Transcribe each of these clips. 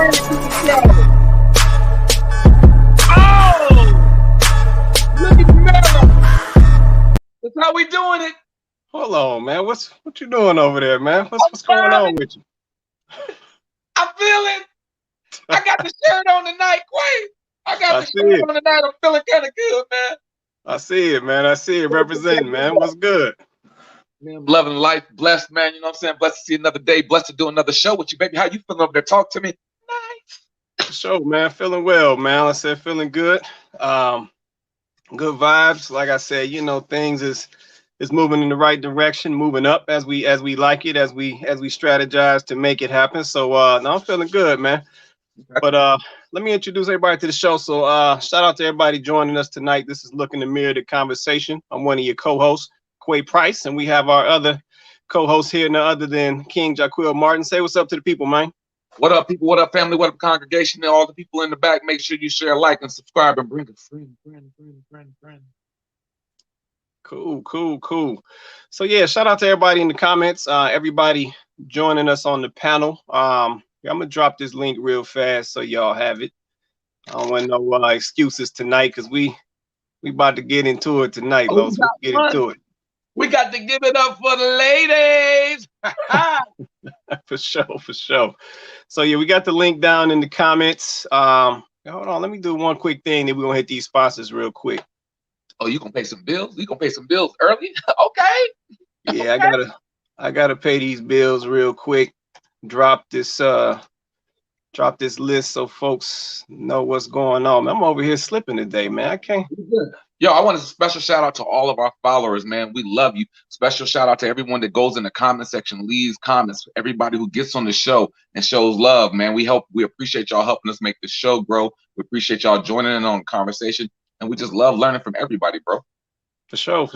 bring it to the show. Oh! Look at the man. That's how we doing it. Hold on, man. What you doing over there, man? What's going on with you? I feel it. I got the shirt on tonight, Quay. I got the shirt on tonight. I'm feeling kind of good, man. I see it, man. I see it representing, man. What's good? Man, I'm loving life. Blessed, man. You know what I'm saying? Blessed to see another day. Blessed to do another show with you, baby. How you feeling over there? Talk to me. Nice. For sure, man. Feeling well, man. I said feeling good. Good vibes. Like I said, you know, things is moving in the right direction, moving up as we like it, as we strategize to make it happen. So no, I'm feeling good, man. But let me introduce everybody to the show. So shout out to everybody joining us tonight. This is Look in the Mirror, the Conversation. I'm one of your co-hosts, Quay Price, and we have our other co-host here, none other than King Jaquil Martin. Say what's up to the people, man. What up, people? What up, family? What up, congregation? And all the people in the back, make sure you share, like, and subscribe, and bring a friend. Cool. So yeah, shout out to everybody in the comments, everybody joining us on the panel. I'm gonna drop this link real fast so y'all have it. I don't want no excuses tonight because we about to get into it tonight, Los. Let's get into it. We got to give it up for the ladies. For sure. So yeah, we got the link down in the comments. Hold on, let me do one quick thing, then we're gonna hit these sponsors real quick. Oh, you gonna pay some bills? You gonna pay some bills early? Okay. Yeah, okay. I gotta pay these bills real quick. Drop this list so folks know what's going on. I'm over here slipping today, man. I can't. Yo, I want a special shout out to all of our followers, man. We love you. Special shout out to everyone that goes in the comment section, leaves comments, everybody who gets on the show and shows love, man. We appreciate y'all helping us make the show grow. We appreciate y'all joining in on the conversation, and we just love learning from everybody, bro. For sure.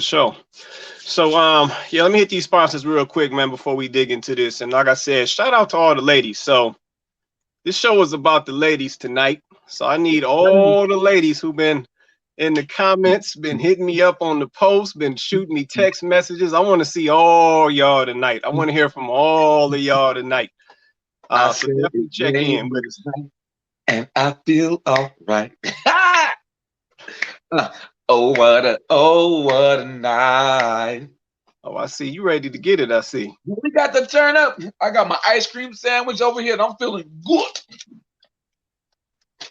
So yeah, let me hit these sponsors real quick, man, before we dig into this. And like I said, shout out to all the ladies. So this show is about the ladies tonight. So I need all the ladies who've been in the comments, been hitting me up on the post, been shooting me text messages. I want to see all y'all tonight. I want to hear from all of y'all tonight. So definitely check in with us. And I feel all right. Oh, what a night. Oh, I see. You ready to get it, I see. We got the turn up. I got my ice cream sandwich over here, and I'm feeling good.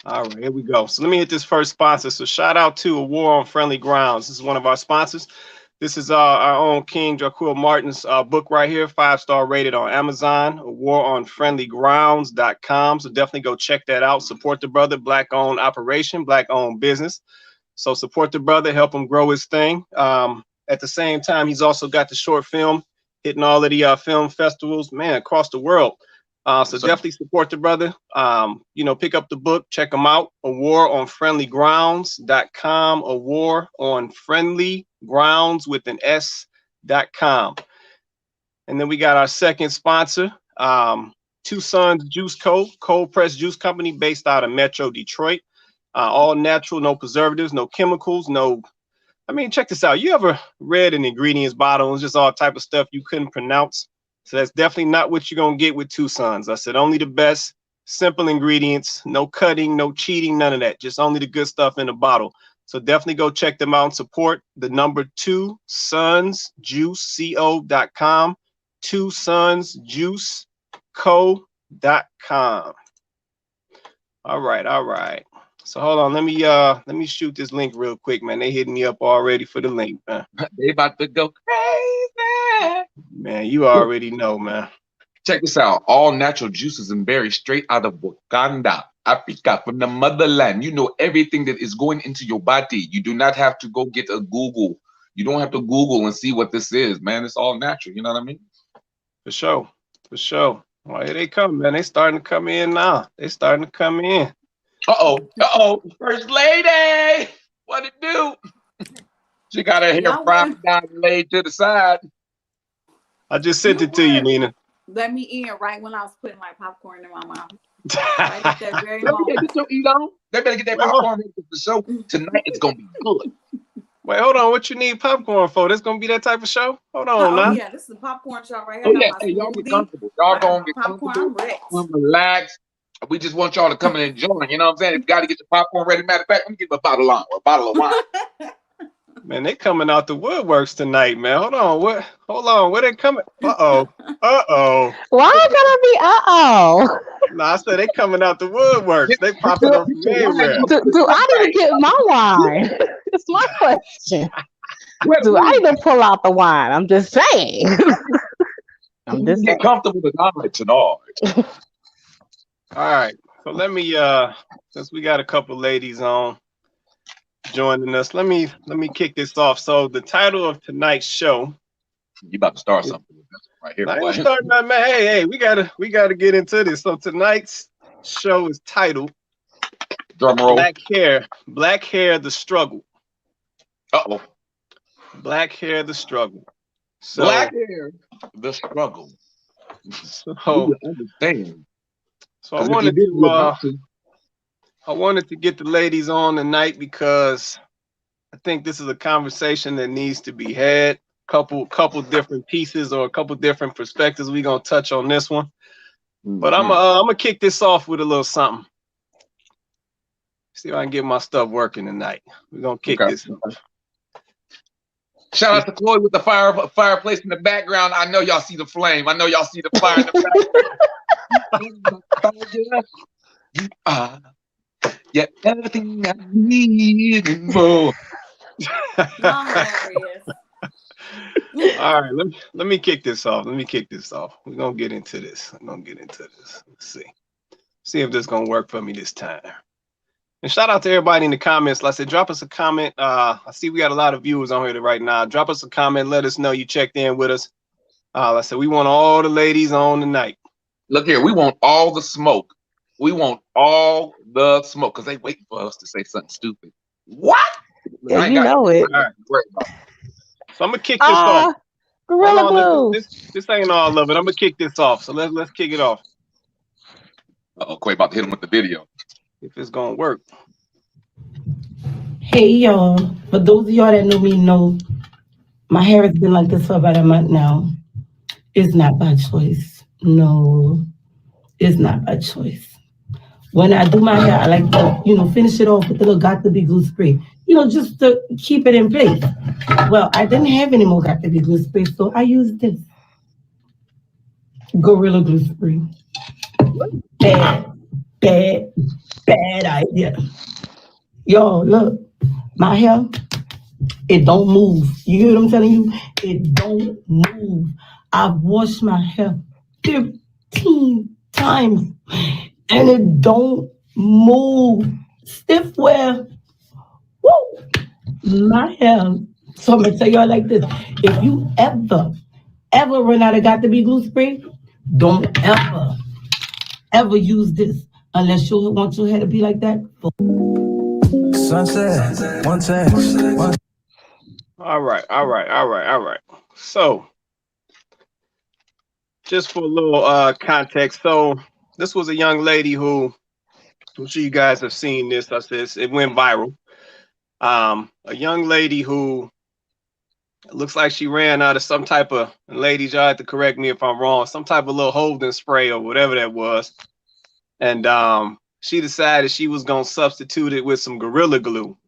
All right, here we go. So let me hit this first sponsor. So shout out to A War on Friendly Grounds. This is one of our sponsors. This is our own King Jaquil Martin's book right here, 5-star rated on Amazon, A War on Friendly Grounds.com. So definitely go check that out. Support the brother, Black-owned operation, Black-owned business. So support the brother, help him grow his thing. At the same time, he's also got the short film hitting all of the film festivals, man, across the world. So definitely support the brother. You know, pick up the book, check him out. A War on Friendly Grounds.com. A War on Friendly Grounds with an S.com. And then we got our second sponsor, Two Sons Juice Co., cold pressed juice company based out of Metro Detroit. All natural, no preservatives, no chemicals, check this out. You ever read an ingredients bottle and just all type of stuff you couldn't pronounce? So that's definitely not what you're going to get with Two Sons. I said only the best, simple ingredients, no cutting, no cheating, none of that. Just only the good stuff in the bottle. So definitely go check them out and support the number 2 sonsjuiceco.com, 2 sonsjuiceco.com. All right. So hold on, let me shoot this link real quick, man. They hitting me up already for the link, man. They about to go crazy. Man, you already know, man. Check this out. All natural juices and berries straight out of Wakanda, Africa, from the motherland. You know everything that is going into your body. You do not have to go get a Google. You don't have to Google and see what this is, man. It's all natural. You know what I mean? For sure. Well, here they come, man. They starting to come in now. Uh-oh. First lady. What it do? She got her hair propped down and laid to the side. I just sent it to you, Nina. Let me in right when I was putting my popcorn in my mouth. Right at that very moment. Get your eat on. They better get that popcorn into the show. Tonight it's going to be good. Wait, hold on. What you need popcorn for? This going to be that type of show? Hold on now. Yeah, this is a popcorn show right here. Oh, yeah. Hey, y'all get comfortable. Y'all going to get comfortable. Relax. We just want y'all to come and enjoy. You know what I'm saying? If you got to get your popcorn ready, matter of fact, let me give a bottle of wine. Man, they coming out the woodworks tonight, man. Hold on, where they coming? Uh-oh. Why gotta be uh-oh? No, I said they coming out the woodworks. They popping up from everywhere. Do I need to get my wine? It's my question. Do I need to pull out the wine? I'm just saying. I'm just get comfortable with knowledge and all. All right. So let me since we got a couple ladies on joining us, let me kick this off. So the title of tonight's show. You about to start something right here. I ain't starting that, man. Hey, we gotta get into this. So tonight's show is titled Drum roll. Black Hair, the Struggle. Uh-oh. Black Hair, the Struggle. So, Black Hair, the Struggle. So understand. So I wanted to get the ladies on tonight because I think this is a conversation that needs to be had. Couple different pieces or a couple different perspectives. We're gonna touch on this one, but I'm gonna kick this off with a little something. See if I can get my stuff working tonight. We're gonna kick this off. Shout out to Chloe with the fireplace in the background. I know y'all see the flame. I know y'all see the fire in the background. You are, yeah, everything I need and more. All right, let me kick this off. We're gonna get into this. Let's see if this is gonna work for me this time. And shout out to everybody in the comments. Like I said, drop us a comment. I see we got a lot of viewers on here right now. Drop us a comment. Let us know you checked in with us. Like I said, we want all the ladies on tonight. Look here, we want all the smoke. We want all the smoke because they waiting for us to say something stupid. What? Yeah, you know it. All right. So I'm gonna kick this off. Gorilla Glue. This ain't all of it. I'm gonna kick this off. So let's kick it off. Uh-oh, Quay about to hit him with the video. If it's gonna work. Hey y'all, for those of y'all that know me know my hair has been like this for about a month now. It's not by choice. No, it's not by choice. When I do my hair, I like to, finish it off with a little Got to Be glue spray, just to keep it in place. Well, I didn't have any more Got to Be glue spray, so I used this Gorilla Glue spray. Bad idea. Yo, look, my hair, it don't move. You hear what I'm telling you? It don't move. I've washed my hair 15 times and it don't move. Stiff wear. Woo! My hair. So I'm gonna tell y'all like this. If you ever run out of Got to Be glue spray, don't ever use this. Unless you want your hair to be like that. Sunset, one text. All right. So, just for a little context, so this was a young lady who, I'm sure you guys have seen this. I said it went viral. A young lady who it looks like she ran out of some type of, and ladies, y'all have to correct me if I'm wrong, some type of little holding spray or whatever that was. And she decided she was going to substitute it with some Gorilla Glue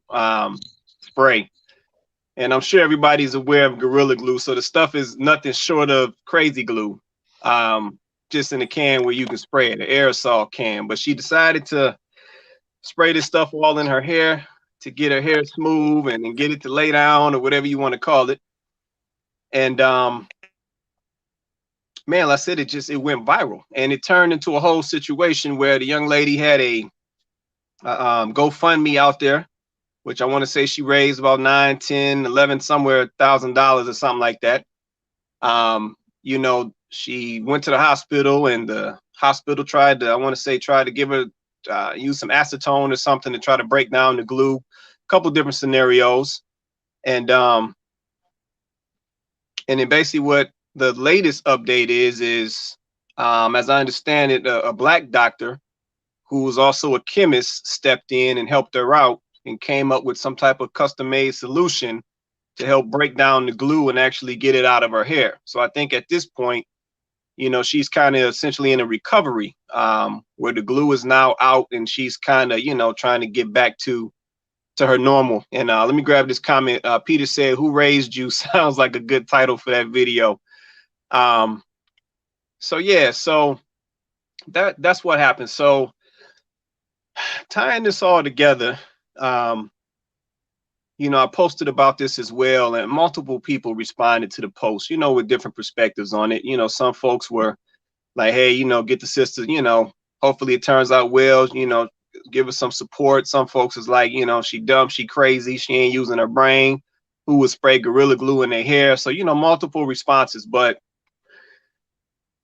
spray. And I'm sure everybody's aware of Gorilla Glue. So the stuff is nothing short of crazy glue, just in a can where you can spray it, an aerosol can. But she decided to spray this stuff all in her hair to get her hair smooth and get it to lay down or whatever you want to call it. And man, like I said, it went viral, and it turned into a whole situation where the young lady had a GoFundMe out there, which I want to say she raised about $9, $10, $11, somewhere $1,000 or something like that. She went to the hospital, and the hospital tried to give her use some acetone or something to try to break down the glue. A couple different scenarios, and then basically what the latest update is as I understand it, a black doctor who was also a chemist stepped in and helped her out and came up with some type of custom-made solution to help break down the glue and actually get it out of her hair. So I think at this point, you know, she's kind of essentially in a recovery, where the glue is now out and she's kind of, you know, trying to get back to her normal. And let me grab this comment. Peter said, "Who raised you?" Sounds like a good title for that video. So yeah, so that's what happened. So tying this all together, you know, I posted about this as well, and multiple people responded to the post, you know, with different perspectives on it. You know, some folks were like, hey, you know, get the sister, you know, hopefully it turns out well, you know, give us some support. Some folks is like, you know, she dumb, she crazy, she ain't using her brain. Who would spray Gorilla Glue in their hair? So, you know, multiple responses. But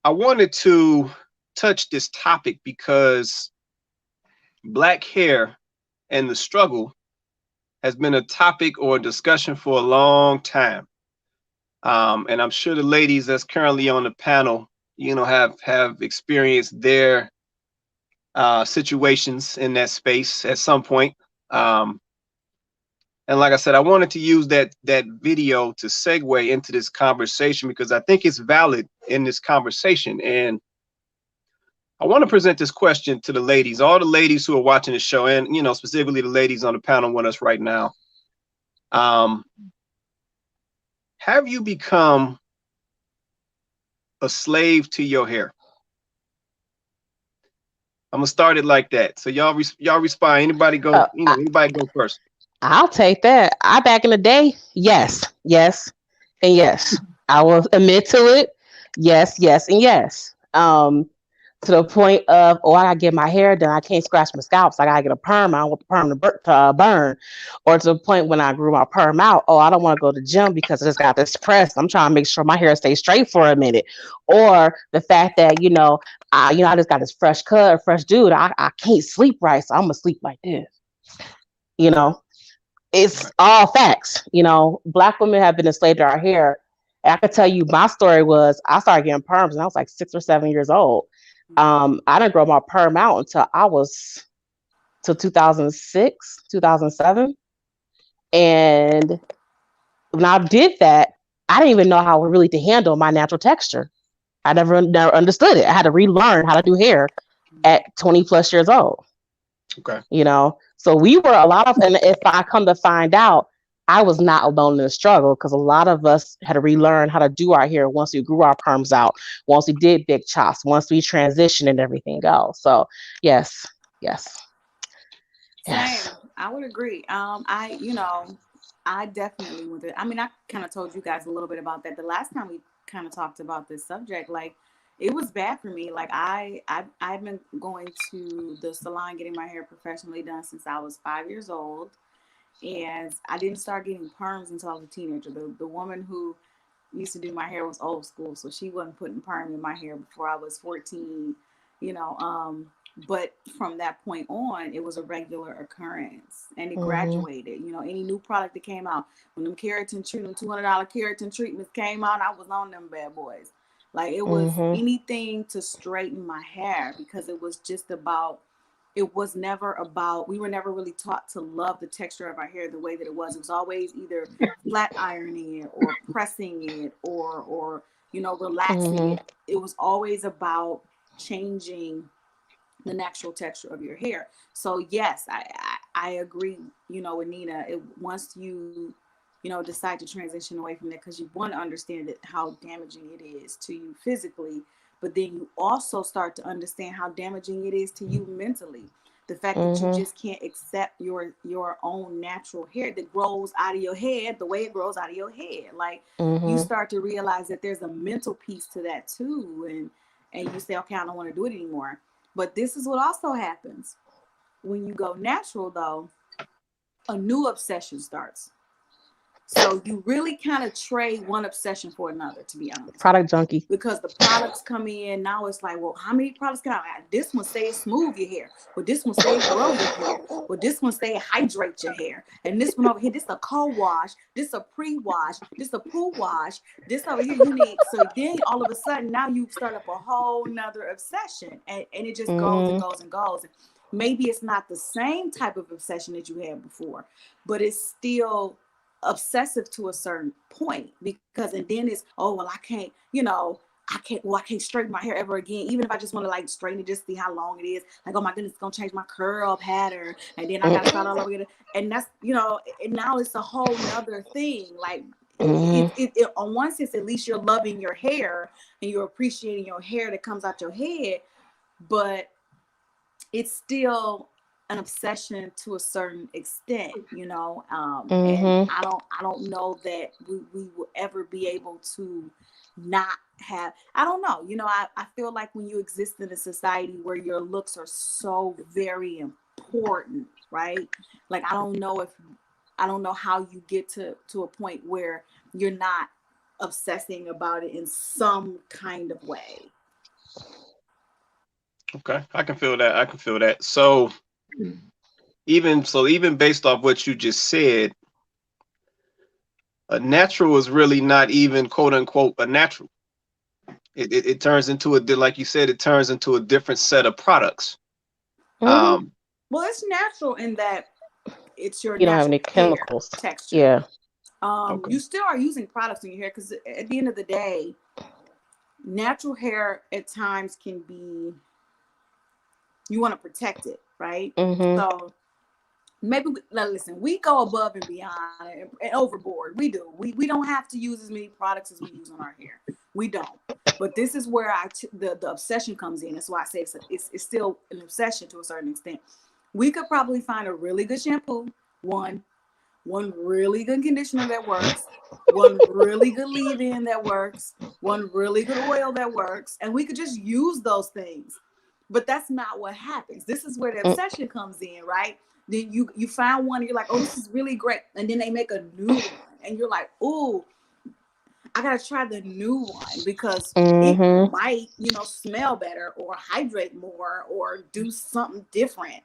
I wanted to touch this topic because Black hair and the struggle has been a topic or a discussion for a long time. And I'm sure the ladies that's currently on the panel, you know, have experienced their situations in that space at some point. And like I said, I wanted to use that video to segue into this conversation because I think it's valid in this conversation. And I want to present this question to the ladies, all the ladies who are watching the show, and, you know, specifically the ladies on the panel with us right now. Have you become a slave to your hair? I'm gonna start it like that. So y'all respond. Anybody go? You know, anybody go first? I'll take that. Back in the day, yes, and yes. I will admit to it. Yes, and yes. To the point of, oh, I gotta get my hair done. I can't scratch my scalp, so I gotta get a perm. I don't want the perm to burn. Or to the point when I grew my perm out, oh, I don't want to go to the gym because I just got this pressed. I'm trying to make sure my hair stays straight for a minute. Or the fact that, I just got this fresh cut, fresh dude. I can't sleep right, so I'm gonna sleep like this. It's all facts. Black women have been enslaved to our hair. And I could tell you my story was I started getting perms when I was like 6 or 7 years old. I didn't grow my perm out until I was 2006, 2007. And when I did that, I didn't even know how really to handle my natural texture. I never understood it. I had to relearn how to do hair at 20 plus years old. Okay. So we were and if I come to find out, I was not alone in the struggle because a lot of us had to relearn how to do our hair once we grew our perms out, once we did big chops, once we transitioned and everything else. So yes. Same. I would agree. I definitely would. I mean, I kind of told you guys a little bit about that the last time we kind of talked about this subject. Like, it was bad for me. Like, I've been going to the salon getting my hair professionally done since I was 5 years old. And I didn't start getting perms until I was a teenager. The woman who used to do my hair was old school, so she wasn't putting perm in my hair before I was 14, but from that point on, it was a regular occurrence, and it graduated. Any new product that came out, when them $200 keratin treatments came out, I was on them bad boys. Like, it was anything to straighten my hair, because it was just about, it was never about, we were never really taught to love the texture of our hair the way that it was. It was always either flat ironing it or pressing it or relaxing it. It was always about changing the natural texture of your hair. So yes, I agree, with Nina. Once you, decide to transition away from that, because you want to understand how damaging it is to you physically, but then you also start to understand how damaging it is to you mentally. The fact that you just can't accept your own natural hair that grows out of your head the way it grows out of your head. Like, you start to realize that there's a mental piece to that too. And you say, okay, I don't want to do it anymore. But this is what also happens. When you go natural, though, a new obsession starts. So you really kind of trade one obsession for another, to be honest. Product junkie. Because the products come in, now it's like, well, how many products can I have? This one say smooth your hair. Well, this one say grow your hair. Well, this one say hydrate your hair. And this one over here, this a co-wash. This a pre-wash. This a poo wash. This over here you need. So then all of a sudden, now you start up a whole nother obsession. And it just goes and goes and goes. Maybe it's not the same type of obsession that you had before, but it's still obsessive to a certain point, because and then it's, oh well, I can't, I can't straighten my hair ever again. Even if I just want to like straighten it, just see how long it is. Like, oh my goodness, it's gonna change my curl pattern, and then I gotta start all over again. And that's, you know, and now it's a whole nother thing. Like, it on one sense, at least you're loving your hair and you're appreciating your hair that comes out your head, but it's still an obsession to a certain extent, you know. And I don't know that we will ever be able to not have, I don't know, you know, I feel like when you exist in a society where your looks are so very important, right? Like, I don't know how you get to a point where you're not obsessing about it in some kind of way. Okay, I can feel that. So even based off what you just said, a natural is really not even quote unquote a natural. It turns into like you said, it turns into a different set of products. Well, it's natural in that it's your you don't have any chemicals texture. Yeah. You still are using products in your hair, because at the end of the day, natural hair at times can be, you want to protect it, right? So maybe listen, we go above and beyond and overboard. We do. We don't have to use as many products as we use on our hair. We don't. But this is where the obsession comes in. That's why I say it's still an obsession to a certain extent. We could probably find a really good shampoo, one really good conditioner that works, one really good leave-in that works, one really good oil that works, and we could just use those things. But that's not what happens. This is where the obsession comes in, right? Then you find one and you're like, oh, this is really great. And then they make a new one and you're like, oh, I gotta try the new one because it might, you know, smell better or hydrate more or do something different.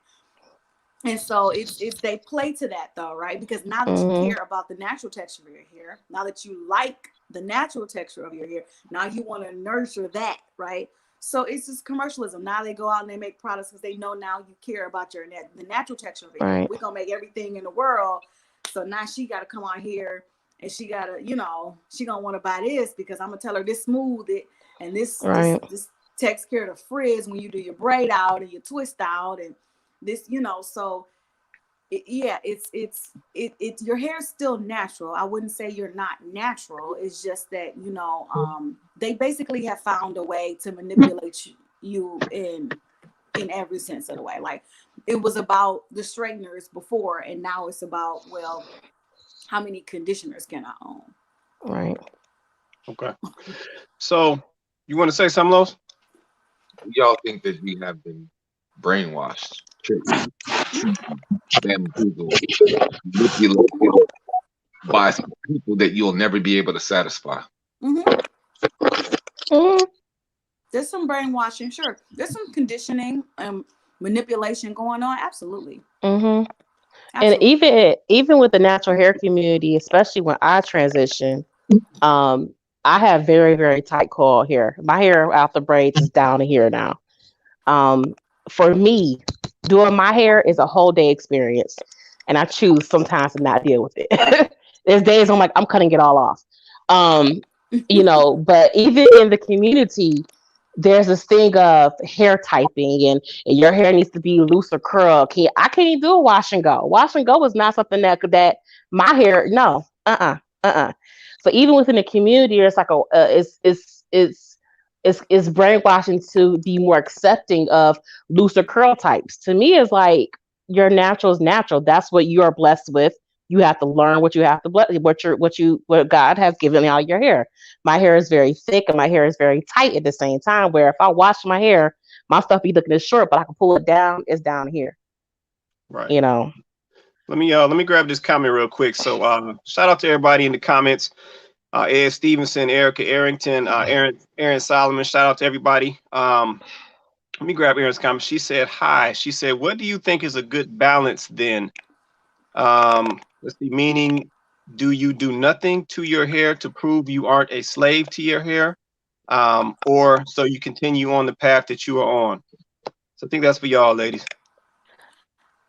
And so it's they play to that though, right? Because now that you care about the natural texture of your hair, now that you like the natural texture of your hair, now you want to nurture that, right? So it's just commercialism. Now they go out and they make products because they know now you care about the natural texture of your hair. We're gonna make everything in the world. So now she got to come out here and she got to, you know, she gonna want to buy this because I'm gonna tell her this smooth it and this takes care of the frizz when you do your braid out and your twist out and this, you know. So it's your hair is still natural. I wouldn't say you're not natural. It's just that, you know, they basically have found a way to manipulate you in every sense of the way. Like, it was about the straighteners before, and now it's about, well, how many conditioners can I own? Right. Okay. So you want to say something, Los? Y'all think that we have been brainwashed, tricked, bamboozled, manipulated by some people that you'll never be able to satisfy? There's some brainwashing, sure. There's some conditioning and manipulation going on, absolutely. And even with the natural hair community, especially when I transition, I have very, very tight coil hair. My hair out the braids is down to here now. For me, doing my hair is a whole day experience, and I choose sometimes to not deal with it. There's days I'm like, I'm cutting it all off. You know, but even in the community, there's this thing of hair typing and your hair needs to be loose or curl. I can't even do a wash and go. Wash and go is not something that my hair, no, So even within the community, it's like it's brainwashing to be more accepting of looser curl types. To me, it's like your natural is natural. That's what you are blessed with. You have to learn what you have to what God has given all your hair. My hair is very thick and my hair is very tight at the same time. Where if I wash my hair, my stuff be looking as short, but I can pull it down. It's down here. Right. You know. Let me grab this comment real quick. So shout out to everybody in the comments. Ed Stevenson, Erica Arrington, Aaron Solomon. Shout out to everybody. Let me grab Aaron's comment. She said, hi. She said, what do you think is a good balance then? Let's see, meaning, do you do nothing to your hair to prove you aren't a slave to your hair? Or so you continue on the path that you are on? So I think that's for y'all, ladies.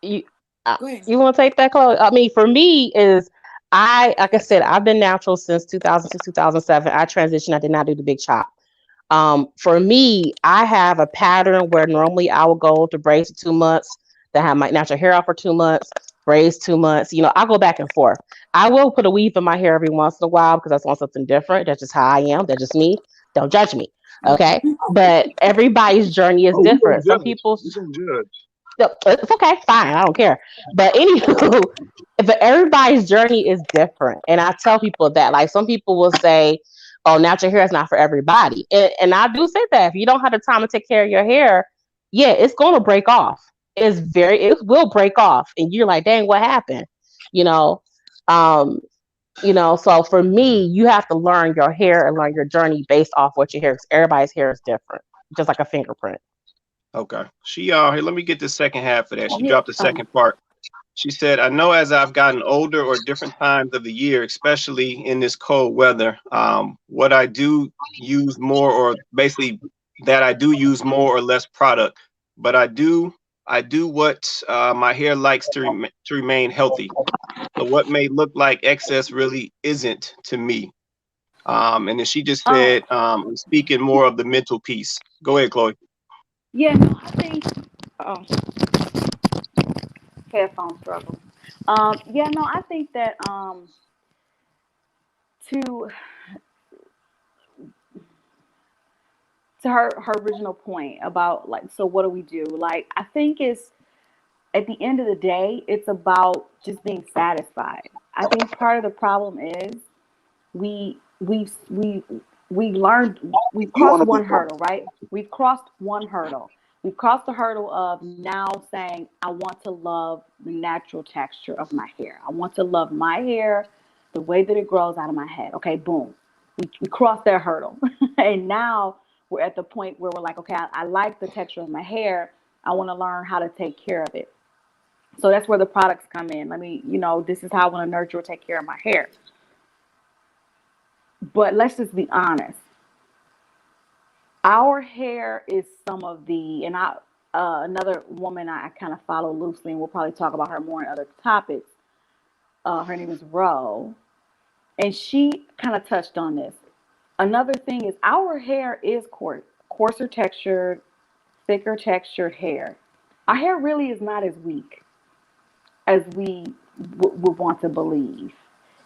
You want to take that, Chloe? I mean, for me is, like I said, I've been natural since 2006, 2007. I transitioned. I did not do the big chop. For me, I have a pattern where normally I will go to braids for 2 months, then have my natural hair off for 2 months, braids 2 months. I go back and forth. I will put a weave in my hair every once in a while because I want something different. That's just how I am. That's just me. Don't judge me. Okay. But everybody's journey is Oh, we gonna different. Some judge. people's We gonna judge. it's okay, fine, I don't care. But anywho, but everybody's journey is different. And I tell people that, like, some people will say, oh, natural hair is not for everybody. And I do say that if you don't have the time to take care of your hair, yeah, it's gonna break off. It will break off. And you're like, dang, what happened? You know? Um, so for me, you have to learn your hair and learn your journey based off what your hair is. Everybody's hair is different, just like a fingerprint. Okay. Here, let me get the second half of that. She Yeah. dropped the second part. She said, I know as I've gotten older or different times of the year, especially in this cold weather, what I do use more, or basically that I do use more or less product, but I do what my hair likes to remain healthy. So what may look like excess really isn't to me. And then she just said, I'm speaking more of the mental piece. Go ahead, Chloe. Yeah, no, I think oh, headphone struggle. Yeah, no, I think that to her original point about, like, so what do we do? Like, I think it's, at the end of the day, it's about just being satisfied. I think part of the problem is we we we we've crossed one hurdle, right? We've crossed one hurdle. We've crossed the hurdle of now saying, I want to love the natural texture of my hair. I want to love my hair the way that it grows out of my head. Okay, boom. We crossed that hurdle. And now we're at the point where we're like, okay, I like the texture of my hair. I want to learn how to take care of it. So that's where the products come in. This is how I want to nurture or take care of my hair. But let's just be honest. Our hair is some of the, and another woman I kind of follow loosely, and we'll probably talk about her more in other topics. Her name is Ro, and she kind of touched on this. Another thing is our hair is coarser textured, thicker textured hair. Our hair really is not as weak as we would want to believe.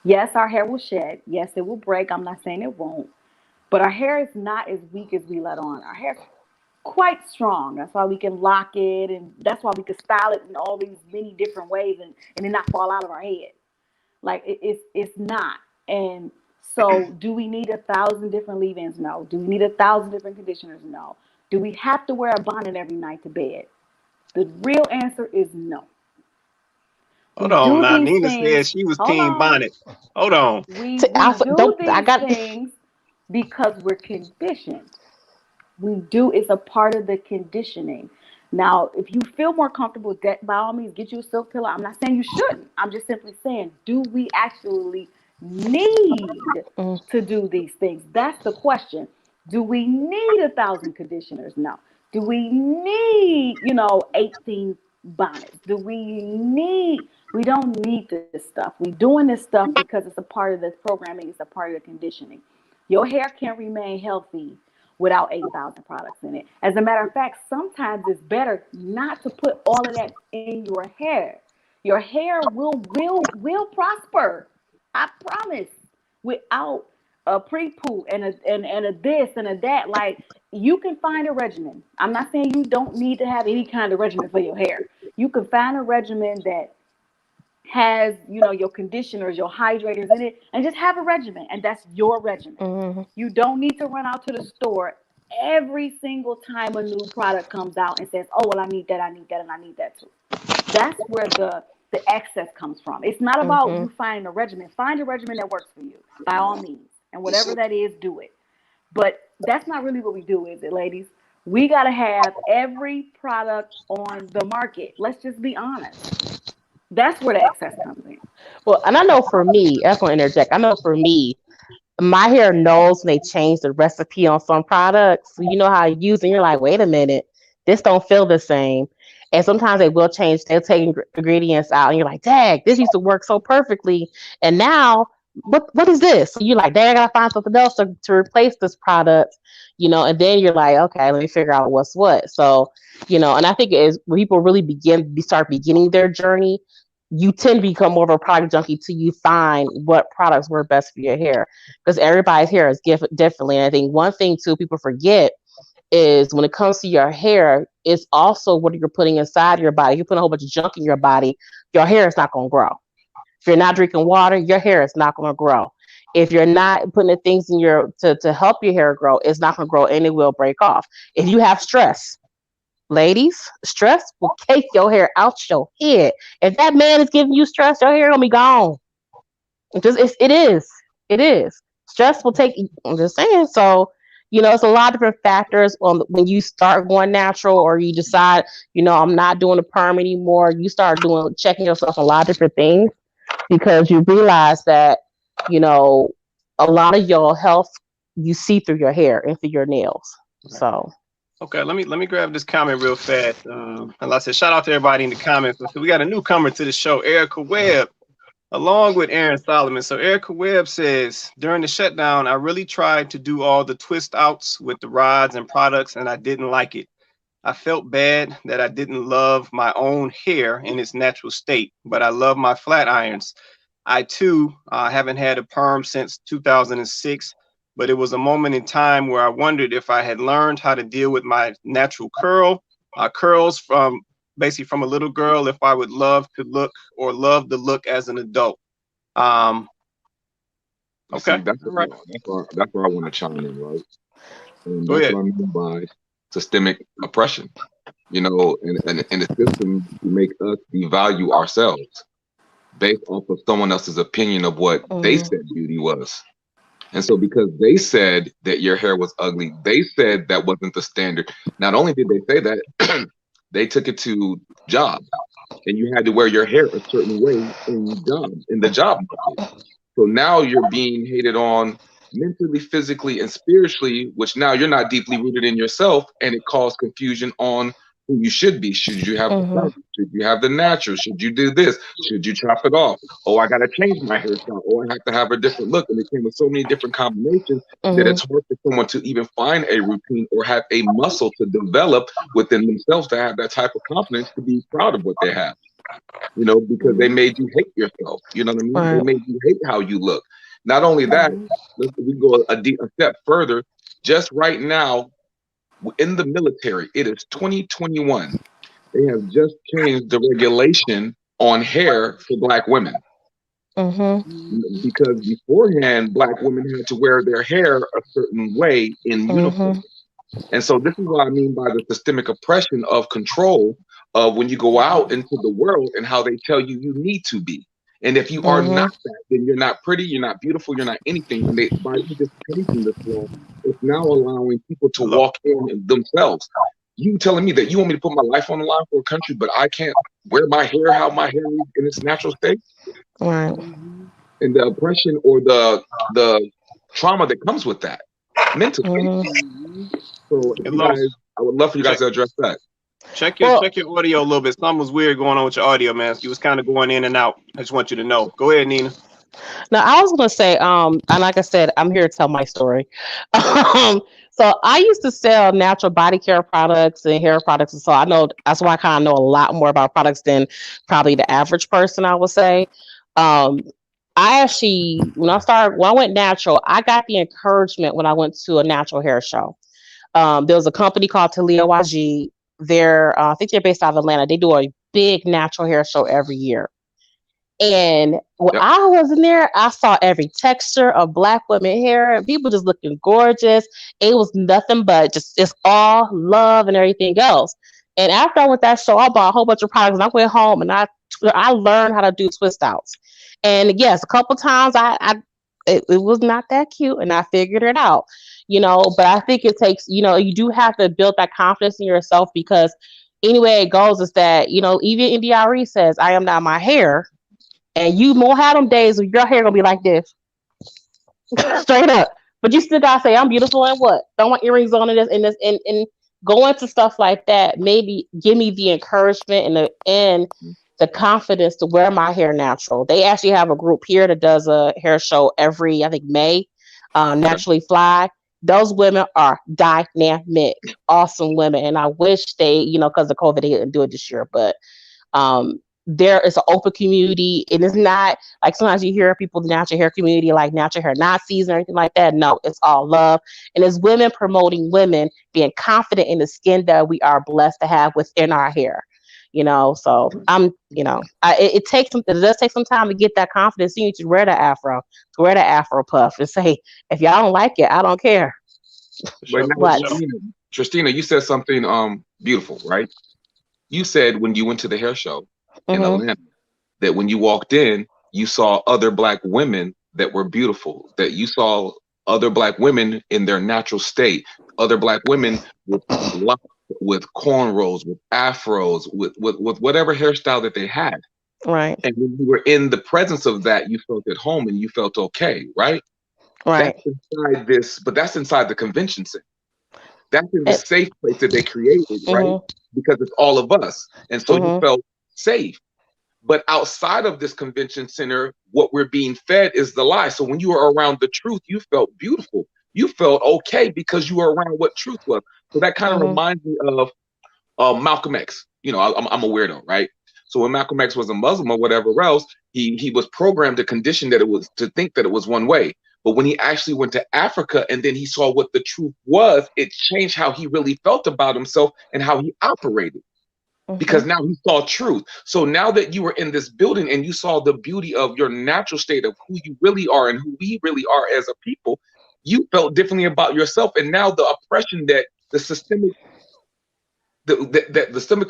Yes, our hair will shed. Yes, it will break. I'm not saying it won't. But our hair is not as weak as we let on. Our hair is quite strong. That's why we can lock it, and that's why we can style it in all these many different ways and it not fall out of our head. Like, it's not. And so, do we need 1,000 different leave-ins? No. Do we need 1,000 different conditioners? No. Do we have to wear a bonnet every night to bed? The real answer is no. Hold on now. Nina said she was Team Bonnet. Hold on. We do these things because we're conditioned. We do. It's a part of the conditioning. Now, if you feel more comfortable, by all means, get you a silk pillow. I'm not saying you shouldn't. I'm just simply saying, do we actually need to do these things? That's the question. Do we need 1,000 conditioners? No. Do we need, 18 bonnets? We don't need this stuff. We're doing this stuff because it's a part of this programming. It's a part of the conditioning. Your hair can remain healthy without 8,000 products in it. As a matter of fact, sometimes it's better not to put all of that in your hair. Your hair will prosper. I promise. Without a pre-poo and a this and a that. Like, you can find a regimen. I'm not saying you don't need to have any kind of regimen for your hair. You can find a regimen that has, your conditioners, your hydrators in it, and just have a regimen, and that's your regimen. Mm-hmm. You don't need to run out to the store every single time a new product comes out and says, oh, well, I need that, and I need that too. That's where the excess comes from. It's not about you finding a regimen. Find a regimen that works for you, by all means, and whatever that is, do it. But that's not really what we do, is it, ladies? We got to have every product on the market. Let's just be honest. That's where the excess comes in. Well, and I know for me, I just want to interject. I know for me, my hair knows when they change the recipe on some products. So you know how you use it, and you're like, wait a minute, this don't feel the same. And sometimes they will change, they'll take ingredients out, and you're like, dang, this used to work so perfectly. And now what is this? So you're like, dang, I gotta find something else to replace this product, and then you're like, okay, let me figure out what's what. So, and I think it is when people really start beginning their journey, you tend to become more of a product junkie till you find what products work best for your hair. Because everybody's hair is differently. And I think one thing too people forget is when it comes to your hair, it's also what you're putting inside your body. If you put a whole bunch of junk in your body, your hair is not gonna grow. If you're not drinking water, your hair is not going to grow. If you're not putting the things in to help your hair grow, it's not going to grow and it will break off. If you have stress, ladies, stress will take your hair out your head. If that man is giving you stress, your hair gonna be gone. It is. Stress will take. I'm just saying. So it's a lot of different factors when you start going natural or you decide, I'm not doing a perm anymore. You start checking yourself on a lot of different things because you realize that, a lot of your health you see through your hair and through your nails. So. Okay, let me grab this comment real fast. And like I said, shout out to everybody in the comments. So we got a newcomer to the show, Erica Webb, along with Aaron Solomon. So Erica Webb says, during the shutdown, I really tried to do all the twist outs with the rods and products, and I didn't like it. I felt bad that I didn't love my own hair in its natural state, but I love my flat irons. I too haven't had a perm since 2006, but it was a moment in time where I wondered if I had learned how to deal with my natural curls from a little girl, if I would love the look as an adult. Okay. See, that's where I want to chime in, right? And Go that's ahead. what I mean by systemic oppression. And the system to make us devalue ourselves based off of someone else's opinion of what they said beauty was. And so because they said that your hair was ugly, they said that wasn't the standard. Not only did they say that, they took it to jobs, and you had to wear your hair a certain way in the job market. So now you're being hated on mentally, physically, and spiritually, which now you're not deeply rooted in yourself, and it caused confusion on who you should be. Should you have the perm? Should you have the natural? Should you do this? Should you chop it off? Oh, I got to change my hairstyle. Oh, I have to have a different look. And it came with so many different combinations that it's hard for someone to even find a routine or have a muscle to develop within themselves to have that type of confidence to be proud of what they have. Because they made you hate yourself. You know what I mean? Right. They made you hate how you look. Not only that, we go a step further. Just right now, in the military, it is 2021. They have just changed the regulation on hair for Black women. Because beforehand, Black women had to wear their hair a certain way in uniform. And so this is what I mean by the systemic oppression of control of when you go out into the world and how they tell you you need to be. And if you are not that, then you're not pretty, you're not beautiful, you're not anything. And by you just changing this law, it's now allowing people to walk in themselves. You telling me that you want me to put my life on the line for a country, but I can't wear my hair how my hair is in its natural state? Right. And the oppression or the trauma that comes with that mentally. So guys, I would love for you guys to address that. Check your audio a little bit. Something was weird going on with your audio, man. You was kind of going in and out. I just want you to know. Go ahead, Nina. Now I was gonna say, and like I said, I'm here to tell my story. So I used to sell natural body care products and hair products, and so I know that's why I kind of know a lot more about products than probably the average person, I would say. I actually, when I went natural, I got the encouragement when I went to a natural hair show. There was a company called Talia YG. I think they're based out of Atlanta. They do a big natural hair show every year. And when I was in there, I saw every texture of Black women hair, and people just looking gorgeous. It was nothing but just all love and everything else. And after I went to that show, I bought a whole bunch of products, and I went home and I learned how to do twist outs. And yes, a couple times it was not that cute, and I figured it out. But I think it takes, you do have to build that confidence in yourself, because anyway it goes is that, even NDRE says, I am not my hair. And you won't have them days where your hair gonna be like this. Straight up. But you still gotta say, I'm beautiful and what? Don't want earrings on and go into stuff like that. Maybe give me the encouragement and the confidence to wear my hair natural. They actually have a group here that does a hair show every, I think, May, Okay. Naturally Fly. Those women are dynamic, awesome women. And I wish they, because of COVID, they didn't do it this year. But there is an open community. And it's not like sometimes you hear people in the natural hair community like natural hair Nazis or anything like that. No, it's all love. And it's women promoting women being confident in the skin that we are blessed to have within our hair. So it takes it does take some time to get that confidence. You need to wear the afro, puff, and say, if y'all don't like it, I don't care. Wait, now, What? Tristina, you said something beautiful, right? You said when you went to the hair show in Atlanta that when you walked in, you saw other Black women that were beautiful, that you saw other Black women in their natural state, other Black women with locks, with cornrows, with afros, with whatever hairstyle that they had. Right. And when you were in the presence of that, you felt at home and you felt okay, right? Right. That's inside this, but that's inside the convention center. That's in the safe place that they created, right? Because it's all of us. And so you felt safe. But outside of this convention center, what we're being fed is the lie. So when you were around the truth, you felt beautiful. You felt okay because you were around what truth was. So that kind of reminds me of Malcolm X. I'm a weirdo, right? So when Malcolm X was a Muslim or whatever else, he was programmed to condition to think that it was one way. But when he actually went to Africa and then he saw what the truth was, it changed how he really felt about himself and how he operated. Because now he saw truth. So now that you were in this building and you saw the beauty of your natural state of who you really are and who we really are as a people, you felt differently about yourself. And now the oppression that the systemic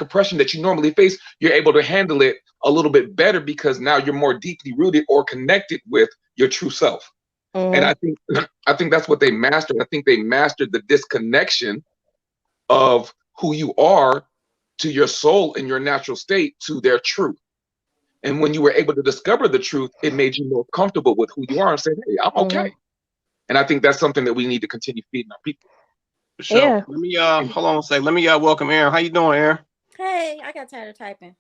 oppression that you normally face, you're able to handle it a little bit better because now you're more deeply rooted or connected with your true self. And I think that's what they mastered. I think they mastered the disconnection of who you are to your soul and your natural state to their truth. And when you were able to discover the truth, it made you more comfortable with who you are and say, hey, I'm okay. And I think that's something that we need to continue feeding our people. For sure. Yeah. Let me hold on a second. Let me welcome Aaron. How you doing, Aaron? Hey, I got tired of typing.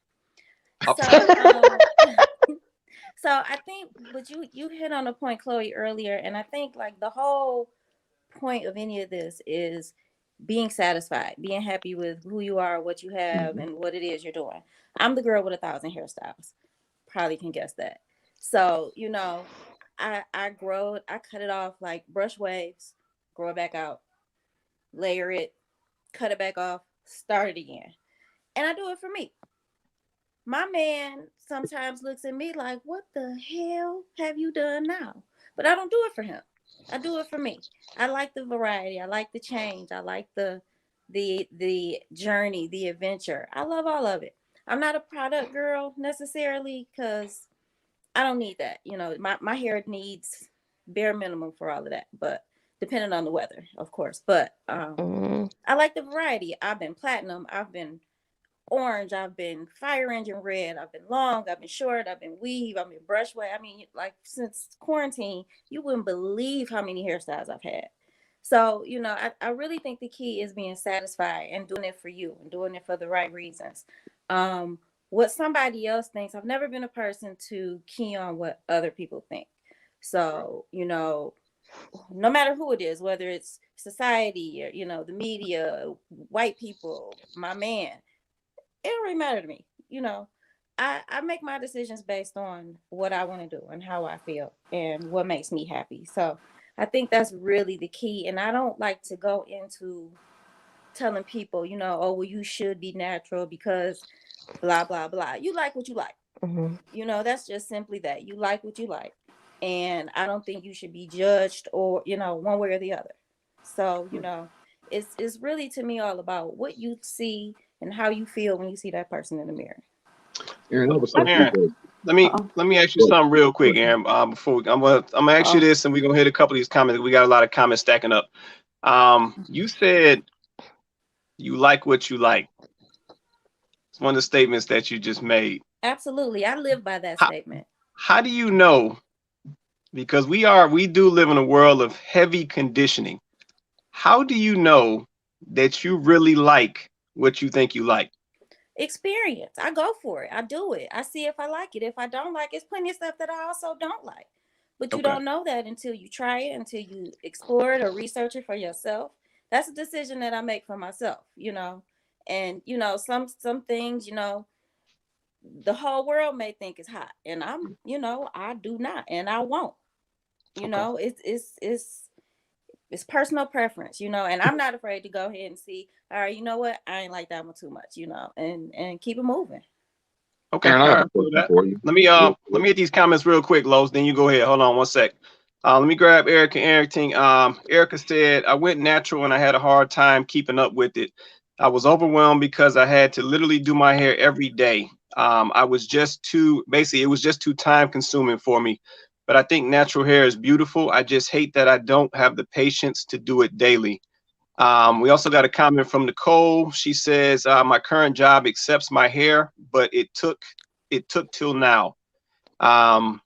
So I think what you hit on a point, Chloe, earlier, and I think like the whole point of any of this is being satisfied, being happy with who you are, what you have, and what it is you're doing. I'm the girl with 1,000 hairstyles. Probably can guess that. So, I cut it off like brush waves, grow it back out, layer it, cut it back off, start it again. And I do it for me. My man sometimes looks at me like, what the hell have you done now? But I don't do it for him. I do it for me. I like the variety. I like the change. I like the journey, the adventure. I love all of it. I'm not a product girl necessarily because I don't need that. My hair needs bare minimum for all of that, but depending on the weather, of course. But I like the variety. I've been platinum. I've been orange, I've been fire engine red, I've been long, I've been short, I've been weave, I've been brush wave. I mean, like since quarantine, you wouldn't believe how many hairstyles I've had. So, I really think the key is being satisfied and doing it for you and doing it for the right reasons. What somebody else thinks, I've never been a person to key on what other people think. So, no matter who it is, whether it's society or, the media, white people, my man, it don't really matter to me. I make my decisions based on what I want to do and how I feel and what makes me happy. So I think that's really the key. And I don't like to go into telling people, oh, well, you should be natural because blah, blah, blah. You like what you like. That's just simply that. You like what you like. And I don't think you should be judged or, one way or the other. So, it's really to me all about what you see and how you feel when you see that person in the mirror. Aaron, let me ask you something real quick, Aaron. Before I'm gonna ask you this, and we're gonna hit a couple of these comments. We got a lot of comments stacking up. You said you like what you like. It's one of the statements that you just made. Absolutely, I live by that statement. How do you know? Because we do live in a world of heavy conditioning. How do you know that you really like what you think you like? experience. I go for it. I do it. I see if I like it. If I don't like it, it's plenty of stuff that I also don't like. But you Okay. don't know that until you try it, until you explore it or research it for yourself. That's a decision that I make for myself, you know. And you know, some things, you know, the whole world may think is hot, and I'm, you know, I do not, and I won't. You Okay. know, it's personal preference, you know, and I'm not afraid to go ahead and see, all right, you know what, I ain't like that one too much, you know, and keep it moving. Okay. Aaron, I All have right. a question for you. Let me hit these comments real quick, Los. Then you go ahead. Hold on one sec. Let me grab Erica and everything. Erica said, I went natural and I had a hard time keeping up with it. I was overwhelmed because I had to literally do my hair every day. I was just it was just too time consuming for me. But I think natural hair is beautiful. I just hate that I don't have the patience to do it daily. We also got a comment from Nicole. She says, my current job accepts my hair, but it took till now.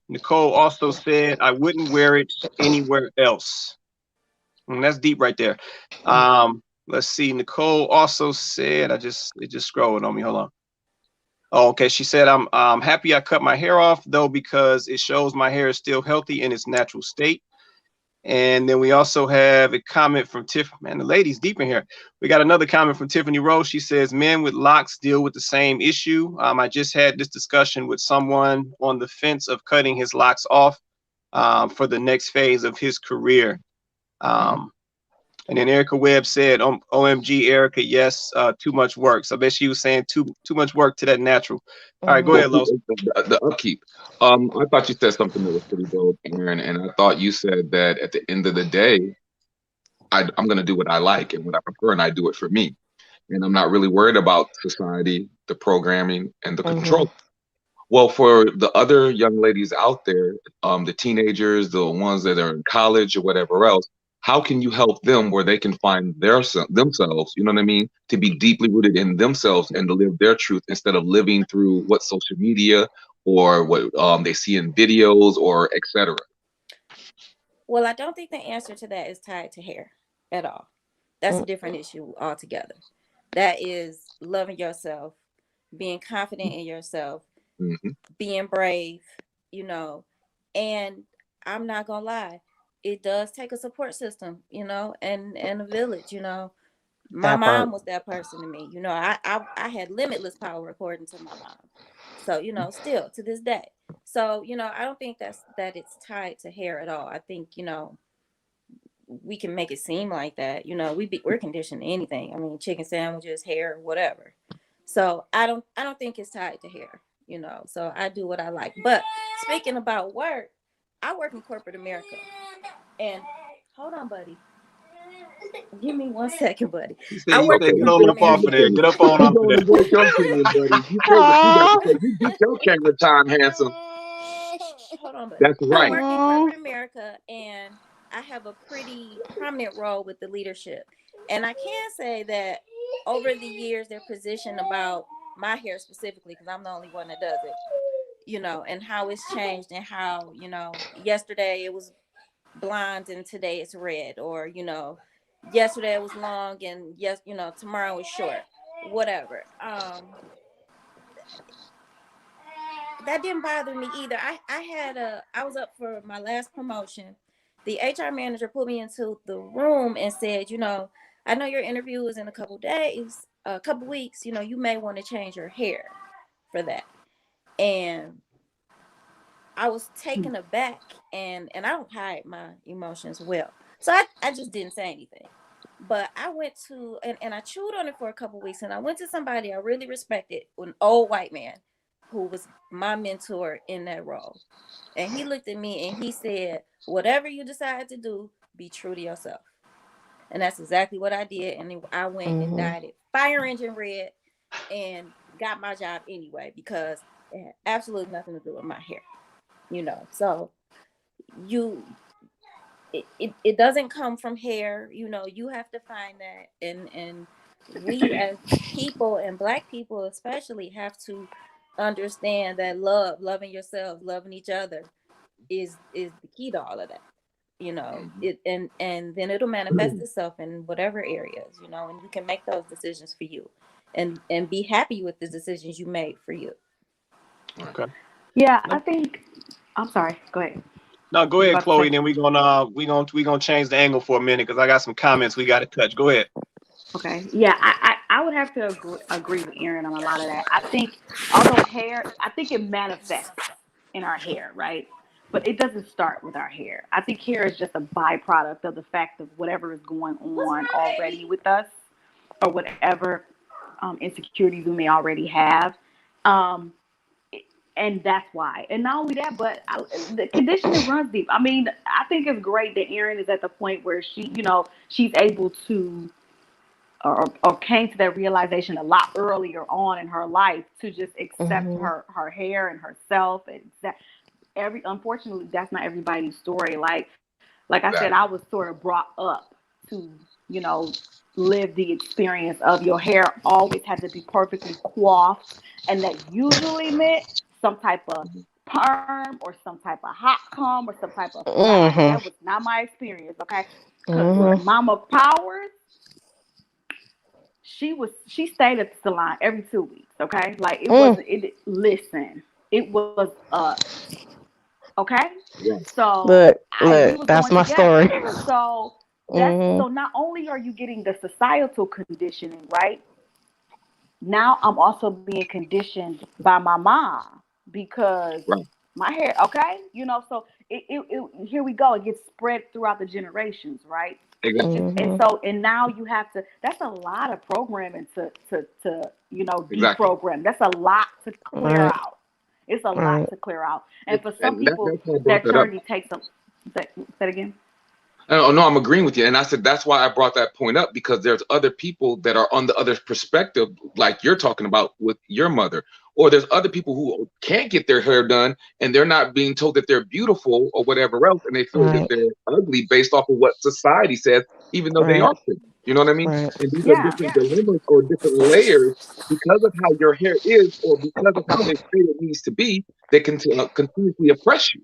Nicole also said, I wouldn't wear it anywhere else. And that's deep right there. Let's see. Nicole also said, it just scrolled on me. Hold on. Oh, okay. She said, I'm happy I cut my hair off though, because it shows my hair is still healthy in its natural state. And then we also have a comment from Tiff. Man, the lady's deep in here. We got another comment from Tiffany Rose. She says, men with locks deal with the same issue. I just had this discussion with someone on the fence of cutting his locks off for the next phase of his career. And then Erica Webb said, OMG, Erica, yes, too much work. So I bet she was saying too much work to that natural. All right, go ahead, Los. The upkeep. I thought you said something that was pretty dope, Aaron, and I thought you said that at the end of the day, I'm going to do what I like and what I prefer, and I do it for me. And I'm not really worried about society, the programming, and the control. Well, for the other young ladies out there, the teenagers, the ones that are in college or whatever else, how can you help them where they can find themselves, you know what I mean, to be deeply rooted in themselves and to live their truth instead of living through what social media or what they see in videos or etc. Well, I don't think the answer to that is tied to hair at all. That's a different issue altogether. That is loving yourself, being confident in yourself, being brave, you know. And I'm not gonna lie, it does take a support system, you know, and a village, you know. My mom was that person to me, you know. I had limitless power according to my mom. So, you know, still to this day. So, you know, I don't think that it's tied to hair at all. I think, you know, we can make it seem like that. You know, we're conditioned to anything. I mean, chicken sandwiches, hair, whatever. So I don't think it's tied to hair, you know. So I do what I like. But speaking about work, I work in corporate America. And hold on, buddy. Give me 1 second, buddy. I work in corporate America. Get up on off of there. You beat your camera time, handsome. Hold on, buddy. That's right. I work in corporate America, and I have a pretty prominent role with the leadership. And I can say that over the years, their position about my hair specifically, because I'm the only one that does it, you know, and how it's changed and how, you know, yesterday it was blonde and today it's red, or, you know, yesterday it was long and yes, you know, tomorrow it's short, whatever. That didn't bother me either. I was up for my last promotion. The HR manager put me into the room and said, you know, I know your interview is in a couple weeks, you know, you may want to change your hair for that. And I was taken aback, and I don't hide my emotions well. So I just didn't say anything. But I went to, and I chewed on it for a couple weeks, and I went to somebody I really respected, an old white man who was my mentor in that role. And he looked at me and he said, whatever you decide to do, be true to yourself. And that's exactly what I did. And I went and dyed it fire engine red and got my job anyway, because it had absolutely nothing to do with my hair, you know. So it doesn't come from hair, you know. You have to find that, and we as people, and Black people especially, have to understand that loving yourself, loving each other is the key to all of that, you know. It and then it'll manifest itself in whatever areas, you know, and you can make those decisions for you. and be happy with the decisions you made for you. Okay. Yeah, I think. I'm sorry. Go ahead. No, go You ahead, about to Chloe. say- Then we gonna change the angle for a minute because I got some comments we got to touch. Go ahead. Okay. Yeah, I would have to agree with Aaron on a lot of that. I think, although hair, I think it manifests in our hair, right? But it doesn't start with our hair. I think hair is just a byproduct of the fact of whatever is going on already with us, or whatever insecurities we may already have. Um, and that's why. And not only that, but the conditioning runs deep. I mean, I think it's great that Erin is at the point where she, she's able to, or came to that realization a lot earlier on in her life to just accept Mhm. her hair and herself. And unfortunately, that's not everybody's story. Like I said, I was sort of brought up to, live the experience of your hair always had to be perfectly coiffed, and that usually meant some type of perm or some type of hot comb or some type of flat. Mhm. That was not my experience, okay? Because Mhm. Mama Powers, she stayed at the salon every 2 weeks, okay? Like it wasn't. Listen, it was okay. Yeah. So Look, we was that's going my together. story. So Mhm. so not only are you getting the societal conditioning, right? Now I'm also being conditioned by my mom because Right. my hair, okay? So here we go. It gets spread throughout the generations, right? Exactly. And now you have to. That's a lot of programming to Exactly. deprogram. That's a lot to clear Right. out. It's a lot Right. to clear out. And for some And that's people, why I brought that that up. journey takes them. Say it again. Oh, no, I'm agreeing with you. And I said that's why I brought that point up, because there's other people that are on the other perspective, like you're talking about with your mother. Or there's other people who can't get their hair done and they're not being told that they're beautiful or whatever else, and they feel that Right. they're ugly based off of what society says, even though they Right. are pretty. You know what I mean? Right. And these are Yeah. different dilemmas or different layers because of how your hair is or because of how they say it needs to be, they can continuously oppress you.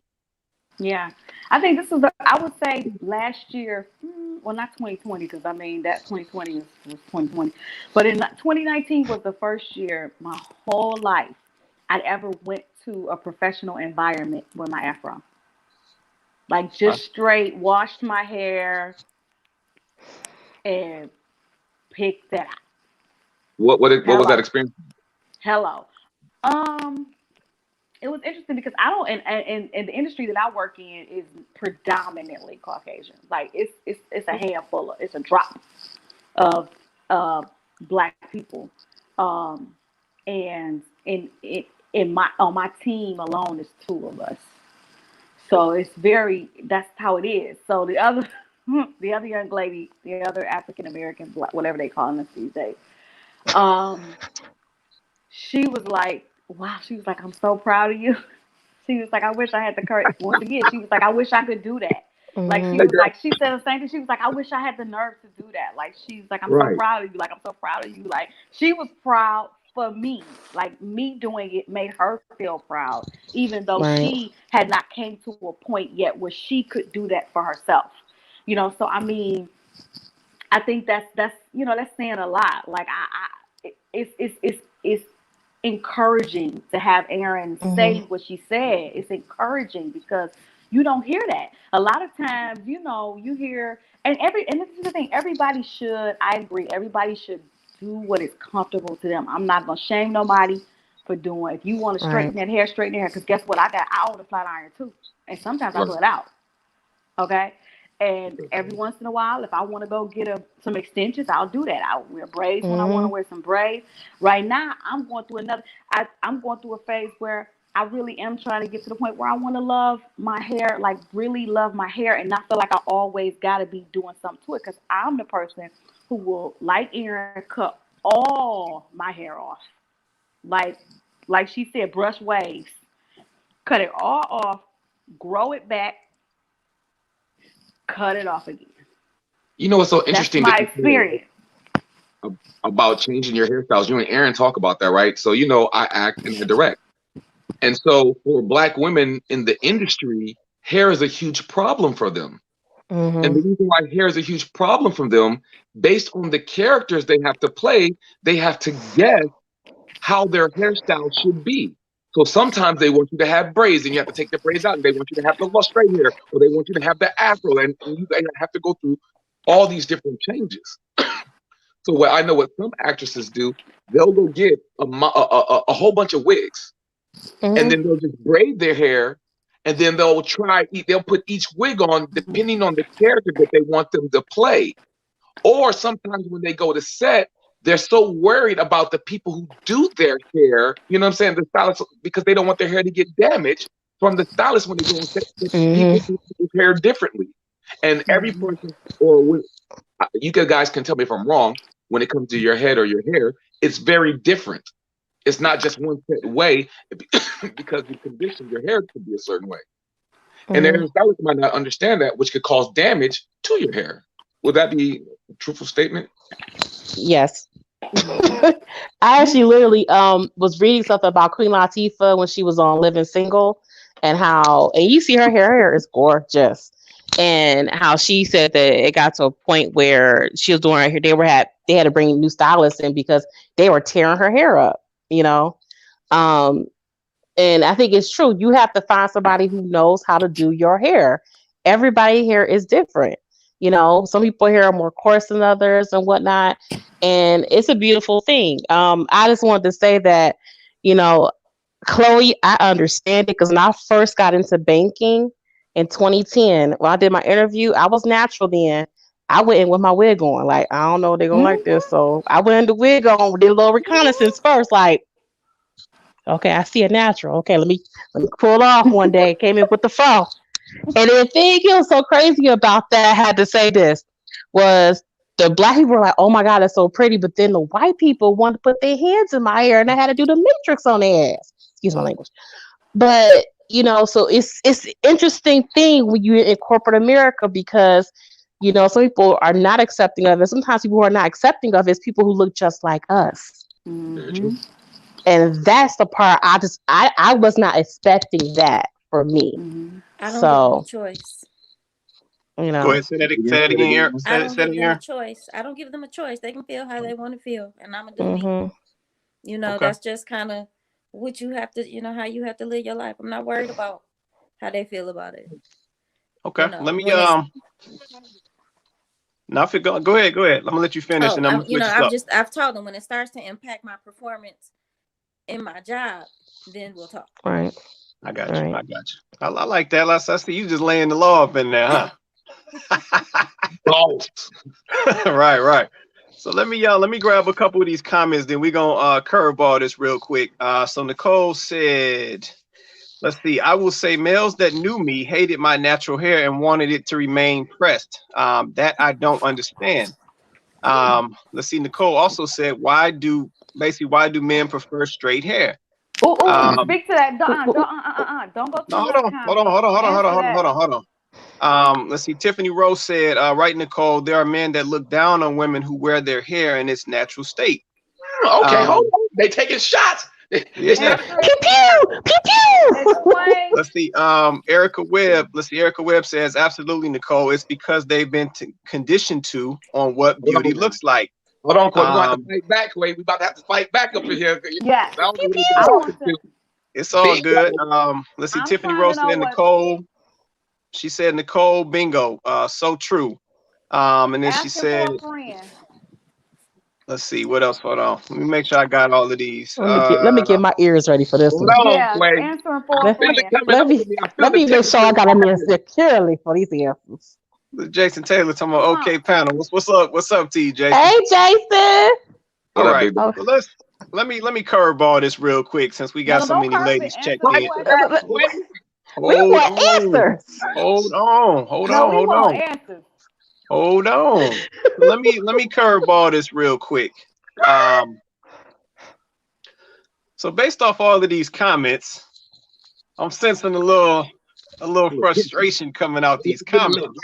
Yeah, I think this was, I would say last year, well, not 2020, because I mean, that 2020 was 2020. But in 2019 was the first year my whole life I'd ever went to a professional environment with my afro. Like just straight washed my hair and picked that out. What was that Hello. experience? Hello. Um, it was interesting because I don't, and the industry that I work in is predominantly Caucasian. Like it's a handful, it's a drop of black people, and in my on my team alone is 2 of us. So that's how it is. So the other the other young lady, the other African American, whatever they call us these days, um, she was like, wow, she was like, I'm so proud of you. She was like, I wish I had the courage. Once again, she was like, I wish I could do that. Like she was like, she said the same thing. She was like, I wish I had the nerve to do that. Like she's like, I'm so Right. proud of you. Like I'm so proud of you. Like she was proud for me. Like me doing it made her feel proud, even though Right. she had not came to a point yet where she could do that for herself. So I mean, I think that's that's saying a lot. Like it's encouraging to have Erin say what she said. It's encouraging because you don't hear that. A lot of times, you hear, and this is the thing, everybody should, I agree, everybody should do what is comfortable to them. I'm not gonna shame nobody for doing. If you want to straighten that hair, straighten your hair. Because guess what? I own a flat iron too. And sometimes I Right. pull it out. Okay. And every once in a while, if I want to go get some extensions, I'll do that. I'll wear braids when I want to wear some braids. Right now, I'm going through I'm going through a phase where I really am trying to get to the point where I want to love my hair, like really love my hair, and not feel like I always got to be doing something to it. Because I'm the person who will, like Erin, cut all my hair off. Like she said, brush waves, cut it all off, grow it back, cut it off again. You know what's so interesting That's my that you experience. said about changing your hairstyles? You and Aaron talk about that, right? So I act and I direct, and so for Black women in the industry, hair is a huge problem for them. And the reason why hair is a huge problem from them, based on the characters they have to play, they have to guess how their hairstyle should be. So sometimes they want you to have braids and you have to take the braids out, and they want you to have the straight hair, or they want you to have the afro, and you have to go through all these different changes. So what I know what some actresses do, they'll go get a whole bunch of wigs, and then they'll just braid their hair, and then they'll put each wig on depending on the character that they want them to play. Or sometimes when they go to set, they're so worried about the people who do their hair, you know what I'm saying, the stylist, because they don't want their hair to get damaged from the stylist when they go on set. People do hair differently. And every person, you guys can tell me if I'm wrong, when it comes to your head or your hair, it's very different. It's not just one set way because you condition your hair to be a certain way. And their stylist might not understand that, which could cause damage to your hair. Would that be a truthful statement? Yes. I actually literally was reading something about Queen Latifah when she was on Living Single, and you see her hair is gorgeous, and how she said that it got to a point where she was doing her hair, they had to bring new stylists in because they were tearing her hair up, you know. And I think it's true. You have to find somebody who knows how to do your hair. Everybody's hair is different. You know, some people hair are more coarse than others and whatnot. And it's a beautiful thing. I just wanted to say that, you know, Chloe, I understand it, because when I first got into banking in 2010, when I did my interview, I was natural then. I went in with my wig on. Like, I don't know if they're going to like this. So I went in the wig on, did a little reconnaissance first. Like, okay, I see a natural. Okay, let me pull it off one day. Came in with the fro. And the thing that was so crazy about that, I had to say this, was the Black people were like, oh my God, that's so pretty. But then the white people wanted to put their hands in my hair, and I had to do the matrix on their ass. Excuse my language. But, you know, so it's an interesting thing when you're in corporate America, because, you know, some people are not accepting of it. Sometimes people who are not accepting of it is people who look just like us. Mm-hmm. And that's the part I was not expecting that for me. Mm-hmm. I don't give them a choice. You know. Go ahead, say that again, Aaron. I don't give them a choice. I don't give them a choice. They can feel how they want to feel, and I'm gonna do me. You know, that's just kind of what you have to, you know, how you have to live your life. I'm not worried about how they feel about it. Okay, you know, let me Now, go ahead. I'm gonna let you finish, and I've told them when it starts to impact my performance in my job, then we'll talk. Right. I got you. I like that. I see you just laying the law up in there, huh? Right. So let me grab a couple of these comments. Then we're gonna curveball this real quick. So Nicole said, let's see. I will say males that knew me hated my natural hair and wanted it to remain pressed. That I don't understand. Let's see. Nicole also said, why do men prefer straight hair? Speak to that. Don't go. Hold on. Let's see. Tiffany Rose said, right, Nicole, there are men that look down on women who wear their hair in its natural state. Okay, hold on. They taking shots. Yeah. Pew pew pew pew. Let's see. Erica Webb says, absolutely, Nicole. It's because they've been conditioned to on what beauty looks like. Hold on, Corey. We're going to have to fight back, Corey. We're about to have to fight back up in here. Yeah. It's all good. Let's see. Tiffany Rose said, Nicole. She said, Nicole, bingo. So true. And then she said, let's see, what else? Hold on. Let me make sure I got all of these. Let me get my ears ready for this one. Let me make sure I got them in securely for these answers. Jason Taylor talking about okay panel. What's up? What's up, TJ? Hey, Jason. All right. So let me curveball this real quick since we got so many ladies checked in. We want answers. Hold on. Let me curveball this real quick. So based off all of these comments, I'm sensing a little frustration coming out these comments.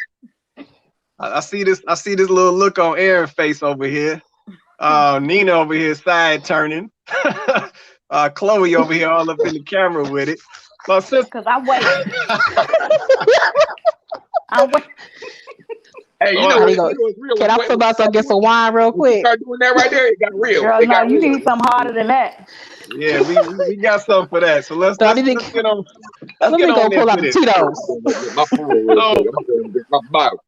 I see this little look on Aaron's face over here. Nina over here side turning. Chloe over here all up in the camera with it. So because I wait. Hey, you All know right. what? I go, You know what's real? can I put myself get some wine real When you quick? start doing that right there, it got real. Girl, It no, got you real. need something harder than that. Yeah, we got something for that. So let's So I let's need let's to, get on let's let get me go on pull out into the this. I'm Tito's. going to get my bottle real So quick. I'm going to get my bottle.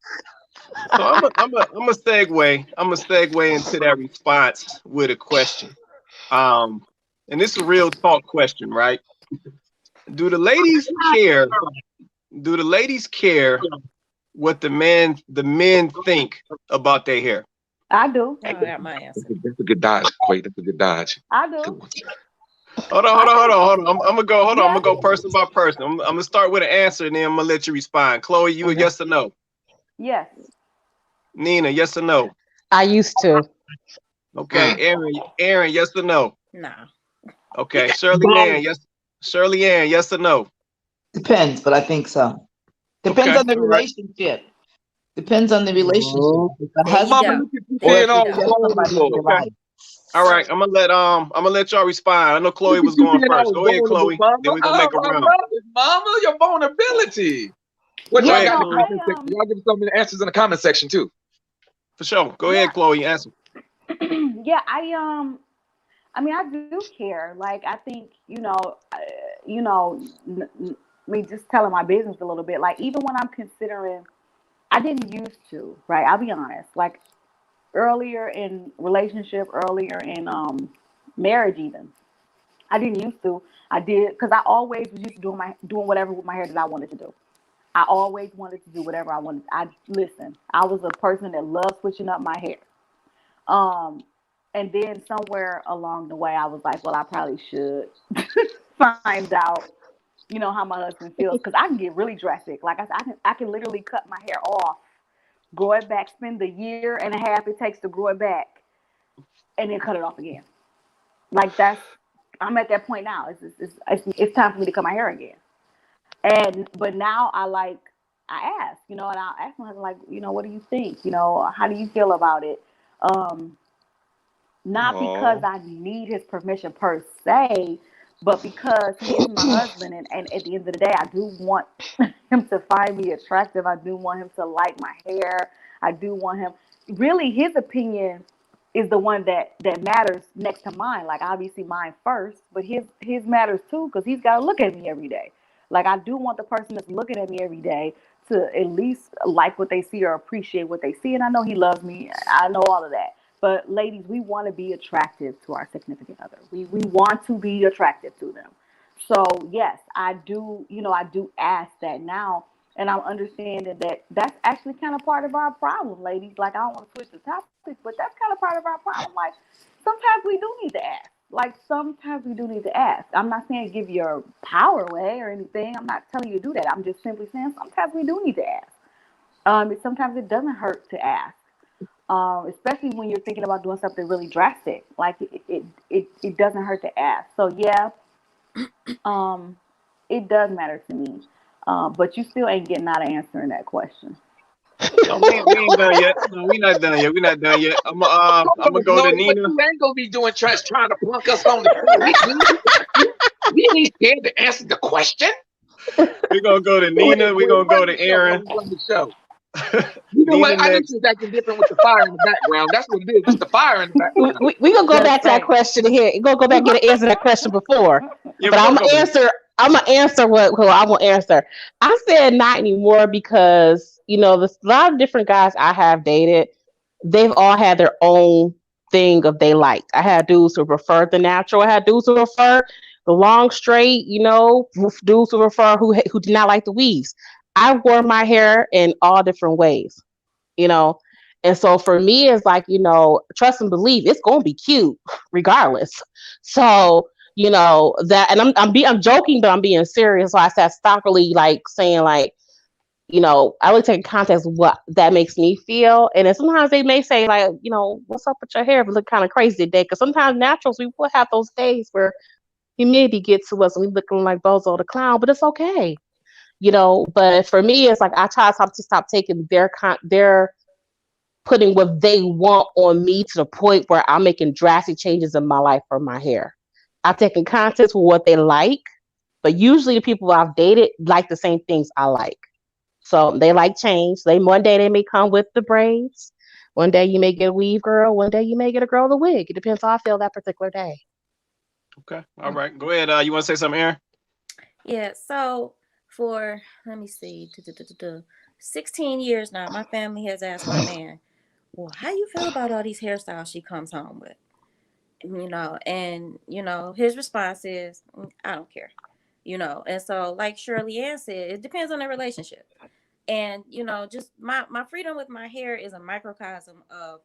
so I'm a segue into that response with a question. And this is a real talk question, right? Do the ladies care? Do the ladies care what the men think about their hair? I do. I got my answer. That's a good dodge, Quay. That's a good dodge. I Good do. one. Hold on. I'm gonna go. Hold on. I'm Yeah. gonna go person by person. I'm gonna start with an answer, and then I'm gonna let you respond. Chloe, you a yes or no? Yes. Nina, yes or no? I used to. Okay. Aaron, yes or no? Nah. Okay. Shirley Ann, yes or no? Depends, but I think so. Depends Okay. on the All right. relationship. Depends on the relationship. If the There you husband go. Mama, look at you or being if all it's just grown, somebody Lord. you Okay. like. All right. I'm gonna let y'all respond. I know Chloe Look was at you going being first. all Go ahead, vulnerable, Chloe. Mama. Then we're gonna Oh, make a I round. love it, Mama. Your vulnerability. What Yeah, y'all Go got ahead, in no, the Chloe. comment section? Y'all give some of the answers in the comment section too. For sure. Go Yeah. ahead, Chloe. Answer. Yeah, I mean, I do care. Like, I think, me just telling my business a little bit. Like, even when I'm considering, I didn't used to, right? I'll be honest. Like, earlier in relationship, earlier in marriage, even, I didn't used to. I did because I always was used to doing whatever with my hair that I wanted to do. I always wanted to do whatever I wanted. I was a person that loved switching up my hair. Um, and then somewhere along the way, I was like, well, I probably should find out, how my husband feels because I can get really drastic. Like I can literally cut my hair off, grow it back, spend the year and a half it takes to grow it back, and then cut it off again. Like I'm at that point now. It's time for me to cut my hair again. But now I ask, and I'll ask my husband like, what do you think? How do you feel about it? Um, Not because Oh. I need his permission per se, but because he is my husband, and at the end of the day, I do want him to find me attractive. I do want him to like my hair. I do want him. Really, his opinion is the one that matters next to mine. Like obviously mine first, but his matters too because he's got to look at me every day. Like I do want the person that's looking at me every day to at least like what they see or appreciate what they see. And I know he loves me. I know all of that. But ladies, we want to be attractive to our significant other. We want to be attractive to them. So yes, I do, I do ask that now. And I'm understanding that that's actually kind of part of our problem, ladies. Like I don't want to switch the topic, but that's kind of part of our problem. Like sometimes we do need to ask. Like sometimes we do need to ask. I'm not saying give your power away or anything. I'm not telling you to do that. I'm just simply saying sometimes we do need to ask. Sometimes it doesn't hurt to ask, especially when you're thinking about doing something really drastic. Like it doesn't hurt to ask. So yeah, um, it does matter to me. But you still ain't getting out of answering that question. No, we ain't done yet. No, we not done yet. We not done yet. I'm gonna go to No, but Nina. you ain't gonna be doing trying to plunk us on the. We ain't scared to answer the question. We're gonna go to Go ahead, Nina. We're Quay, gonna go run to the show, Aaron. man. Run the show. You know Nina what? I think next. she's acting different with the fire in the background. That's what it is. It's the fire in the background. We gonna go That's back to that right. question here. We're gonna go back and get an answer to that question before. Yeah, But we're I'm gonna go gonna back. answer. I'm gonna answer what I will answer. I said not anymore because there's a lot of different guys I have dated. They've all had their own thing of they liked. I had dudes who preferred the natural. I had dudes who preferred the long straight. Dudes who prefer who did not like the weaves. I wore my hair in all different ways. You know, and so for me, it's like trust and believe it's gonna be cute regardless. So that, and I'm joking, but I'm being serious. So I said stop really like saying like I would take context of what that makes me feel, and then sometimes they may say like what's up with your hair? If it look kind of crazy today, because sometimes naturals we will have those days where humidity gets to us and we looking like Bozo the Clown, but it's okay. But for me, it's like I try to stop taking their putting what they want on me to the point where I'm making drastic changes in my life for my hair. I've taken context for what they like, but usually the people I've dated like the same things I like. So they like change. They one day they may come with the braids. One day you may get a weave girl. One day you may get a girl with a wig. It depends how I feel that particular day. Okay. All right. Go ahead. You want to say something, Aaron? Yeah, so for let me see, 16 years now, my family has asked my man, well, how you feel about all these hairstyles she comes home with? And his response is, I don't care. And so like Shirley Ann said, it depends on the relationship. And just my freedom with my hair is a microcosm of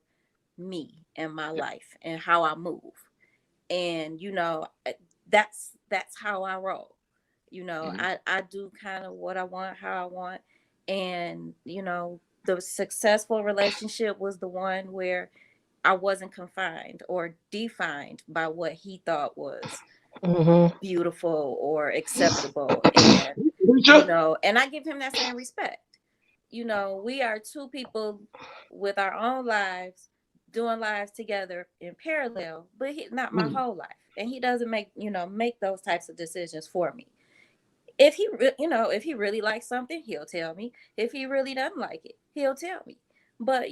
me and my life and how I move. And that's how I roll. I do kind of what I want, how I want. And the successful relationship was the one where I wasn't confined or defined by what he thought was beautiful or acceptable. And and I give him that same respect. We are two people with our own lives doing lives together in parallel, but not my whole life. And he doesn't make those types of decisions for me. If he really likes something, he'll tell me. If he really doesn't like it, he'll tell me. But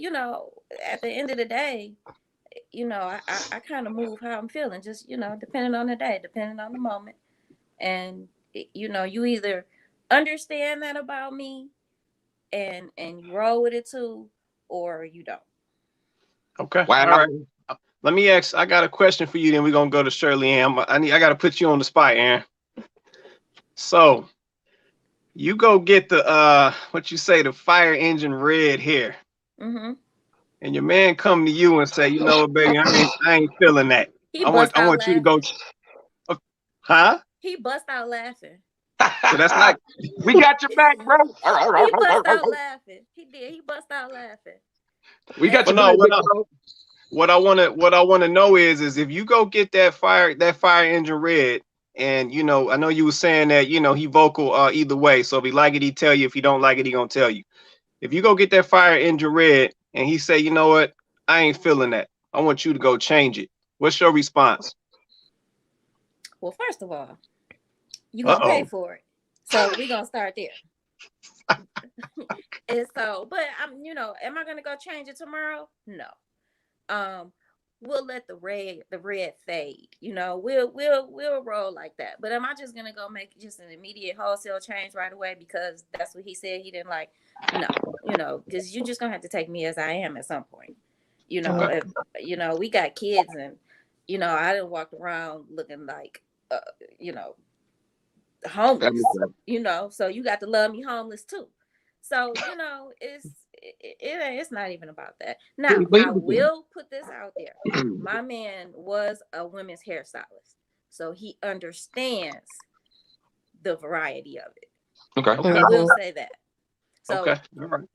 at the end of the day, I kind of move how I'm feeling, just depending on the day, depending on the moment. And you either understand that about me and you roll with it too, or you don't. Okay. Wow. All right. Let me ask. I got a question for you. Then we're gonna go to Shirley Ann. I got to put you on the spot, Aaron. So you go get the the fire engine red hair, and your man come to you and say, baby, I ain't feeling that. I want you to go. Huh? He bust out laughing. So that's not. We got your back, bro. He bust out laughing. He did. He bust out laughing. We got your back, bro. What I want to know is if you go get that fire engine red, and I know you were saying that he vocal either way. So if he like it, he tell you. If he don't like it, he gonna tell you. If you go get that fire engine red, and he say, you know what, I ain't feeling that. I want you to go change it. What's your response? Well, first of all, you gonna pay for it. So we gonna start there. And so, but am I gonna go change it tomorrow? No. We'll let the red fade. We'll roll like that. But am I just gonna go make just an immediate wholesale change right away because that's what he said he didn't like? No, because you're just gonna have to take me as I am at some point. If we got kids and I didn't walk around looking like homeless. So you got to love me homeless too. So it's not even about that. Now I will put this out there. My man was a women's hairstylist, so he understands the variety of it. Okay. I will say that. So okay. All right.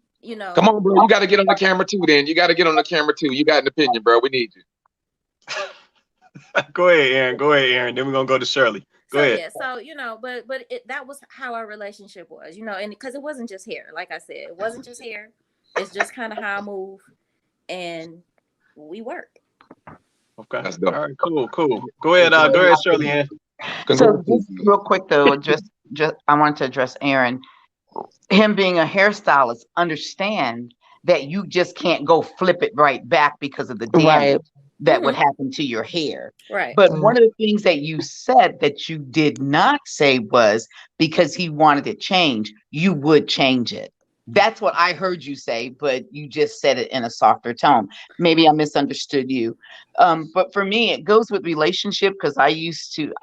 Come on, bro. You got to get on the camera too. Then you got to get on the camera too. You got an opinion, bro. We need you. Go ahead, Aaron. Then we're gonna go to Shirley. Go ahead. Yeah, so but that was how our relationship was, and because it wasn't just hair, like I said, it wasn't just hair. It's just kind of how I move, and we work. Okay. That's dope. All right. Cool. Go ahead, Shirley Ann. So just real quick though, just I wanted to address Aaron. Him being a hairstylist, understand that you just can't go flip it right back because of the damage that would happen to your hair. Right. But one of the things that you said that you did not say was because he wanted it changed, you would change it. That's what I heard you say, but you just said it in a softer tone. Maybe I misunderstood you. But for me, it goes with relationship because I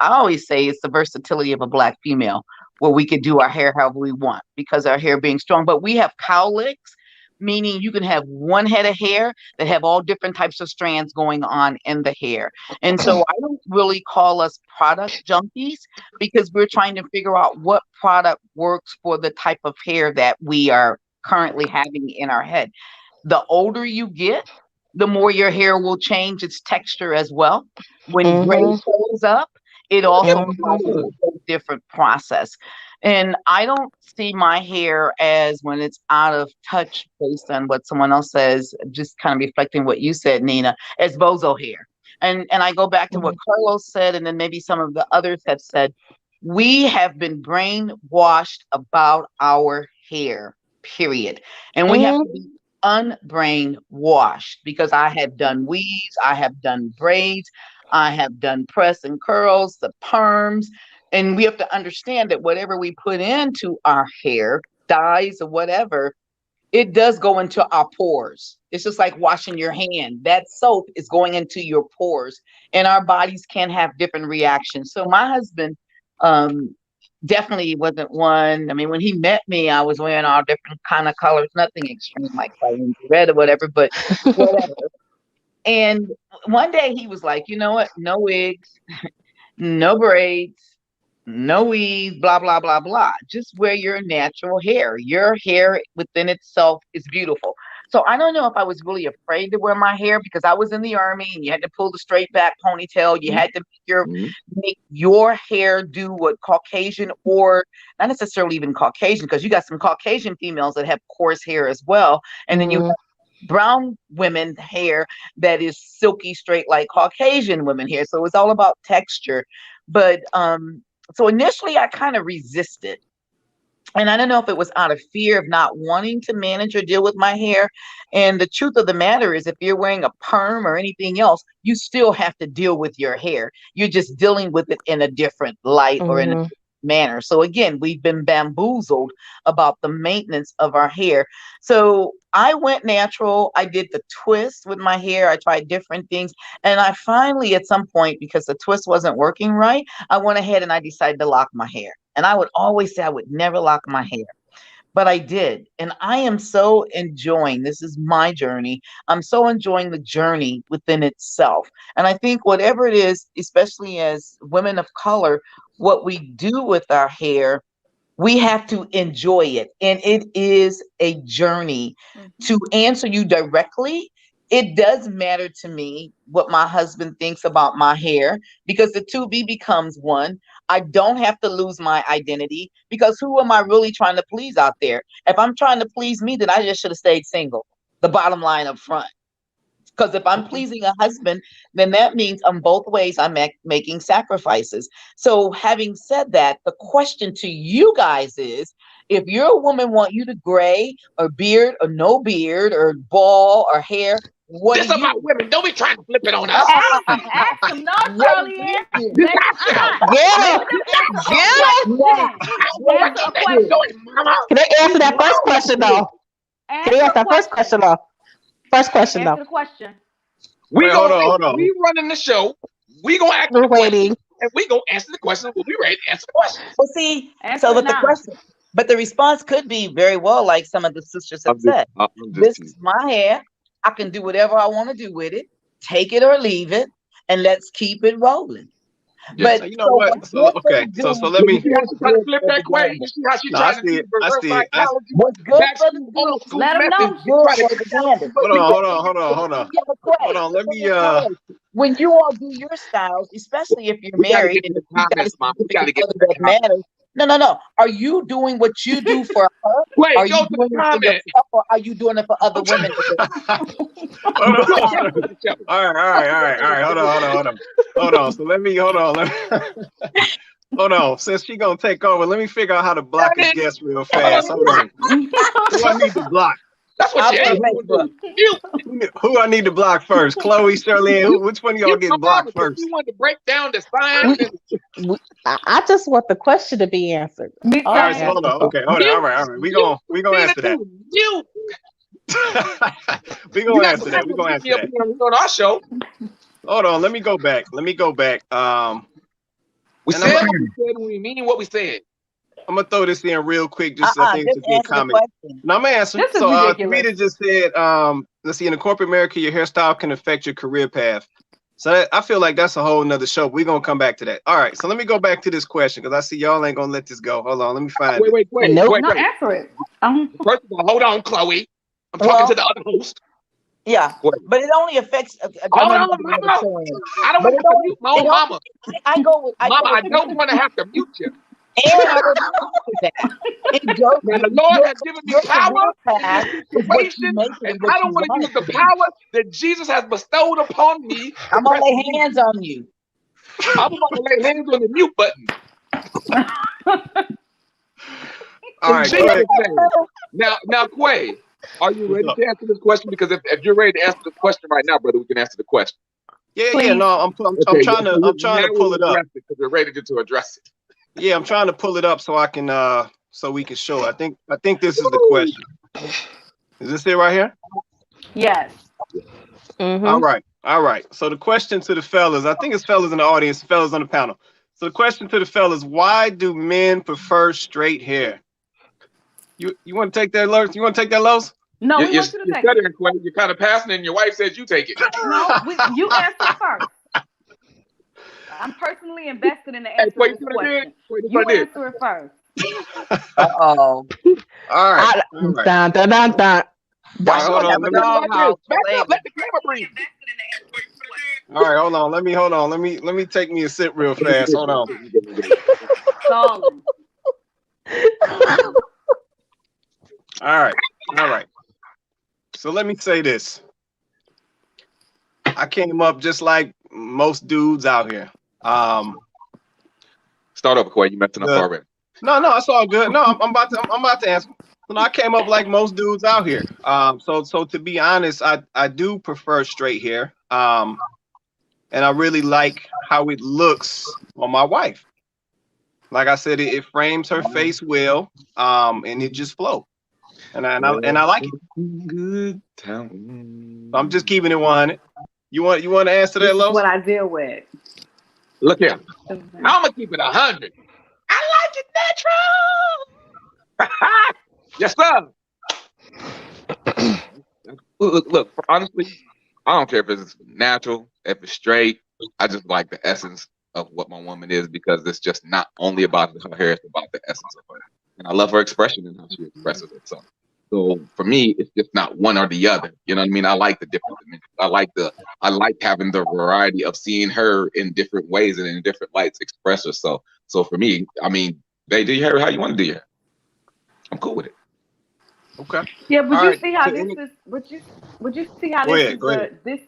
always say it's the versatility of a Black female where we could do our hair however we want because our hair being strong. But we have cowlicks, meaning you can have one head of hair that have all different types of strands going on in the hair. And so I don't really call us product junkies because we're trying to figure out what product works for the type of hair that we are currently having in our head. The older you get, the more your hair will change its texture as well. When gray shows up, it also causes a different process. And I don't see my hair as when it's out of touch based on what someone else says, just kind of reflecting what you said, Nina, as bozo hair. And I go back to what Carlos said, and then maybe some of the others have said, we have been brainwashed about our hair, period. And we have to be unbrainwashed, because I have done weaves, I have done braids, I have done press and curls, the perms, and we have to understand that whatever we put into our hair, dyes or whatever, it does go into our pores. It's just like washing your hand. That soap is going into your pores, and our bodies can have different reactions. So my husband definitely wasn't one. I mean, when he met me, I was wearing all different kind of colors, nothing extreme like red or whatever, but whatever. And one day he was like, you know what? No wigs, no braids, no weave, blah, blah, blah, blah. Just wear your natural hair. Your hair within itself is beautiful. So I don't know if I was really afraid to wear my hair, because I was in the Army and you had to pull the straight back ponytail. You had to make your hair do what Caucasian, or not necessarily even Caucasian, because you got some Caucasian females that have coarse hair as well. And then you have brown women hair that is silky straight like Caucasian women hair. So it's all about texture. But so initially I kind of resisted. And I don't know if it was out of fear of not wanting to manage or deal with my hair. And the truth of the matter is, if you're wearing a perm or anything else, you still have to deal with your hair. You're just dealing with it in a different light or in a different manner. So again, we've been bamboozled about the maintenance of our hair. So I went natural. I did the twist with my hair. I tried different things. And I finally, at some point, because the twist wasn't working right, I went ahead and I decided to lock my hair. And I would always say I would never lock my hair, but I did. And I am so enjoying, this is my journey. I'm so enjoying the journey within itself. And I think whatever it is, especially as women of color, what we do with our hair, we have to enjoy it. And it is a journey. To answer you directly, it does matter to me what my husband thinks about my hair, because the two becomes one. I don't have to lose my identity, because who am I really trying to please out there? If I'm trying to please me, then I just should have stayed single. The bottom line up front. Because if I'm pleasing a husband, then that means on both ways I'm making sacrifices. So having said that, the question to you guys is, if your woman want you to gray or beard or no beard or bald or hair, what This about women. Don't be trying to flip it on us. Ask him, no, Shirley. Get Can they answer that first question though? Can they answer that first question though? First question though. Answer the question. Hold on. We running the show. We gonna act. We're waiting. And we gonna answer the question. We'll be ready to answer the question. Well, see, Answer so it with the now. question, but the response could be very well like some of the sisters have said. This is my hair. I can do whatever I want to do with it. Take it or leave it, and let's keep it rolling. Yes, But you know what? So, okay, so let me. You try to flip that question. You see how she No, trying I to see do it. reverse I see it. psychology? What's good Back for to the old school Let 'em methods. know. You try to- good for the gander. Hold on. Let me. When you all do your styles, especially if you're We gotta married get and to you the got comments, Mom. We gotta get to that the comments. matters. No. Are you doing what you do for her? Wait, Are go you to the doing it for comment. yourself, or are you doing it for other women? All right. Hold on. So let me. Hold on. Since she gonna take over, let me figure out how to block this guest real fast. Hold on. Who I need to block? That's what you I'll ain't put gonna do. Who I need to block first? Chloe, Shirley, which one of y'all getting blocked first? You want to break down the signs. I just want the question to be answered. Me All right, so too. hold on. Okay, hold on. All right. We gonna answer that. You. We gonna answer that. On our show. Hold on. Let me go back. We And said I'm- what we said when we mean what we said. I'm gonna throw this in real quick. Just I think it's a good answer the comment. question. No, I'm gonna answer. This is So ridiculous. Tamita just said, let's see, in the corporate America, your hairstyle can affect your career path. So I feel like that's a whole nother show. We're gonna come back to that. All right, so let me go back to this question because I see y'all ain't gonna let this go. Hold on, let me find it. Wait. No, answer it. First of all, hold on, Chloe. I'm talking to the other host. Yeah, What? but it only affects. Hold on, Mama. I don't want to mute my own mama. I go with. Mama, I don't want to have to mute you. And I would not do that. Now, the Lord has given me power in this situation, and I don't want to use the power that Jesus has bestowed upon me. I'm gonna lay hands on you. I'm about to lay hands on the mute button. All right, go ahead. Now, Quay, are you ready to answer this question? Because if you're ready to answer this question right now, brother, we can answer the question. Yeah. No, I'm trying to pull it up because we're ready to address it. Yeah, I'm trying to pull it up so I can so we can show it. I think this is the question. Is this it right here? Yes. All right. So the question to the fellas, I think it's fellas in the audience, fellas on the panel. So the question to the fellas: why do men prefer straight hair? You want to take that, Los? You want to take that, Los? No, You're we want you to take stuttering, it. Quay. You're kind of passing it, and your wife says you take it. No, you answer first. I'm personally invested in the answer to this question. You answer it first. Uh-oh. All right. Dun, dun, dun, dun. Hold on. Let the camera breathe. All right, hold on. Let me take me a sip real fast. Hold on. Stalling. All right. So let me say this. I came up just like most dudes out here. Start over, Quay. You messing up already. No, it's all good. No, I'm about to answer. So I came up like most dudes out here. So to be honest, I do prefer straight hair. And I really like how it looks on my wife. Like I said, it frames her face well, and it just flows. And I like it. Good time. I'm just keeping it 100. You want to answer that, Los? What I deal with. Look here. I'm gonna keep it 100. I like it natural. Yes, sir. Look. Honestly, I don't care if it's natural, if it's straight. I just like the essence of what my woman is, because it's just not only about her hair; it's about the essence of her. And I love her expression and how she expresses it. So for me, it's just not one or the other. You know what I mean? I like the different dimensions. I like having the variety of seeing her in different ways and in different lights express her. So for me, I mean, they do your hair how you want to do your hair. I'm cool with it. Okay. Yeah, but you see how this is. Would you see how this is this?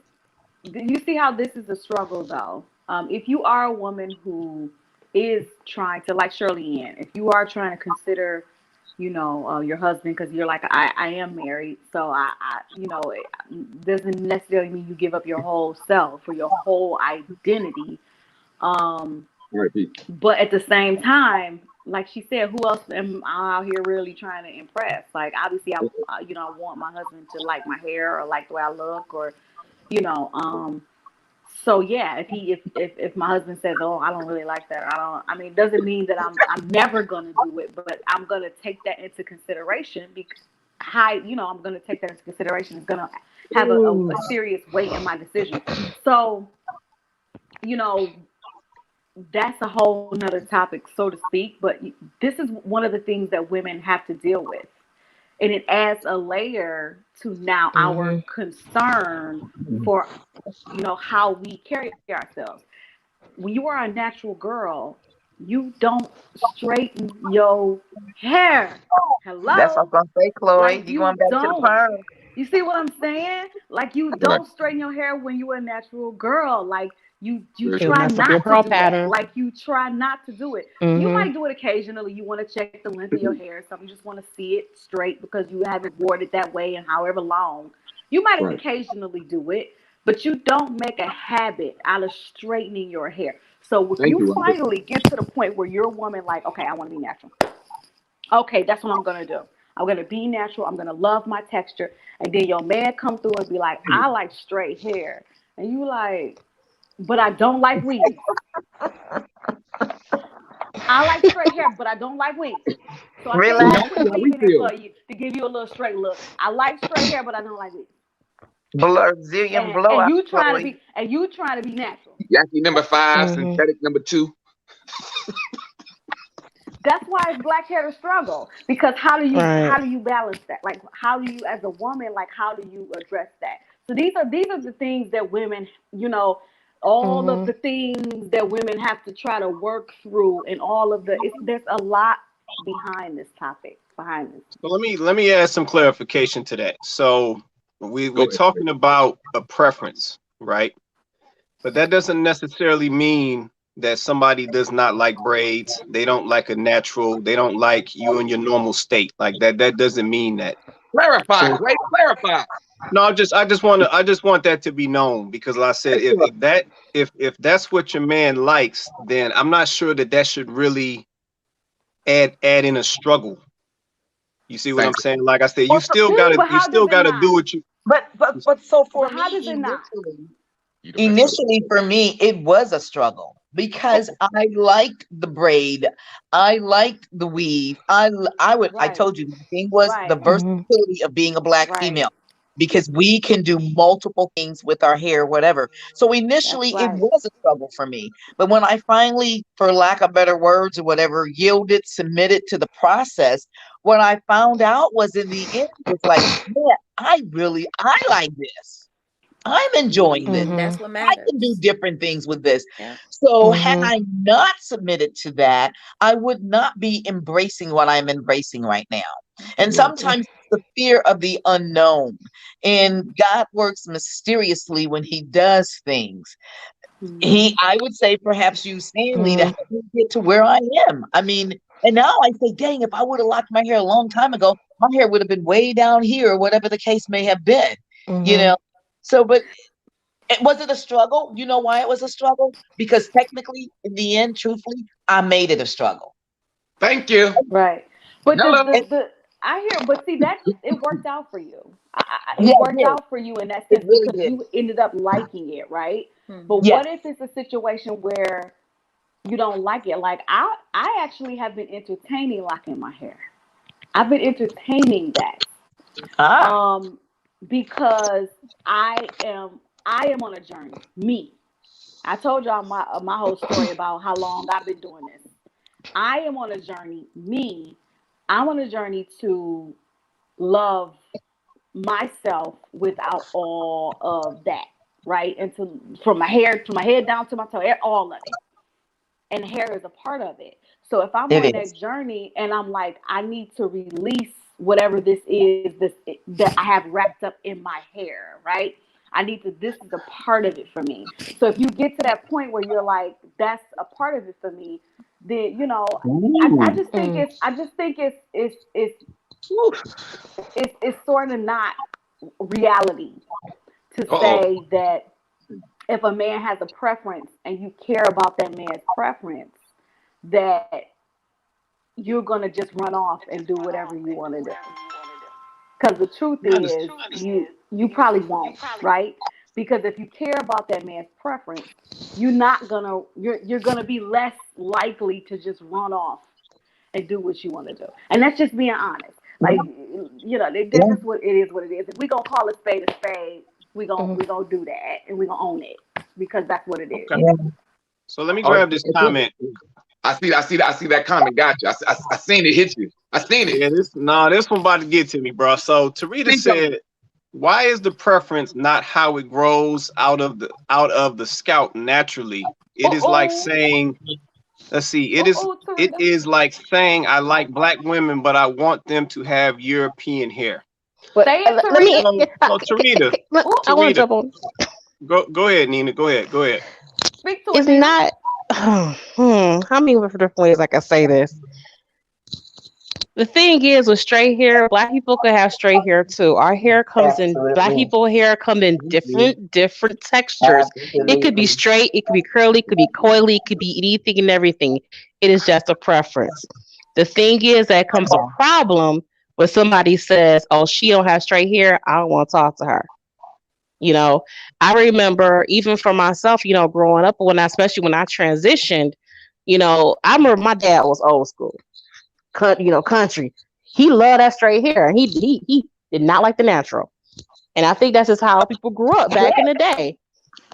You see how this is a struggle, though. If you are a woman who is trying to, like Shirley Ann, if you are trying to consider, your husband, because you're like, I am married, so I it doesn't necessarily mean you give up your whole self or your whole identity. But at the same time, like she said, who else am I out here really trying to impress? Like, obviously, I want my husband to like my hair or like the way I look, or, so yeah, if my husband says, oh, I don't really like that, it doesn't mean that I'm never gonna do it, but I'm gonna take that into consideration, because I'm gonna take that into consideration. It's gonna have a serious weight in my decision. So, that's a whole nother topic, so to speak, but this is one of the things that women have to deal with. And it adds a layer to now our concern for, how we carry ourselves. When you are a natural girl, you don't straighten your hair. Hello? That's what I'm going to say, Chloe. Like, you going back to the perm. You see what I'm saying? Like, you don't straighten your hair when you're a natural girl. Like, you try not to do it. Like, you try not to do it. You might do it occasionally. You want to check the length of your hair. So you just want to see it straight because you haven't worn it that way in however long. You might occasionally do it, but you don't make a habit out of straightening your hair. So if you finally get to the point where you're a woman, like, okay, I want to be natural. Okay, that's what I'm going to do. I'm going to be natural. I'm going to love my texture. And then your man come through and be like, I like straight hair. And you like, but I don't like weave. I like straight hair, but I don't like weave. So I can't put weave in it for you to give you a little straight look. I like straight hair, but I don't like weave. Brazilian blowout. And you trying to be natural. Yankee number 5, synthetic number 2. That's why it's black hair to struggle. Because how do you balance that? Like, how do you, as a woman, like, how do you address that? So these are the things that women, all of the things that women have to try to work through, and all of there's a lot behind this topic. So let me add some clarification to that. So we're talking about a preference, right? But that doesn't necessarily mean that somebody does not like braids, they don't like a natural, they don't like you in your normal state. Like that doesn't mean that. Clarify, So great, clarify. no, I just want that to be known, because like I said, if that's what your man likes, then I'm not sure that should really add in a struggle. You see what I'm saying? Like I said, you still gotta do what you. But so for But how does me it not? initially for me it was a struggle because I liked the braid, I liked the weave. I Right. told you the thing was the Right. versatility of being a Black Right. female, because we can do multiple things with our hair, whatever. So initially That's it right. was a struggle for me. But when I finally, for lack of better words or whatever, yielded, submitted to the process, what I found out was in the end, it's like, man, I like this. I'm enjoying this. That's what I matters. can do different things with this. Yeah. So had I not submitted to that, I would not be embracing what I'm embracing right now. And sometimes the fear of the unknown. And God works mysteriously when he does things. I would say perhaps use Stanley to help me get to where I am. I mean, and now I say, dang, if I would have locked my hair a long time ago, my hair would have been way down here, or whatever the case may have been, you know? So, but was it a struggle? You know why it was a struggle? Because technically, in the end, truthfully, I made it a struggle. Thank you. Right. But Hello. I hear, but see that it worked out for you. Yeah, It it worked did. out for you in that sense, It really because did. you ended up liking it, right? But Yes. what if it's a situation where you don't like it? Like I actually have been entertaining locking my hair. I've been entertaining that. Because I am on a journey. Me. I told y'all my whole story about how long I've been doing this. I am on a journey. I'm on a journey to love myself without all of that, right? And from my hair to my head down to my toe, all of it. And hair is a part of it. So if I'm on that journey and I'm like, I need to release whatever this is that I have wrapped up in my hair, right? This is a part of it for me. So if you get to that point where you're like, that's a part of it for me, then, you know, I just think it's sort of not reality to say that if a man has a preference and you care about that man's preference, that you're going to just run off and do whatever you want to do. Because the truth is, you probably won't, right? Because if you care about that man's preference, you're gonna be less likely to just run off and do what you want to do. And that's just being honest. Like, you know, that's just what it is. What it is. If we gonna call a spade, we gonna do that, and we gonna own it, because that's what it is. Okay. So let me grab this comment. I see that comment. Gotcha. I seen it hit you. I seen it. Yeah, this one about to get to me, bro. So Tarita said, why is the preference not how it grows out of the scalp naturally? It is like saying, let's see, it is like saying I like Black women, but I want them to have European hair. Say it, Tarita. I want to jump on. Go ahead, Nina. Go ahead. Speak to It's it. not. How many different ways I can say this? The thing is, with straight hair, Black people can have straight hair too. Our hair comes in. Black people hair come in different textures. It could be straight, it could be curly, it could be coily, it could be anything and everything. It is just a preference. The thing is that comes a problem when somebody says, "Oh, she don't have straight hair. I don't want to talk to her." You know, I remember even for myself, you know, growing up, especially when I transitioned, you know, I remember my dad was old school, country. He loved that straight hair, and he did not like the natural. And I think that's just how people grew up back in the day.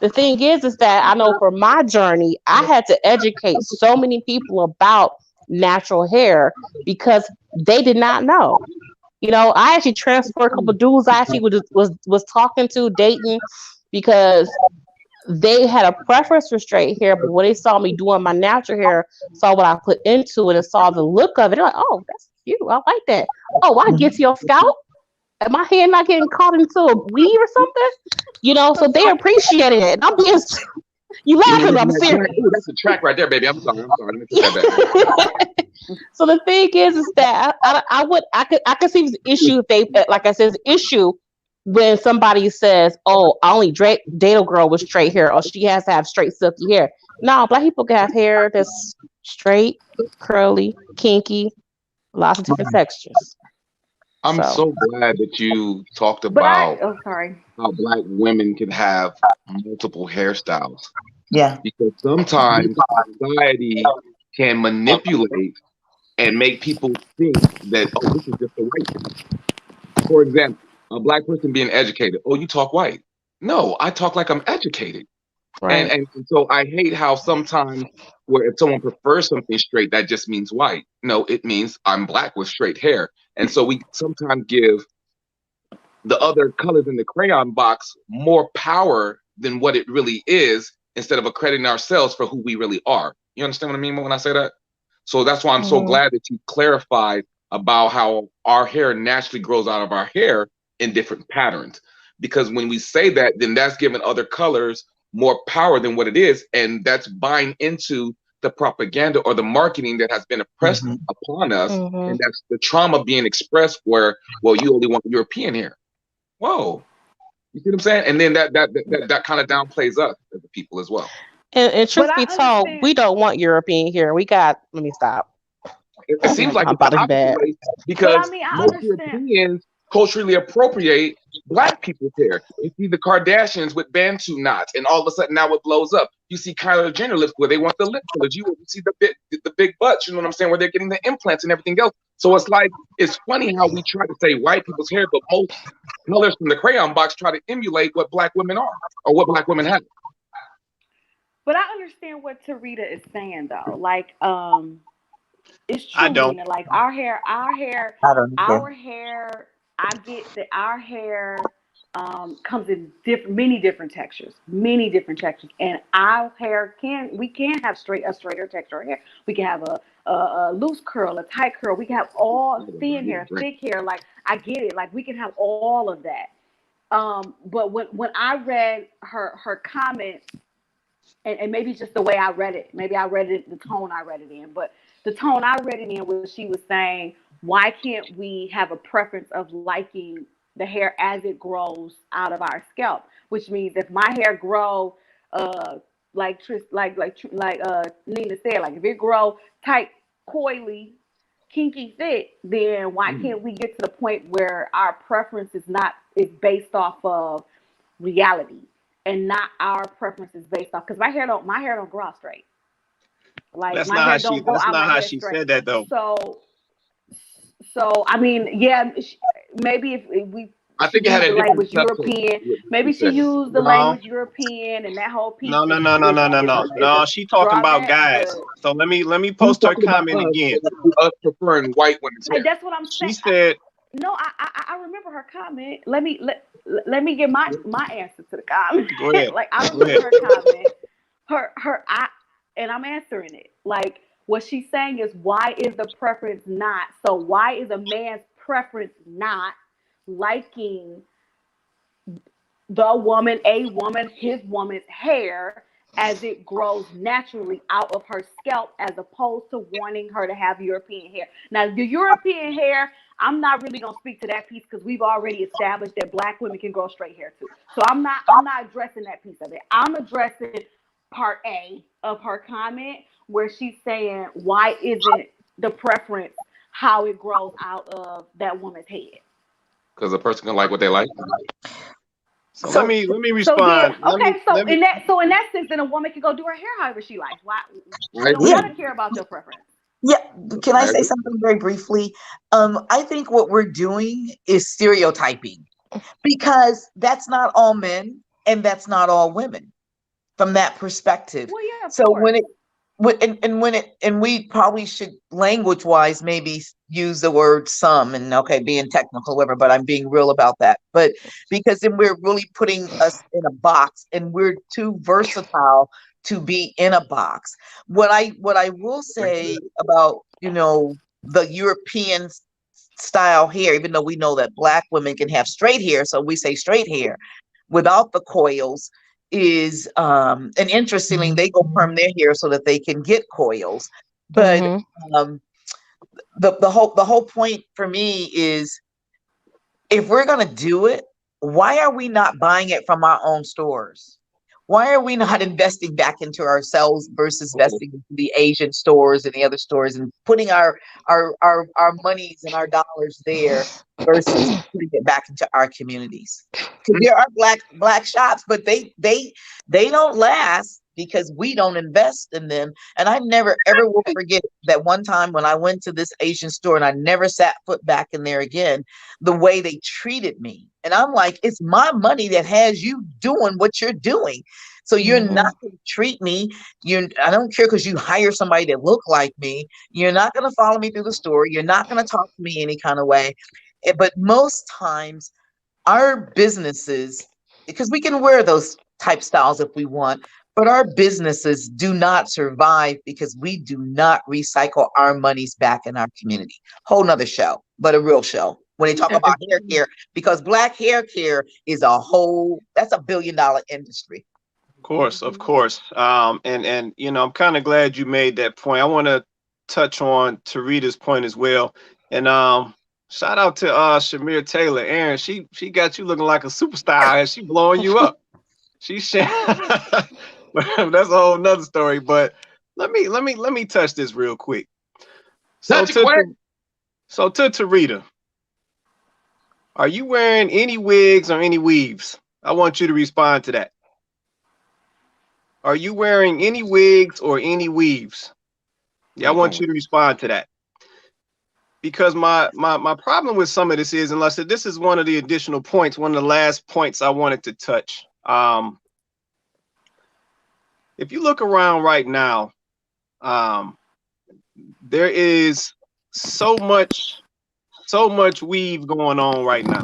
The thing is that I know for my journey, I had to educate so many people about natural hair because they did not know. You know, I actually transferred a couple of dudes I actually was talking to, dating, because they had a preference for straight hair, but when they saw me doing my natural hair, saw what I put into it, and saw the look of it, they're like, "Oh, that's cute. I like that. Oh, I get to your scalp. Am my hair not getting caught into a weave or something?" You know, so they appreciated it. And I'm being You laughing? I'm Ooh, serious. that's a track right there, baby. I'm sorry. Let me take that back. So the thing is that I could see the issue if they, like I said, the issue when somebody says, "Oh, I only date a girl with straight hair, or she has to have straight silky hair." No, black people can have hair that's straight, curly, kinky, lots of different textures. I'm So so glad that you talked But about oh, sorry. how black women can have multiple hairstyles, Yeah. because sometimes society can manipulate and make people think that, oh, this is just a white thing. For example, a black person being educated. Oh, you talk white. No, I talk like I'm educated. right. And so I hate how sometimes where if someone prefers something straight, that just means white. No, it means I'm black with straight hair. And so we sometimes give the other colors in the crayon box more power than what it really is, instead of accrediting ourselves for who we really are. You understand what I mean when I say that? So that's why I'm so Mhm. glad that you clarified about how our hair naturally grows out of our hair in different patterns. Because when we say that, then that's giving other colors more power than what it is. And that's buying into the propaganda or the marketing that has been oppressed Mhm. upon us. Mhm. And that's the trauma being expressed where, well, you only want European hair. Whoa. You see what I'm saying? And then that kind of downplays us as a people as well. And But truth I be told, understand. we don't want European here. We got. Let me stop. It seems like I'm it's the about as opposite bad. way, But I because mean, I most understand. Europeans culturally appropriate black people's hair. You see the Kardashians with Bantu knots, and all of a sudden now it blows up. You see Kylie Jenner lips where they want the lip fillers. You see the big butts, you know what I'm saying, where they're getting the implants and everything else. So it's like, it's funny how we try to say white people's hair, but most colors from the crayon box try to emulate what black women are or what black women have. But I understand what Tarita is saying though. Like, it's I true, don't. Nina. Like our hair, I don't care. I get that our hair comes in many different textures, and our hair we can have a straighter texture of hair. We can have a loose curl, a tight curl. We can have all thin hair, thick hair. Like I get it. Like we can have all of that. But when I read her comments, and maybe just the way I read it, maybe I read it the tone I read it in, but the tone I read it in was she was saying, why can't we have a preference of liking the hair as it grows out of our scalp? Which means if my hair grow, like Nina said, like if it grow tight, coily, kinky, thick, then why can't we get to the point where our preference is based off of reality and not our preference is based off, because my hair don't grow out straight. Like That's my not hair how she. don't go That's out not my how head she straight. said that though. So I mean, yeah, maybe if we I she think it had used a the different language subtext. European, What maybe you she said. used the No, language European and that whole piece no, no, no, no, no, no, no, is a no. She talking about drawback, guys. but So let me She was post her talking about comment again. us preferring white women's hair. that's what I'm She saying. said, No, I remember her comment. Let me get my answer to the comment. "Go ahead, Like I go ahead." remember her comment. And I'm answering it. Like what she's saying is, why is the preference not? So why is a man's preference not liking his woman's hair as it grows naturally out of her scalp, as opposed to wanting her to have European hair? Now, the European hair, I'm not really gonna speak to that piece because we've already established that black women can grow straight hair too. So I'm not addressing that piece of it. I'm addressing part A of her comment where she's saying, why isn't the preference how it grows out of that woman's head? Because a person can like what they like. So let me So yeah, respond. okay. Let me. In that sense, then a woman can go do her hair however she likes. Why? I She don't agree. Yeah, gotta care about your preference. yeah. Can I I say agree. something very briefly? I think what we're doing is stereotyping, because that's not all men and that's not all women from that perspective. Well, yeah, of So course. and we probably should language wise maybe use the word some, and okay, being technical, whatever, but I'm being real about that. But because then we're really putting us in a box, and we're too versatile to be in a box. What I will say about, the European style hair, even though we know that black women can have straight hair, so we say straight hair without the coils, is and interestingly, they go perm their hair so that they can get coils. But the whole point for me is, if we're gonna do it, why are we not buying it from our own stores? Why are we not investing back into ourselves versus investing into the Asian stores and the other stores and putting our monies and our dollars there versus putting it back into our communities? Because there are black shops, but they don't last because we don't invest in them. And I never ever will forget that one time when I went to this Asian store and I never set foot back in there again, the way they treated me. And I'm like, it's my money that has you doing what you're doing. So you're not going to treat me. I don't care because you hire somebody that look like me. You're not going to follow me through the store. You're not going to talk to me any kind of way. But most times our businesses, because we can wear those type styles if we want, but our businesses do not survive because we do not recycle our monies back in our community. Whole nother show, but a real show. When they talk about hair care, because black hair care is that's $1 billion industry. Of course. And you know, I'm kind of glad you made that point. I want to touch on Tarita's point as well. And shout out to Shamir Taylor. Aaron, she got you looking like a superstar and she blowing you up. That's a whole nother story. But let me touch this real quick. So to Tarita, are you wearing any wigs or any weaves? I want you to respond to that. Are you wearing any wigs or any weaves? Yeah, I want you to respond to that. Because my problem with some of this is, and I said this is one of the additional points, one of the last points I wanted to touch. If you look around right now, there is so much weave going on right now.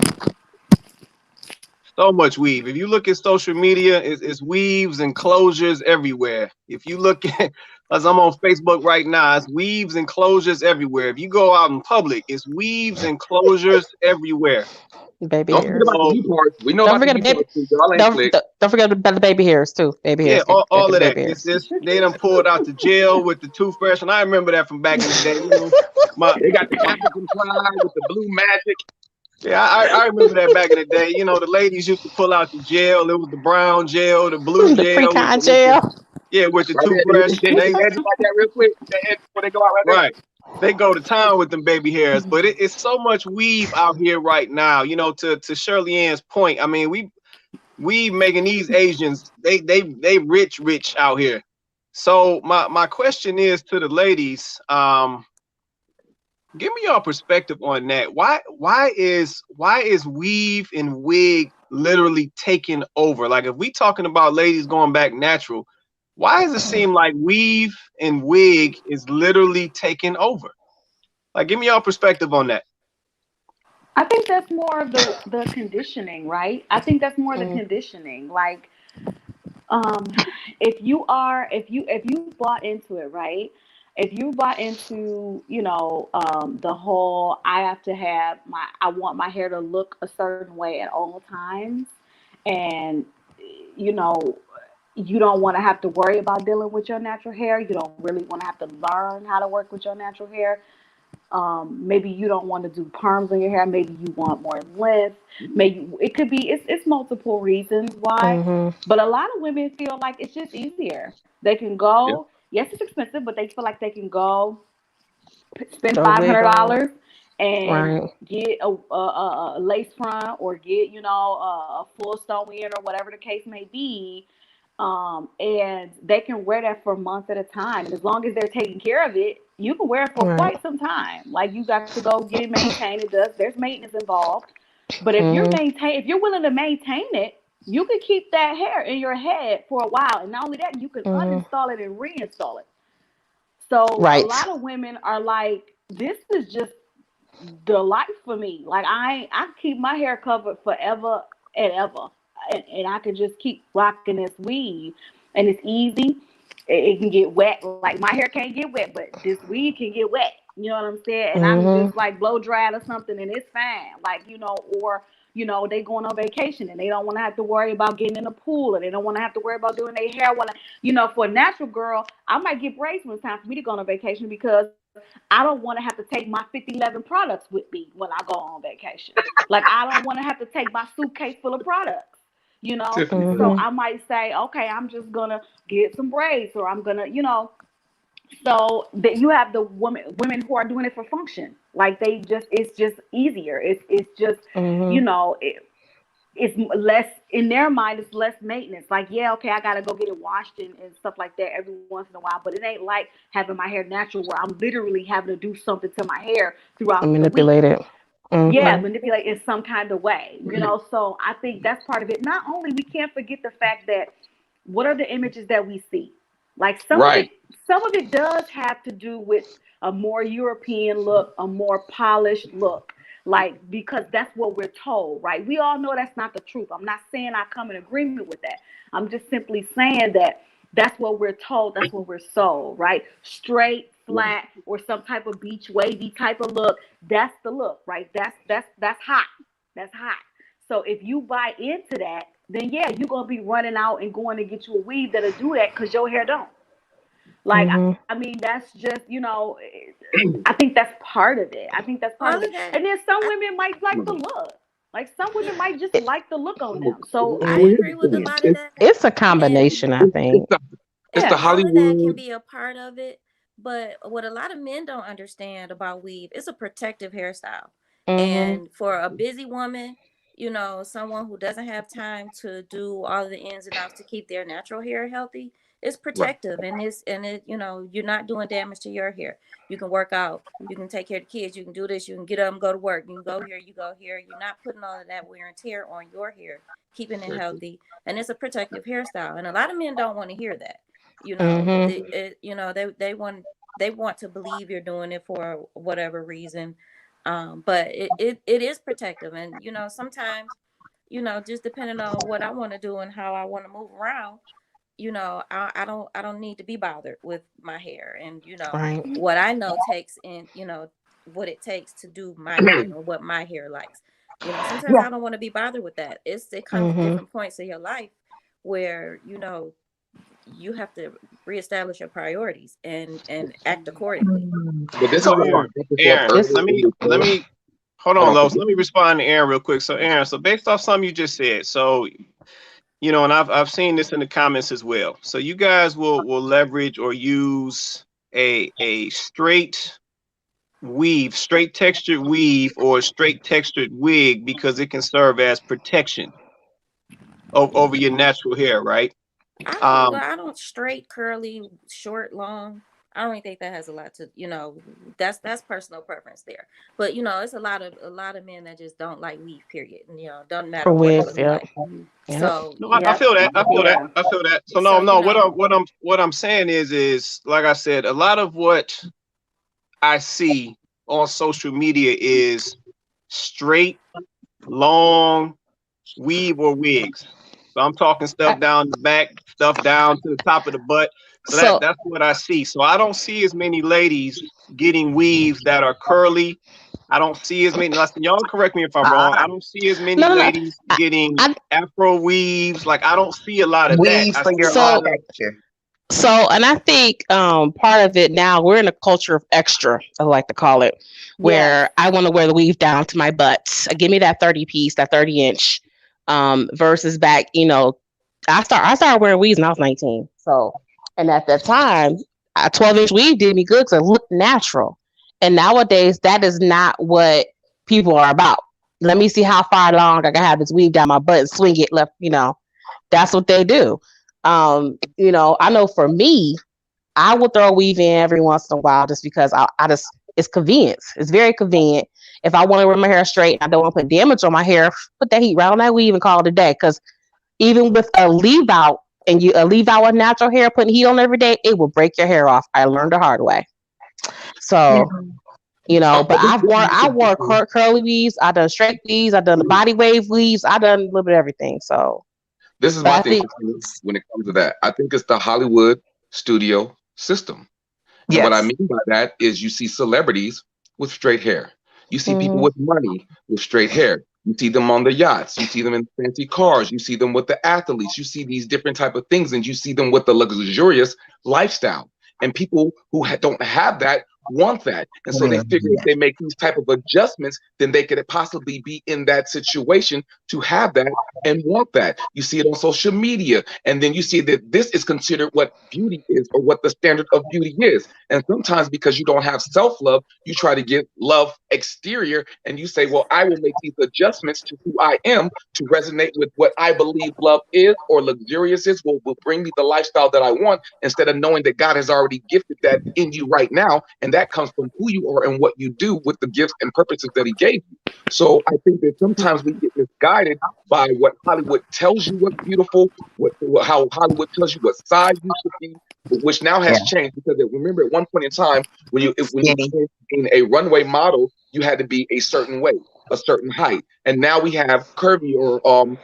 So much weave. If you look at social media, it's weaves and closures everywhere. If you look at, as I'm on Facebook right now, it's weaves and closures everywhere. If you go out in public, it's weaves and closures everywhere. Baby Don't hairs. forget about the U parts. We know Don't about forget the U parts too. Y'all ain't slick. don't forget about the baby hairs too. Baby hairs. Yeah, all of that. Baby hairs. They done pulled out the gel with the toothbrush, and I remember that from back in the day. You know, They got the African pride with the blue magic. Yeah, I remember that back in the day. You know, the ladies used to pull out the gel. It was the brown gel, the blue The gel. pre-con gel. Yeah, with the Right toothbrush. there. They edge like that real quick. They edge before they go out Right. They go to town with them baby hairs, but it's so much weave out here right now. You know, to Shirley Ann's point, I mean, we making these Asians, they rich out here. So my question is to the ladies, give me your perspective on that. Why is weave and wig literally taking over? Like, if we talking about ladies going back natural, why does it seem like weave and wig is literally taking over? Like, give me your perspective on that. I think that's more of the conditioning, right? I think that's more the conditioning. Like, if you bought into it, right? If you bought into, you know, the whole, I want my hair to look a certain way at all times, and, you know, you don't want to have to worry about dealing with your natural hair. You don't really want to have to learn how to work with your natural hair. Maybe you don't want to do perms on your hair. Maybe you want more length. Maybe it could be, it's multiple reasons why. But a lot of women feel like it's just easier. They can go, yes, it's expensive, but they feel like they can go spend $500 and get a lace front, or get, you know, a full stone in, or whatever the case may be. And they can wear that for months at a time. And as long as they're taking care of it, you can wear it for quite some time. Like, you got to go get it maintained. There's maintenance involved. But if if you're willing to maintain it, you can keep that hair in your head for a while. And not only that, you can uninstall it and reinstall it. So a lot of women are like, this is just the life for me. Like, I keep my hair covered forever and ever. And I could just keep rocking this weave, and it's easy. It can get wet. Like, my hair can't get wet, but this weave can get wet. You know what I'm saying? And I'm just like blow dried or something, and it's fine. Like, you know, or you know, they going on vacation and they don't want to have to worry about getting in the pool, and they don't want to have to worry about doing their hair. You know, for a natural girl, I might get braids when it's time for me to go on vacation, because I don't want to have to take my 50-11 products with me when I go on vacation. Like, I don't want to have to take my suitcase full of products, you know? Tiffany. So I might say, okay, I'm just going to get some braids, or I'm going to, you know, so that you have the women who are doing it for function. Like, it's just easier. It's just, you know, it's less, in their mind, it's less maintenance. Like, yeah, okay, I gotta go get it washed and stuff like that every once in a while, but it ain't like having my hair natural where I'm literally having to do something to my hair throughout manipulate the week. it. Yeah, manipulate in some kind of way, you know. So I think that's part of it. Not only, we can't forget the fact that, what are the images that we see? Like, some of it does have to do with a more European look, a more polished look. Like, because that's what we're told, right? We all know that's not the truth. I'm not saying I come in agreement with that. I'm just simply saying that that's what we're told. That's what we're sold, right? Straight, flat, or some type of beach wavy type of look. That's the look, right? That's hot. That's hot. So if you buy into that, then yeah, you're going to be running out and going to get you a weave that'll do that, because your hair don't. Like, I mean, that's just, you know, I think that's part of it. I think that's part of it. And then some women might like the look. Like, some women might just like the look on them. So I agree with a lot of that. It's a combination, I think. It's the Hollywood. All of that can be a part of it. But what a lot of men don't understand about weave, it's a protective hairstyle. And for a busy woman, you know, someone who doesn't have time to do all the ins and outs to keep their natural hair healthy, it's protective, and it, you know, you're not doing damage to your hair. You can work out, you can take care of the kids, you can do this, you can get up and go to work, you can go here, you go here. You're not putting all of that wear and tear on your hair, keeping it healthy, and it's a protective hairstyle. And a lot of men don't want to hear that. You know, you know, they want to believe you're doing it for whatever reason, but it is protective. And you know, sometimes, you know, just depending on what I want to do and how I want to move around, you know, I don't need to be bothered with my hair, and you know, what I know takes in, you know, what it takes to do my hair or what my hair likes. You know, sometimes I don't want to be bothered with that. It comes at different points in your life where, you know, you have to reestablish your priorities and act accordingly. But this So Aaron, let me hold on, Lois. Let me respond to Aaron real quick. So Aaron, so based off something you just said, so you know, and I've seen this in the comments as well. So you guys will leverage or use a straight weave, straight textured weave, or a straight textured wig because it can serve as protection over your natural hair, right? I don't straight, curly, short, long. I don't think that has a lot to, you know, that's personal preference there. But you know, it's a lot of men that just don't like weave, period. And you know, doesn't matter what it looks like. So no, I feel that. I feel that. So no, you know, what I'm saying is like I said, a lot of what I see on social media is straight, long weave or wigs. So I'm talking stuff down the back, stuff down to the top of the butt. So that's what I see. So I don't see as many ladies getting weaves that are curly. I don't see as many. Y'all correct me if I'm wrong. I don't see as many ladies getting Afro weaves. Like, I don't see a lot of weaves that. For your texture. So, and I think part of it now, we're in a culture of extra, I like to call it, where I want to wear the weave down to my butt. Give me that 30 piece, that 30 inch, versus back, you know, I started wearing weaves when I was 19. So, and at that time, a 12-inch weave did me good because it looked natural. And nowadays, that is not what people are about. Let me see how far along I can have this weave down my butt and swing it left, you know. That's what they do. You know, I know for me, I will throw a weave in every once in a while just because I just, it's convenience. It's very convenient. If I want to wear my hair straight and I don't want to put damage on my hair, put that heat right on that weave and call it a day. Because even with a leave out, and you leave out with natural hair, putting heat on every day, it will break your hair off. I learned the hard way. So, you know, but I wore curly weaves, I done straight weaves, I done the body wave weaves, I done a little bit of everything. So this is my thing when it comes to that. I think it's the Hollywood studio system. And what I mean by that is you see celebrities with straight hair. You see people with money with straight hair. You see them on the yachts. You see them in fancy cars. You see them with the athletes. You see these different type of things, and you see them with the luxurious lifestyle. And people who don't have that want that, and so they figure if they make these type of adjustments, then they could possibly be in that situation to have that and want that. You see it on social media, and then you see that this is considered what beauty is, or what the standard of beauty is. And sometimes because you don't have self-love, you try to get love exterior, and you say, well, I will make these adjustments to who I am to resonate with what I believe love is or luxurious is, will bring me the lifestyle that I want, instead of knowing that God has already gifted that in you right now, and that comes from who you are and what you do with the gifts and purposes that he gave you. So I think that sometimes we get misguided by what Hollywood tells you what's beautiful, how Hollywood tells you what size you should be, which now has changed, because remember at one point in time when you became a runway model, you had to be a certain weight, a certain height, and now we have curvy or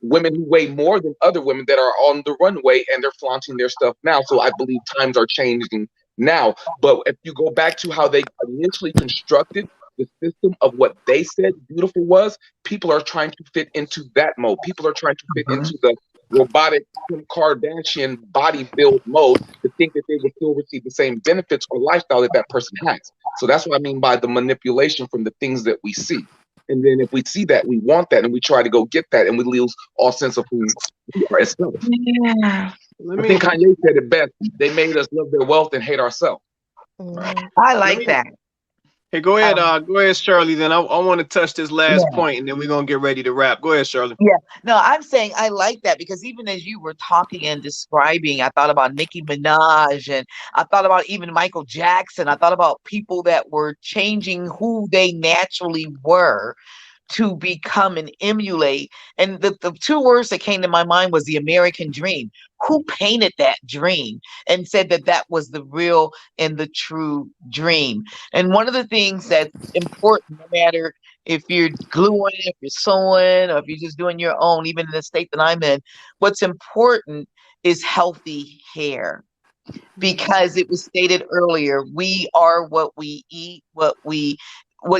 women who weigh more than other women that are on the runway, and they're flaunting their stuff now. So I believe times are changing now. But if you go back to how they initially constructed the system of what they said beautiful was, people are trying to fit into that mode. People are trying to fit into the robotic Kim Kardashian body build mode, to think that they will still receive the same benefits or lifestyle that that person has. So that's what I mean by the manipulation from the things that we see. And then if we see that, we want that, and we try to go get that, and we lose all sense of who we are as self. Yeah. I think Kanye said it best. They made us love their wealth and hate ourselves. I like that. Hey, go ahead, Shirley. Then I want to touch this last point, and then we're gonna get ready to wrap. Go ahead, Shirley. Yeah, no, I'm saying I like that, because even as you were talking and describing, I thought about Nicki Minaj, and I thought about even Michael Jackson. I thought about people that were changing who they naturally were to become and emulate. And the two words that came to my mind was the American dream. Who painted that dream and said that that was the real and the true dream? And one of the things that's important, no matter if you're gluing, if you're sewing, or if you're just doing your own, even in the state that I'm in, what's important is healthy hair. Because it was stated earlier, we are what we eat, what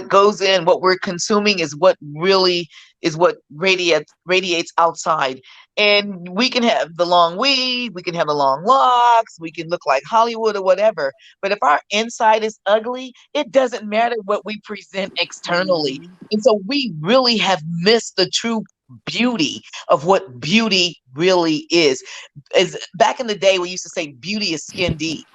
goes in, what we're consuming is what really is what radiates outside. And we can have the long weave, we can have the long locks, we can look like Hollywood or whatever. But if our inside is ugly, it doesn't matter what we present externally. And so we really have missed the true beauty of what beauty really is. As back in the day, we used to say beauty is skin deep.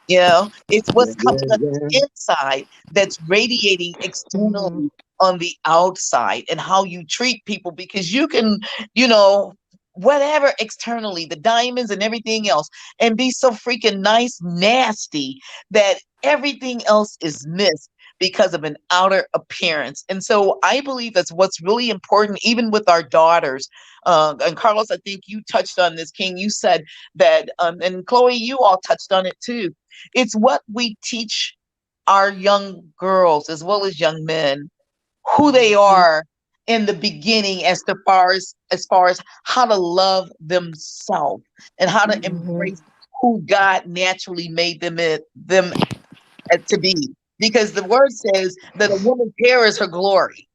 You know, it's what's coming on the inside that's radiating externally on the outside, and how you treat people, because you can, whatever externally, the diamonds and everything else, and be so freaking nice, nasty, that everything else is missed because of an outer appearance. And so I believe that's what's really important, even with our daughters. And Carlos, I think you touched on this, King. You said that, and Chloe, you all touched on it too. It's what we teach our young girls as well as young men, who they are in the beginning, as far as how to love themselves and how to embrace who God naturally made them to be. Because the word says that a woman's hair is her glory,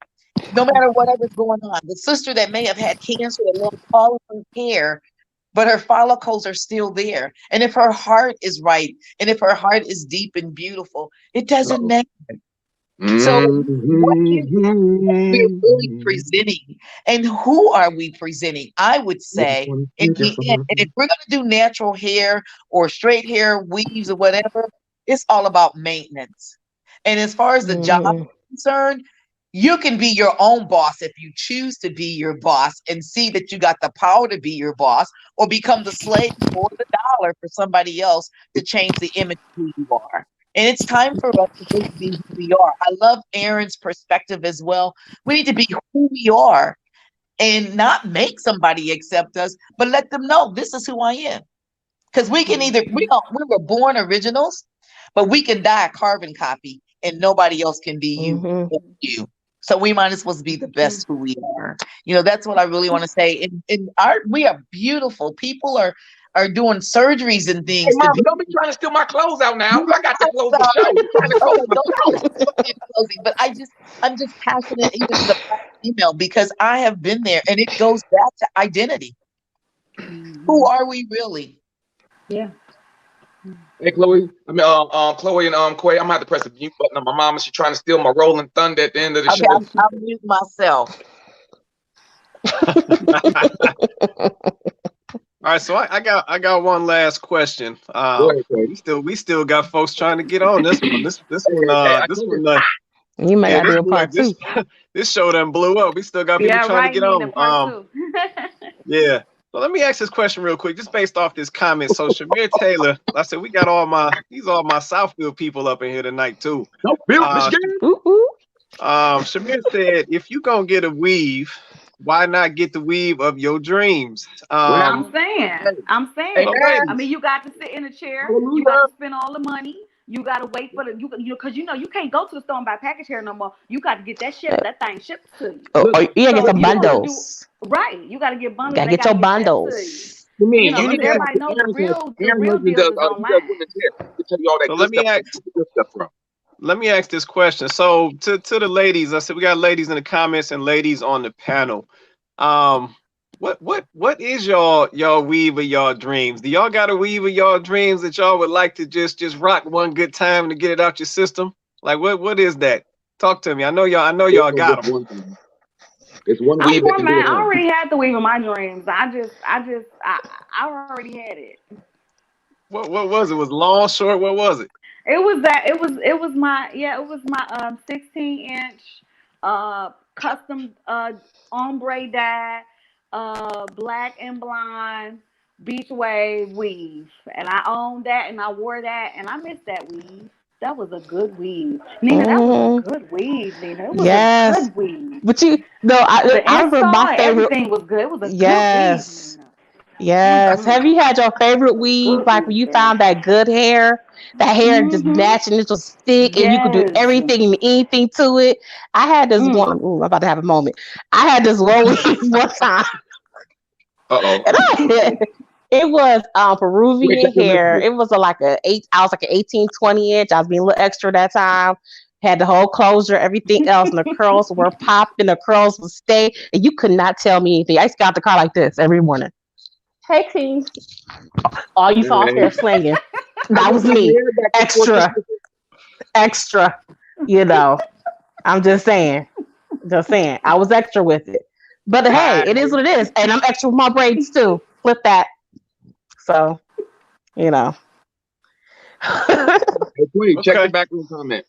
no matter whatever's going on. The sister that may have had cancer that lost all of her hair, but her follicles are still there. And if her heart is right, and if her heart is deep and beautiful, it doesn't matter. So what is we're really presenting, and who are we presenting? I would say, in the end, and if we're going to do natural hair or straight hair, weaves or whatever, it's all about maintenance. And as far as the job is concerned, you can be your own boss if you choose to be your boss and see that you got the power to be your boss, or become the slave for the dollar for somebody else to change the image of who you are. And it's time for us to just be who we are. I love Aaron's perspective as well. We need to be who we are and not make somebody accept us, but let them know this is who I am. Because we can we were born originals, but we can die a carbon copy, and nobody else can be you. So we might as well be the best who we are. That's what I really want to say. We are beautiful. People are are doing surgeries and Hey, things to mama, be. don't be trying to steal my clothes out now. I got to close the show. You trying to Okay, close my show. closing, but I'm just passionate even to the email because I have been there, and it goes back to identity. Who are we really? Yeah. Hey, Chloe. Chloe and Quay, I'm gonna have to press the mute button on my mama. She's trying to steal my Rolling Thunder at the end of the Okay, show. I'll mute myself. All right, so I got one last question. Go ahead, Quay. We still got folks trying to get on this one. This one You might yeah, gotta do a part two. this show done blew up. We still got people Yeah, trying right. to get Need a part on. two. Yeah. So let me ask this question real quick, just based off this comment. So Shamir Taylor, I said we got all my Southfield people up in here tonight too. Michigan. Shamir said, if you gonna get a weave, why not get the weave of your dreams? I'm saying. Hey, I mean, you got to sit in a chair. You got to spend all the money. You got to wait for the because you can't go to the store and buy package hair no more. You got to get that thing shipped to you. You gotta get some bundles. Right. You got to get bundles. Gotta They get your that to bundles. You mean You know, you need to everybody knows the real deals is he does online. women's hair. He tell you all that So good stuff from. let me ask this question. So to the ladies, I said we got ladies in the comments and ladies on the panel. What is y'all weave of y'all dreams? Do y'all got a weave of y'all dreams that y'all would like to just rock one good time to get it out your system? Like what is that? Talk to me. I know y'all got them. It's one I'm weave. poor, man. I already had the weave of my dreams. I already had it. What was it? Was long, short? What was it? It was my 16-inch custom ombre dye black and blonde beach wave weave, and I owned that and I wore that and I missed that weave. That was a good weave, Nina. That was a good weave, Nina. It was a good weave. But I remember my favorite. Everything was good. It was a good weave, Nina. Yes. Have you had your favorite weave, like when you found that good hair? That hair just matching, it was thick, and you could do everything and anything to it. I had this one. Ooh, I'm about to have a moment. I had this one weave one time. It was Peruvian hair. It was like an 18, 20 inch. I was being a little extra that time. Had the whole closure, everything else, and the curls were popped, and the curls would stay, and you could not tell me anything. I used to get out the car like this every morning. Hey, King. All you saw there slinging. That was me. Extra. You know. I'm just saying. I was extra with it. But hey, it is what it is. And I'm extra with my braids too. Flip that. So, you know. Hey, please check the back room comment.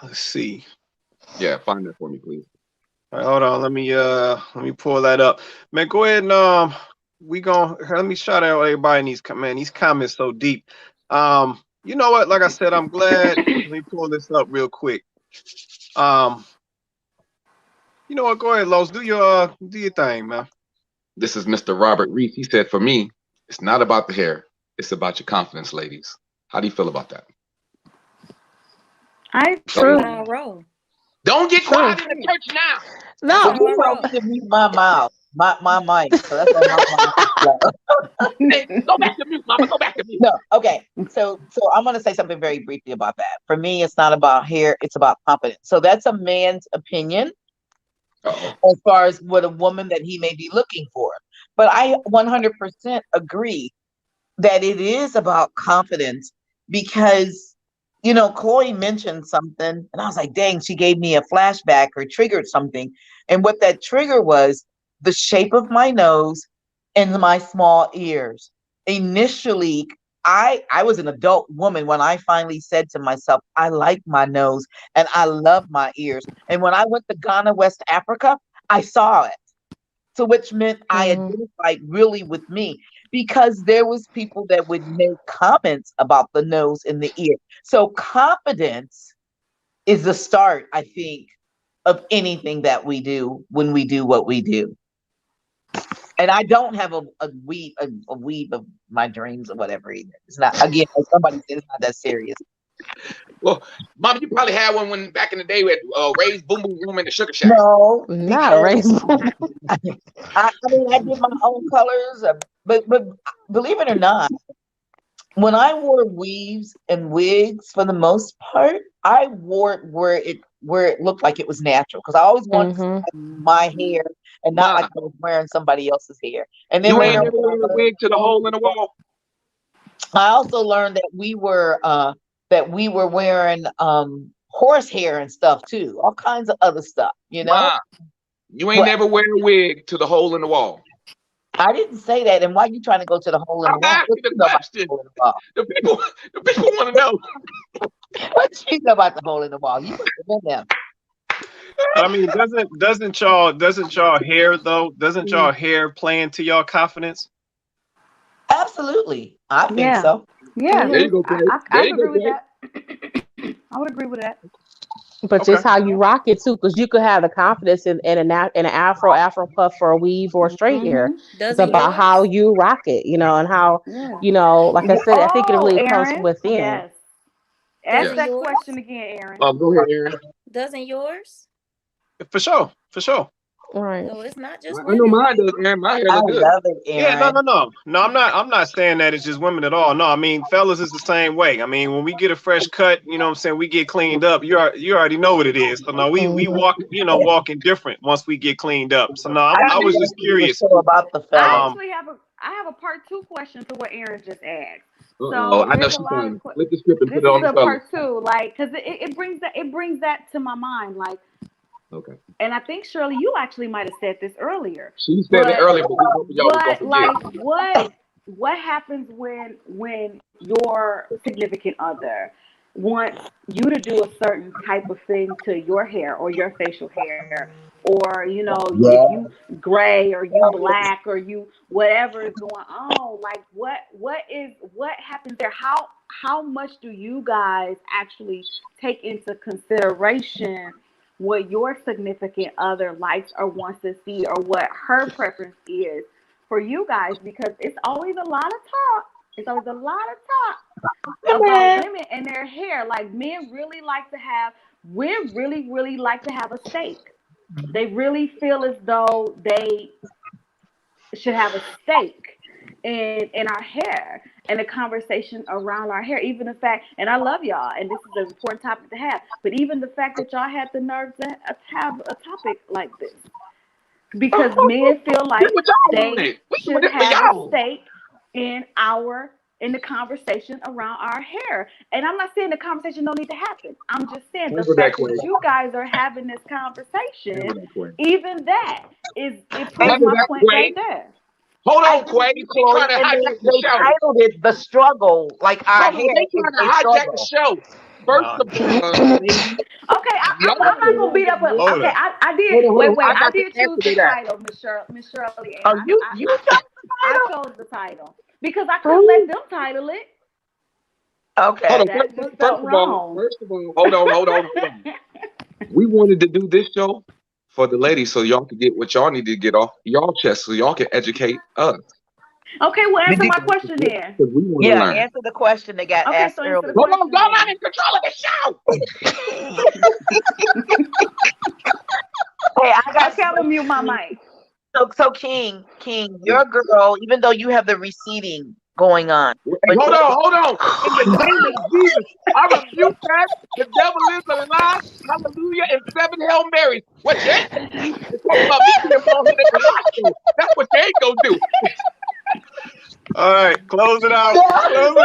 Let's see. Yeah, find that for me, please. All right, hold on. Let me pull that up. Man, go ahead and let me shout out everybody in these these comments so deep. You know what? Like I said, I'm glad. Let me pull this up real quick. You know what? Go ahead, Los. Do your thing, man. This is Mr. Robert Reese. He said, for me, it's not about the hair. It's about your confidence, ladies. How do you feel about that? True. Don't get quiet in the church now. No, you told me to mute my mouth, my mic. So that's Hey, go back to mute, mama. Go back to mute. No, okay. So I'm gonna say something very briefly about that. For me, it's not about hair; it's about confidence. So that's a man's opinion as far as what a woman that he may be looking for. But I 100% agree that it is about confidence because, you know, Chloe mentioned something and I was like, dang, she gave me a flashback or triggered something. And what that trigger was the shape of my nose and my small ears. Initially, I was an adult woman when I finally said to myself, I like my nose and I love my ears. And when I went to Ghana, West Africa, I saw it. So which meant I identified really with me because there was people that would make comments about the nose and the ear. So confidence is the start, I think, of anything that we do when we do what we do. And I don't have a weave of my dreams or whatever either. It's not, again, as somebody said, it's not that serious. Well, Mom, you probably had one when back in the day with Ray's Boom Boom Room and the Sugar Shack. No, Not because race. I mean, I did my own colors, but believe it or not, when I wore weaves and wigs, for the most part, I wore it where it looked like it was natural, because I always wanted to have my hair and not like I was wearing somebody else's hair. And then You ain't later never wearing a wig to the hole in the wall. I also learned that we were wearing horsehair and stuff too, all kinds of other stuff, you know. Ma, you ain't What? never wear a wig to the hole in the wall. I didn't say that. And why are you trying to go to the hole in the I'm wall? asking What the you know about the question. hole in the wall? The people want to know. What you know about the hole in the wall? You must have been there. I mean, doesn't y'all hair though? Doesn't y'all hair play into y'all confidence? Absolutely, I think Yeah. so. Yeah, There you go, Craig. I There you would go, agree with Craig. that. I would agree with that. But Okay. just how you rock it too, because you could have the confidence in an afro puff or a weave or straight hair. It's Doesn't about how yours? you rock it, you know, and how, Yeah. you know, like I said, I think it Oh, really comes from Aaron. within. Yes. Ask Doesn't that yours? question again, Aaron. Go ahead, Aaron. Doesn't yours? For sure. Right. No, it's not just I know women. mine does, Aaron. My hair I look good. love it, Yeah, Aaron. no. I'm not saying that it's just women at all. No, I mean, fellas is the same way. I mean, when we get a fresh cut, you know what I'm saying, we get cleaned up. You already know what it is. So no, we walk, walking different once we get cleaned up. So no, I was just curious. About the I fellas. actually have a part 2 question to what Aaron just asked. Oh, So I know there's she's a lot trying of to flip the script and this put it on is the a fellas. part 2, like, because it brings that to my mind, like, Okay. and I think Shirley, you actually might have said this earlier. She said it earlier, but we hope y'all was But gonna forget. like, what happens when your significant other wants you to do a certain type of thing to your hair or your facial hair, or if you gray or you black or you whatever is going on, like what happens there? How much do you guys actually take into consideration what your significant other likes or wants to see, or what her preference is for you guys? Because it's always a lot of talk. It's always a lot of talk about women and their hair. Like, men really like to have a stake. They really feel as though they should have a stake in our hair and a conversation around our hair. Even the fact, and I love y'all, and this is an important topic to have, but even the fact that y'all had the nerve to have a topic like this. Because men feel like they should have a stake in the conversation around our hair. And I'm not saying the conversation don't need to happen. I'm just saying the fact that you guys are having this conversation, even that it proves my point right there. Hold on, Quay. They trying to hijack the show. Titled it "The Struggle." Like our hair. They trying to hijack the show. First of all, okay, I'm not gonna beat up. Okay, I did. Wait. I did choose the title, Miss Shirley. Oh, you chose the title? I chose the title because I couldn't let them title it. Okay. Hold on. First of all, hold on. We wanted to do this show for the ladies, so y'all can get what y'all need to get off y'all chest, so y'all can educate us. Okay, well, answer my question then. Yeah, answer the question that got asked earlier. Hold on, y'all not in control of the show. Hey, I got to mute my mic. So King, your girl, even though you have the receding going on. Hold on. In the name of Jesus, I rebuke that. The devil is a lie. Hallelujah. And 7 Hail Marys. What you ain't gonna do is talk about me being born in the hospital. That's what you ain't gonna do. All right, close it out. Close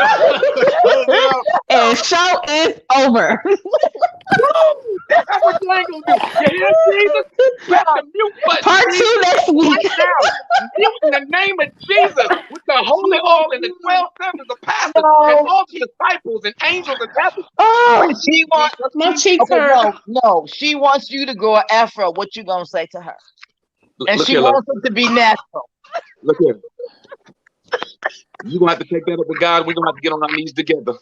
it out. And show is over. That's what you ain't gonna do. You hear Jesus? Press the mute button. Part 2 next week. Right now. Mute in the name of Jesus with the holy oil and the 12 servants of pastors and all the disciples and angels and devils. Oh, she wants my cheeks hurt. No, she wants you to grow an afro. What you gonna say to her? And Look she here, wants it to be natural. Look here. You're going to have to take that up with God. We're going to have to get on our knees together.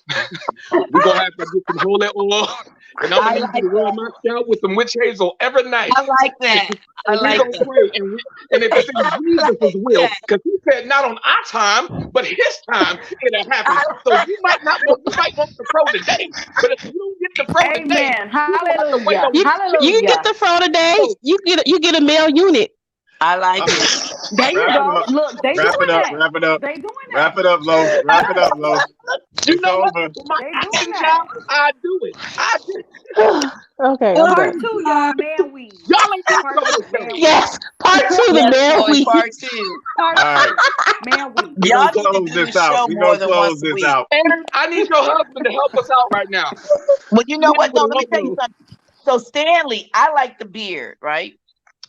We're going to have to get some holy oil. And I'm going to need you to roll my scalp with some witch hazel every night. I like that. And we're going to pray. And if it's in Jesus' will, because he said not on our time, but his time, it'll happen. So you might want to pro today. But if you don't get the fro today. Amen. Hallelujah. You Hallelujah. can get the fro today. You get a male unit. I like it. There you Wrap it go. up. Look, they Wrap doing it up. that. Wrap it up. They doing that. Wrap it up, Lo. Wrap it up, Lo. You It's know what? over. For my They acting doing job, that. I do it. I do it. Okay, I'm Part done. 2, y'all, man weave. Y'all ain't Part got 2, to man weave. Yes, part 2, the Yes, male Chloe, weave. part 2. Part All right. 2, man weave. We Y'all gonna need to close do this the out. show We more gonna than close once a this week. out. And I need your husband to help us out right now. Well, you know what? With No, a let me tell you logo. something. So Stanley, I like the beard, right?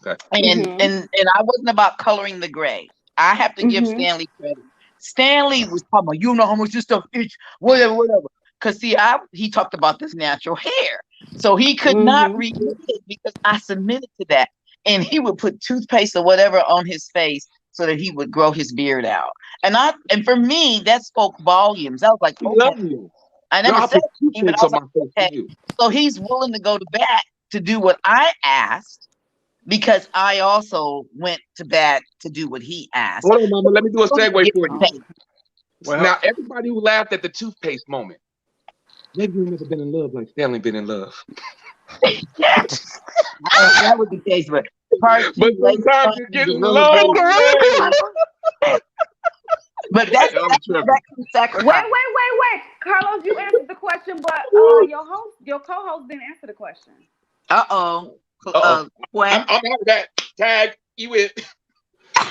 Okay. And Mhm. and I wasn't about coloring the gray. I have to give Mhm. Stanley credit. Stanley was talking about, you know how much this stuff is, whatever. Cause see, he talked about this natural hair. So he could not Mhm. remove it because I submitted to that. And he would put toothpaste or whatever on his face so that he would grow his beard out. And for me, that spoke volumes. I was like, We okay. love you. I Girl, never I said put anything, but toothpicks I was on like, my face okay. for you. So he's willing to go to bat to do what I asked because I also went to bat to do what he asked. Hold on, Mama. Let me do a segue for you. Toothpaste. Well, Now, everybody who laughed at the toothpaste moment, maybe you've never been in love like Stanley been in love. That was the case, but part 2, But ladies sometimes on you the get in Gorilla love. Glue. But that's y'all tripping. some sacrifice. Wait. Carlos, you answered the question, but your co-host didn't answer the question. Uh-oh. Uh-oh. Quack. I'm out of that. Tag, you it.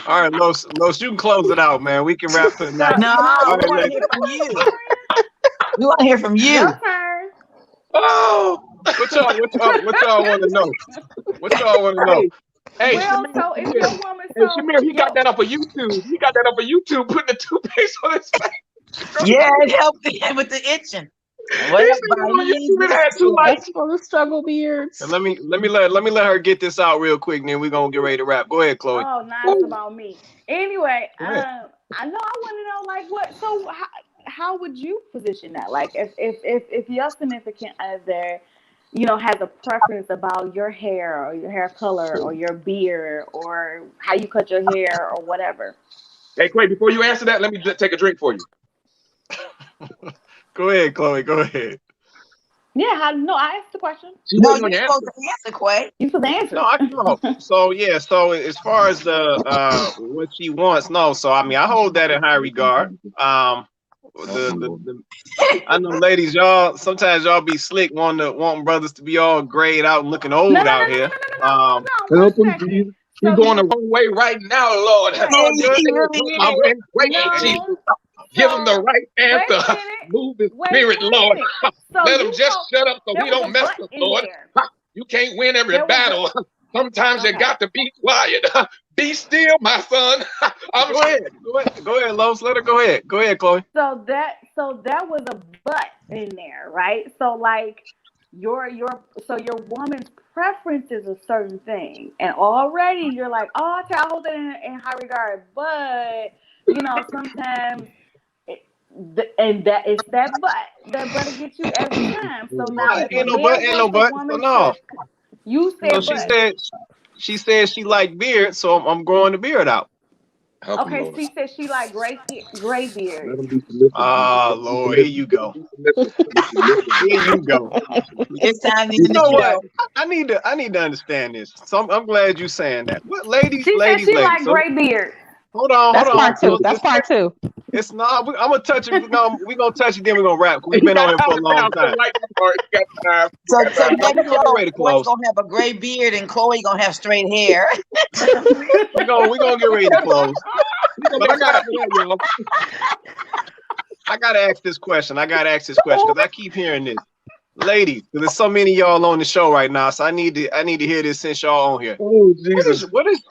All right, Los, you can close it out, man. We can wrap it now. No, All we right, want to ladies. hear from you. We want to hear from you. Your turn. Oh. What y'all want to know? What y'all want to know? Hey, Well, Shamir, so if your woman, hey, Shamir, he got that up on YouTube. Putting the toothpaste on his face. Yeah, it helped him with the itching. He What said up, it on buddy? YouTube. It had 2 likes. That's for the struggle beards. And let me let her get this out real quick, and then we're gonna get ready to wrap. Go ahead, Chloe. oh, now it's about me. Anyway, Go ahead. I know I want to know, like, what? So how would you position that? Like, if your significant other, has a preference about your hair or your hair color or your beard or how you cut your hair or whatever. Hey, Quay, before you answer that, let me just take a drink for you. Go ahead, Chloe. Go ahead. Yeah, no, I asked the question. No, you're supposed to answer, Quay. You supposed to answer. No, I know. So as far as the what she wants, no. So I mean, I hold that in high regard. I know, ladies, y'all sometimes y'all be slick, wanting brothers to be all grayed out and looking old out here. No. Help him, Jesus. He's going the wrong way right now, Lord. Yeah, he really is. Give him the right Wait answer. a minute. Move his Wait spirit, a Lord. minute. So Let him you just know shut up so there we was don't a mess but us, in Lord. there. You can't win every There was a- battle. Sometimes you Okay. got to be quiet. Be still, my son. Go ahead, Los. Let her go ahead. Go ahead, Chloe. So that was a but in there, right? So like your woman's preference is a certain thing, and already you're like, oh, okay, I hold that in high regard, but sometimes. And that is that butt that'll get you every time. So now if Ain't a no man but, ain't no wants a but. woman No. you said No, but. she said she liked beard, so I'm growing the beard out. Help him, Okay, Lord. she said she like gray beard. Let him be submissive. Ah, Lord, here you go. Here you go. It's time to You end the know show. what? I need to understand this. So I'm glad you saying that. What, ladies? She said she like So, gray beard. hold on. That's part 2. So That's part 2. it's not. I'm gonna touch it. No, we gonna touch it. Then we're gonna wrap. We've been on here for a long time. So We're next gonna get show, ready to Quay's close. gonna have a gray beard and Chloe gonna have straight hair. We're gonna get ready to close. But I gotta ask this question. Because I keep hearing this. Ladies, there's so many of y'all on the show right now, so I need to hear this since y'all on here. Oh, Jesus.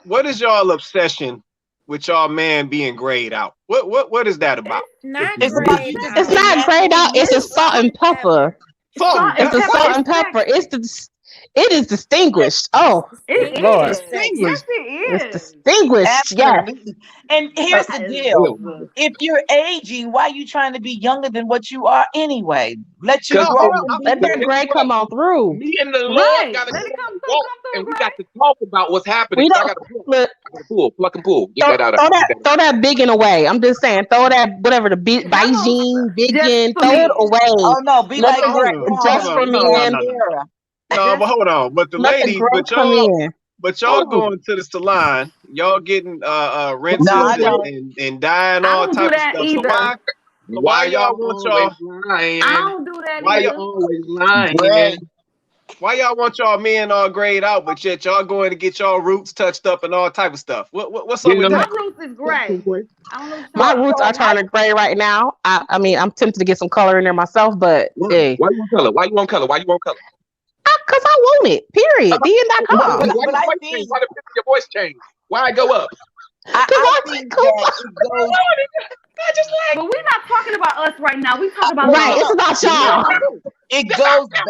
What is y'all obsession with y'all man being grayed out? What is that about? Not It's grayed about you just out. It's not grayed out. It's the salt and pepper. Salt. It's the salt and pepper. It's It is distinguished. Oh, It Lord. is. Distinguished. Yes, It's it is. distinguished. Yes. Absolutely. And here's the That is deal. good. If you're aging, why are you trying to be younger than what you are anyway? Let you Because No, grow hold on. and Let be that guess gray what? come on through. Me and the Lord Right. got to Let go it on come a through. walk, Come and through, we Gray. got to talk about what's happening. We 'Cause I don't got to look. pull, pluck and pull. Get Throw, that out throw of. that, throw that biggin away. I'm just saying, throw that whatever the Hello. Beijing, Just biggin, for throw it men. away. Oh no, be Let like the No, hold Gray. on. gray Go Hold just home on. for and No, look no, in men. the no, no. mirror. No, but Just hold on. But the Let the ladies, gray come in. but y'all Hold on. going to the salon, y'all getting What rinses No, you I and, doing? don't. and dyeing I all don't do type of that stuff. So either. Why y'all y'all want always y'all I lying? don't do that why You're y'all either. always lying. Gray. why y'all want y'all men all grayed out, but yet y'all going to get y'all roots touched up and all type of stuff? What's up Getting with them My that? roots is gray. I don't know what you're My talking So roots about. are turning gray right now. I mean, I'm tempted to get some color in there myself, but Why? hey, Why you want color? Why you want color? Why you want color? because I want it. Period. Why, DN.com. why but your I voice change? think Why the pitch of your voice change? Why I go up? Because I I think like that it goes. I just like But we're not talking about us right now. We talking No, about no, right. It's no. about yeah, y'all. It that's how goes. I felt.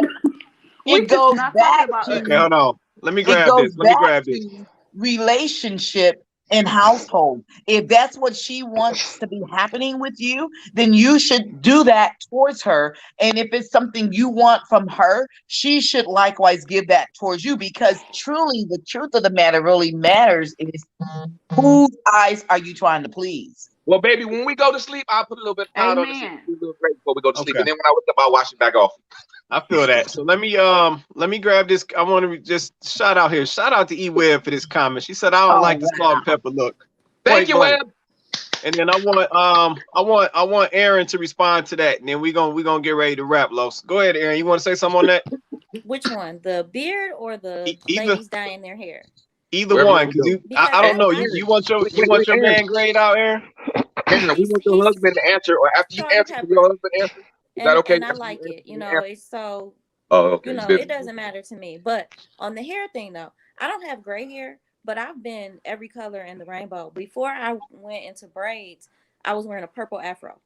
we It just goes not talking back about us. Okay, to. hold on. Let me It grab goes this. back to relationship and household. If that's what she wants to be happening with you, then you should do that towards her. And if it's something you want from her, she should likewise give that towards you, because truly the truth of the matter really matters is whose eyes are you trying to please? Well, baby, when we go to sleep, I'll put a little bit of powder on the sheet, Amen. do a little great before we go to sleep, Okay. and then when I wake up, I'll wash it back off. I feel that. So let me grab this. I want to just shout out here. Shout out to E Web for this comment. She said, I don't Oh like the wow. salt and pepper look. Thank Point you, blank. Web. And then I want Aaron to respond to that. And then we're gonna get ready to wrap, Los. Go ahead, Aaron. You want to say something on that? Which one? The beard or the Either ladies dyeing their hair? either Wherever you one. want to Cause go. you Because I don't know. I You want your Wait, Aaron. man grayed out, Aaron? Aaron, we want your he's husband to answer, or after you salt and answer, can pepper, your husband answer? Is that okay? and I After you like answer, it. can You you know, answer? it's so, Oh, okay. you He's know, busy. it doesn't matter to me. But on the hair thing though, I don't have gray hair, but I've been every color in the rainbow. Before I went into braids, I was wearing a purple afro,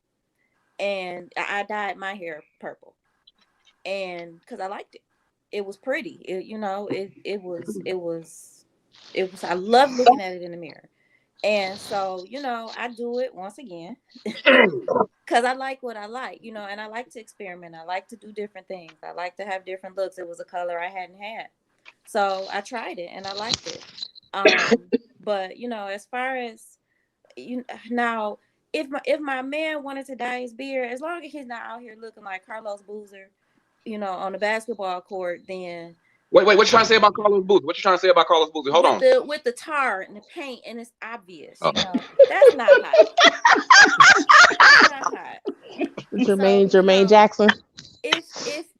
and I dyed my hair purple, and because I liked it, it was pretty. You know, it was. I love looking at it in the mirror, and so you know, I do it once again because I like what I like, you know, and I like to experiment. I like to do different things. I like to have different looks. It was a color I hadn't had, so I tried it and I liked it. But you know, as far as now, if my man wanted to dye his beard, as long as he's not out here looking like Carlos Boozer, you know, on the basketball court, then Wait, what you trying to say about Carlos Booth? What you trying to say about Carlos Booth? Hold on. with the tar and the paint and it's obvious, Oh. you know, that's not hot. That's not hot. Jermaine So, you know, Jackson. if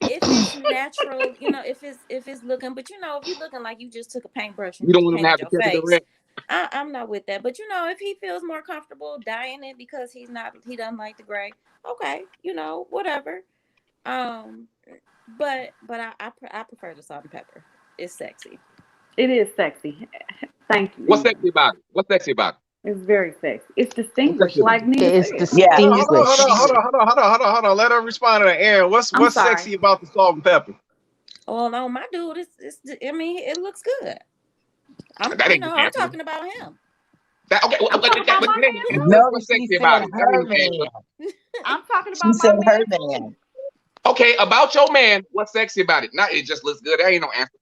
it's natural, you know, if it's looking, but you know, if you looking like you just took a paintbrush and You don't just want him to painted have your the tip of the face, red? I'm not with that. But you know, if he feels more comfortable dyeing it because he doesn't like the gray, okay, you know, whatever. But I prefer the salt and pepper. It's sexy. It is sexy. Thank you, What's Nina. sexy about it? What's sexy about it? It's very sexy. It's What's distinguished, sexy about like it? Nina It's said. Yeah. distinguished. Hold on. Let her respond to that, Aaron. What's I'm sorry. sexy about the salt and pepper? Oh no, my dude is I mean, it looks good. That ain't I'm answer. talking about him. Okay, I'm talking about my man too. What's No, she sexy said about it? That her ain't an answer. man. I'm talking She about my said her man too. man. Okay, about your man, what's sexy about it? Not it just looks good. That ain't no answer.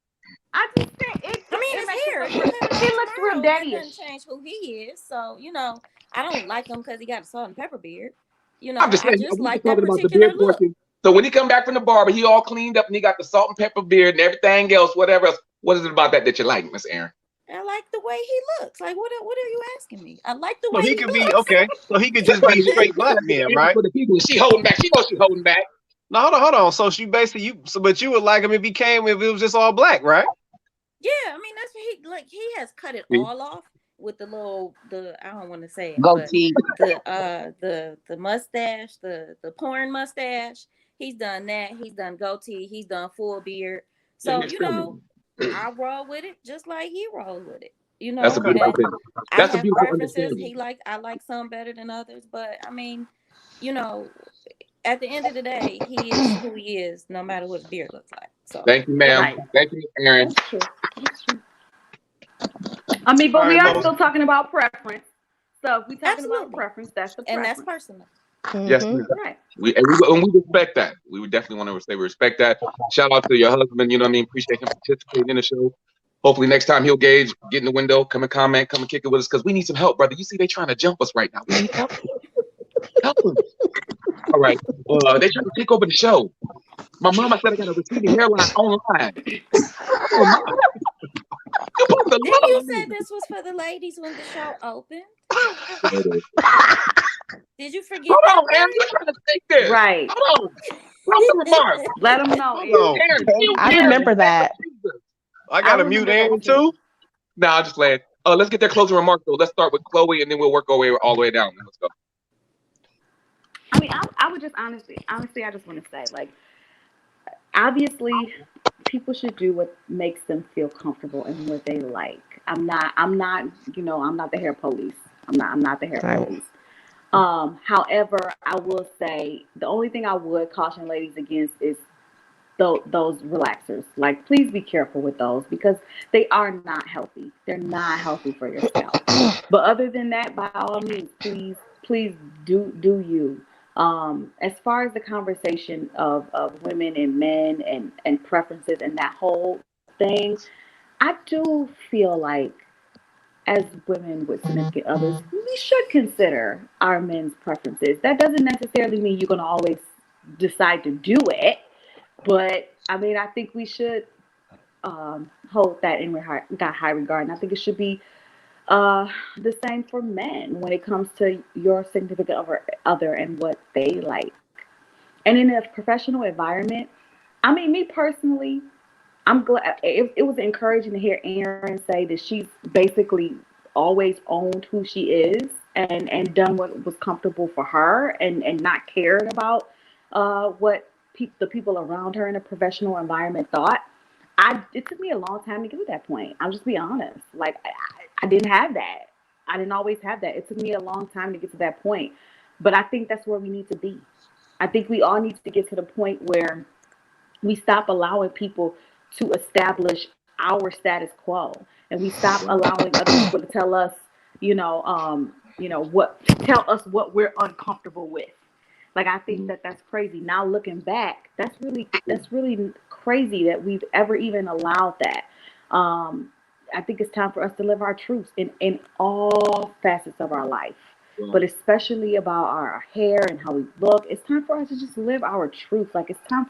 I just said it. I mean, It his makes him hair, look. depending He on looks real tomorrow, that daddyish. doesn't change who he is. So, you know, I don't like him because he got a salt and pepper beard. You I'm know, just I saying, just we were like that talking about the particular beard look. portion. So when he come back from the barber, he all cleaned up and he got the salt and pepper beard and everything else, whatever else. What is it about that you like, Miss Aaron? I like the way he looks. Like, what are you asking me? I like the So way he he could be looks. okay. So he could That's just what be it is. straight black then, right? For the people, she holding back. She knows she's holding back. No, hold on. So she basically but you would like him if it was just all black, right? Yeah, I mean that's what he has cut it See? all off with the I don't want to say it, Goatee. but the mustache, the porn mustache. He's done that. He's done goatee. He's done full beard. So you know, I roll with it just like he rolls with it. You That's a know, beautiful and thing. I That's a have beautiful preferences. understanding. I like some better than others, but I mean, you know, at the end of the day, he is who he is, no matter what his beard looks like. So Thank you, ma'am. Right. Thank you, Aaron. That's true. That's true. I mean, but All we right, are Mo. still talking about preference. So if we're talking about Absolutely. preference, that's the and that's preference. personal. Yes, Mhm. ma'am. Right. And we respect that. We would definitely want to say we respect that. Shout out to your husband. You know what I mean? Appreciate him participating in the show. Hopefully next time he'll get in the window, come and comment, come and kick it with us because we need some help, brother. You see, they trying to jump us right now. We need help. Help us. All right. They trying to take over the show. My mama said I got a receding hairline online. Oh, Mama. You supposed to Didn't you love say me. this was for the ladies when the show opened? Did you forget Hold that on, Aaron. part? You're trying to take this. Right. Hold on. Drop the remark. Let them know. Hold Aaron. on. Aaron, you I Aaron. remember that. I gotta mute remember that Aaron too. too. Nah, I'm just playing. Let's get their closing remarks though. Let's start with Chloe and then we'll work our way all the way down. Let's go. I mean, I would just honestly, I just want to say, like, obviously, people should do what makes them feel comfortable and what they like. I'm not, you know, I'm not the hair police. I'm not the hair Right. police. However, I will say the only thing I would caution ladies against is those relaxers. Like, please be careful with those because they are not healthy. They're not healthy for your scalp. But other than that, by all means, please do you. As far as the conversation of women and men and preferences and that whole thing, I do feel like as women with significant others, we should consider our men's preferences. That doesn't necessarily mean you're going to always decide to do it, but I mean, I think we should hold that in high regard. And I think it should be the same for men when it comes to your significant other and what they like. And in a professional environment, I mean, me personally, I'm glad it was encouraging to hear Aaron say that she's basically always owned who she is and done what was comfortable for her and not cared about what the people around her in a professional environment thought. It took me a long time to get to that point. I'll just be honest. Like, I didn't have that. I didn't always have that. It took me a long time to get to that point. But I think that's where we need to be. I think we all need to get to the point where we stop allowing people to establish our status quo, and we stop allowing other people to tell us, tell us what we're uncomfortable with. Like, I think that's crazy. Now looking back, that's really crazy that we've ever even allowed that. I think it's time for us to live our truths in all facets of our life, but especially about our hair and how we look. It's time for us to just live our truth. Like, it's time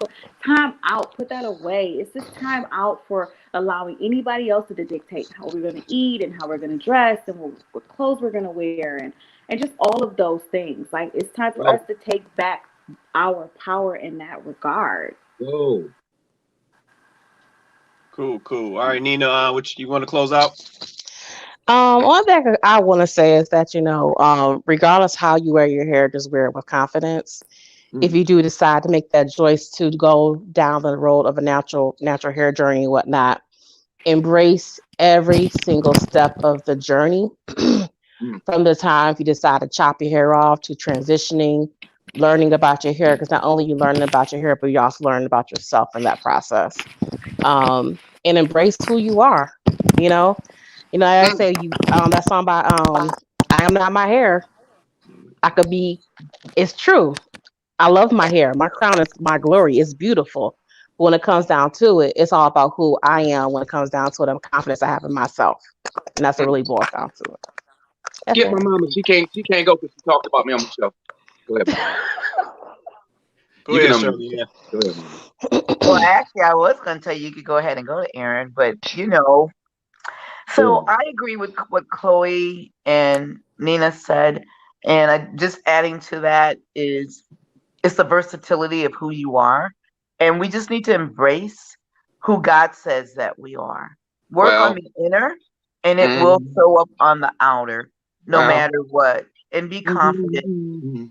out. Put that away. It's just time out for allowing anybody else to dictate how we're going to eat and how we're going to dress and what clothes we're going to wear and just all of those things. Like, it's time for us to take back our power in that regard. Whoa. Cool. All right, Nina, what you want to close out? One thing I want to say is that, regardless how you wear your hair, just wear it with confidence. If you do decide to make that choice to go down the road of a natural hair journey and whatnot, embrace every single step of the journey from the time you decide to chop your hair off to transitioning, learning about your hair, because not only you learning about your hair, but you also learn about yourself in that process. And embrace who you are. I say that song by I Am Not My Hair. It's true. I love my hair. My crown is my glory. It's beautiful. But when it comes down to it, it's all about who I am when it comes down to it, and the confidence I have in myself. And that's what really boils down to it. That's Get it. my mama. She can't go because she talked about me on the show. Go ahead, Mama. Go You ahead, can Shirley. Yeah. Go ahead, Mama. Well, actually, I was going to tell you could go ahead and go to Aaron, but so I agree with what Chloe and Nina said, and just adding to that is it's the versatility of who you are, and we just need to embrace who God says that we are. Work on the inner, and it will show up on the outer, no matter what, and be confident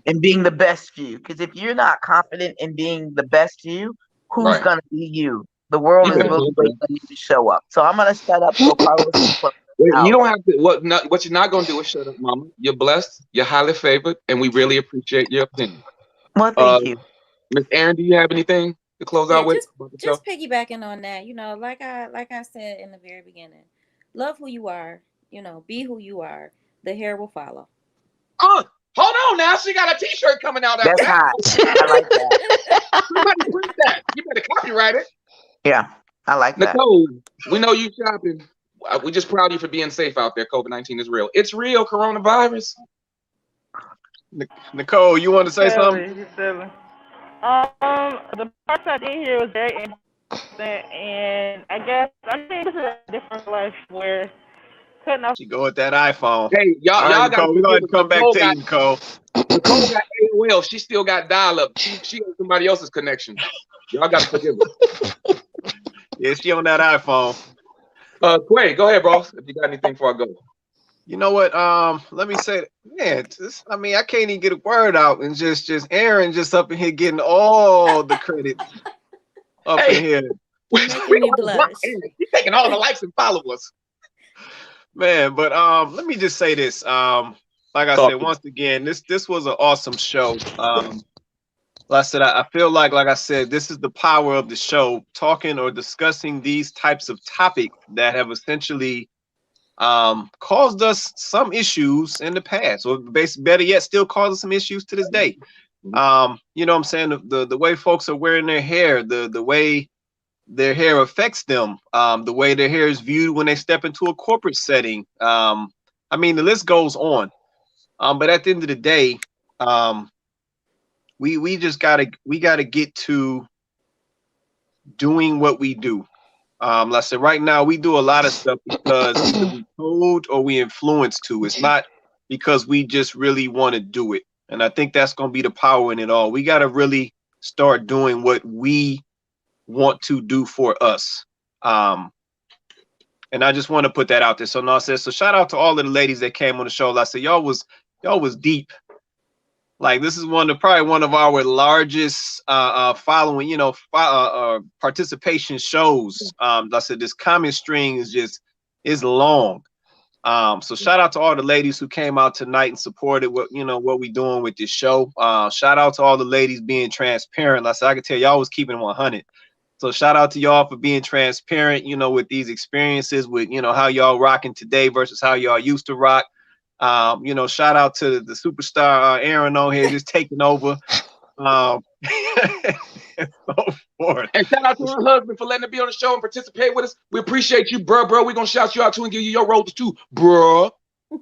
in being the best you. Because if you're not confident in being the best you, who's going to be you? The world is really waiting for you to show up. So I'm going to shut up so Carlos can you don't have to. What you're not going to do is shut up, Mama. You're blessed. You're highly favored, and we really appreciate your opinion. Well, thank you. Miss Aaron, do you have anything to close out with? Just piggybacking on that, you know, like I said in the very beginning, love who you are, you know, be who you are. The hair will follow. Hold on now. She got a t-shirt coming out. That's hot. I like that. Somebody print that. You better copyright it. Yeah, I like that. Nicole, we know you shopping. We just proud of you for being safe out there. COVID-19 is real. It's real, coronavirus. Nicole, you want to say something? The parts I did hear was very interesting, and I think this is a different life where cutting off. She go with that iPhone. Hey, y'all Nicole, we're going to come back to you, Nicole. Nicole got AOL. She still got dial-up. She has somebody else's connection. Y'all got to forgive her. Yeah, she on that iPhone. Quay, go ahead, bro. If you got anything before I go. You know what? Let me say, man. I can't even get a word out, and just Aaron just up in here getting all the credit up in here. Making me blush. He's taking all the likes and followers. Man, but let me just say this. Like I said, once again, this was an awesome show. Like I said, I feel like I said, this is the power of the show, talking or discussing these types of topics that have essentially caused us some issues in the past, or better yet, still causes some issues to this day. You know what I'm saying? The way folks are wearing their hair, the way their hair affects them, the way their hair is viewed when they step into a corporate setting. I mean, the list goes on. But at the end of the day, we just gotta get to doing what we do. Like I said, right now we do a lot of stuff because we told or we influenced to. It's not because we just really want to do it. And I think that's gonna be the power in it all. We gotta really start doing what we want to do for us. And I just want to put that out there. So no, I said, so shout out to all of the ladies that came on the show. Like I said, y'all was deep. Like, this is probably one of our largest following, you know, participation shows. Like I said, this comment string is long. So shout out to all the ladies who came out tonight and supported what we doing with this show. Shout out to all the ladies being transparent. Like I said, I can tell y'all was keeping 100. So shout out to y'all for being transparent, you know, with these experiences, with, you know, how y'all rocking today versus how y'all used to rock. You know, shout out to the superstar Aaron on here just taking over. And so forth. And shout out to her husband for letting her be on the show and participate with us. We appreciate you, bro. We're gonna shout you out too and give you your roses too, bro.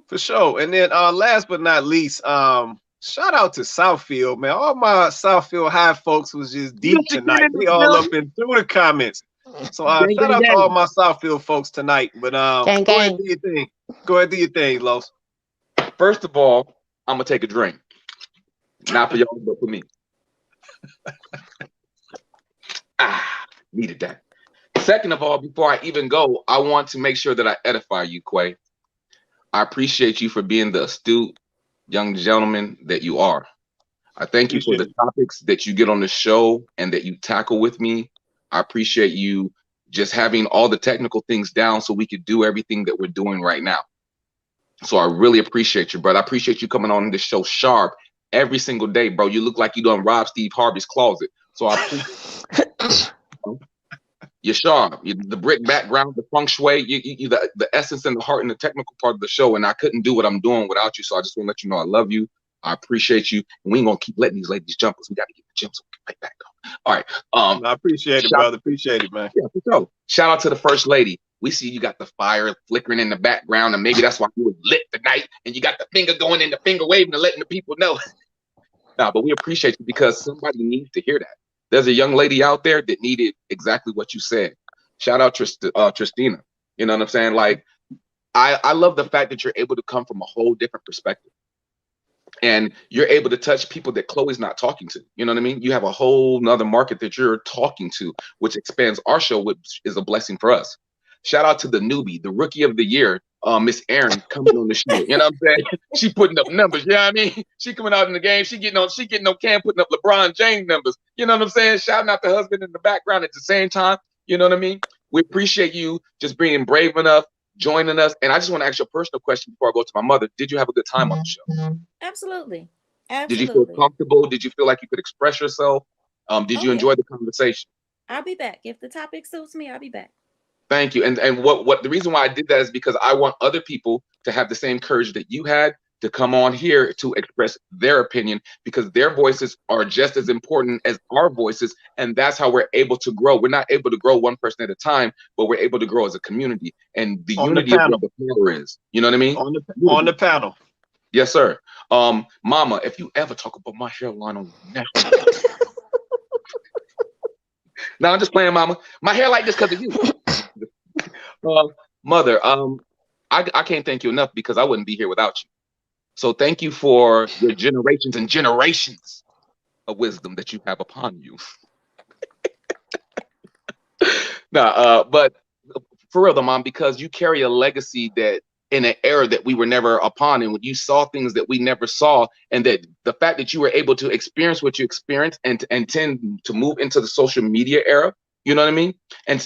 For sure. And then last but not least, shout out to Southfield, man. All my Southfield High folks was just deep tonight. They all up and through the comments. So shout out to all my Southfield folks tonight. But go ahead, do your thing. Go ahead, do your thing, Los. First of all, I'm gonna take a drink. Not for y'all, but for me. Needed that. Second of all, before I even go, I want to make sure that I edify you, Quay. I appreciate you for being the astute young gentleman that you are. I thank you for the topics that you get on the show and that you tackle with me. I appreciate you just having all the technical things down so we could do everything that we're doing right now. So I really appreciate you, brother. I appreciate you coming on this show sharp every single day, bro. You look like you done robbed Steve Harvey's closet. So I appreciate you're sharp. The brick background, the feng shui, you the essence and the heart and the technical part of the show. And I couldn't do what I'm doing without you. So I just want to let you know I love you. I appreciate you. And we ain't gonna keep letting these ladies jump us. We got to get the gym so we can right back on. All right. I appreciate it, brother. Appreciate it, man. Yeah, for sure. Shout out to the first lady. We see you got the fire flickering in the background, and maybe that's why you were lit tonight. And you got the finger going and the finger waving and letting the people know. No, but we appreciate you because somebody needs to hear that. There's a young lady out there that needed exactly what you said. Shout out Tristina. You know what I'm saying? Like, I love the fact that you're able to come from a whole different perspective. And you're able to touch people that Chloe's not talking to. You know what I mean? You have a whole nother market that you're talking to, which expands our show, which is a blessing for us. Shout out to the newbie, the rookie of the year, Miss Aaron, coming on the show. You know what I'm saying? She putting up numbers. You know what I mean? She coming out in the game. She getting on cam, putting up LeBron James numbers. You know what I'm saying? Shouting out the husband in the background at the same time. You know what I mean? We appreciate you just being brave enough, joining us. And I just want to ask you a personal question before I go to my mother. Did you have a good time on the show? Absolutely. Did you feel comfortable? Did you feel like you could express yourself? Did Oh you yeah, enjoy the conversation? I'll be back. If the topic suits me, I'll be back. Thank you. And what the reason why I did that is because I want other people to have the same courage that you had to come on here to express their opinion, because their voices are just as important as our voices, and that's how we're able to grow. We're not able to grow one person at a time, but we're able to grow as a community, and the On the unity is panel. what the power is. You know what I mean? On the panel. Yes, sir. Mama, if you ever talk about my hairline on national, no, I'm just playing, Mama. My hair like this because of you. Mother, I can't thank you enough, because I wouldn't be here without you. So thank you for your generations and generations of wisdom that you have upon you. But for real though, Mom, because you carry a legacy that in an era that we were never upon, and when you saw things that we never saw, and that the fact that you were able to experience what you experienced and tend to move into the social media era, you know what I mean? And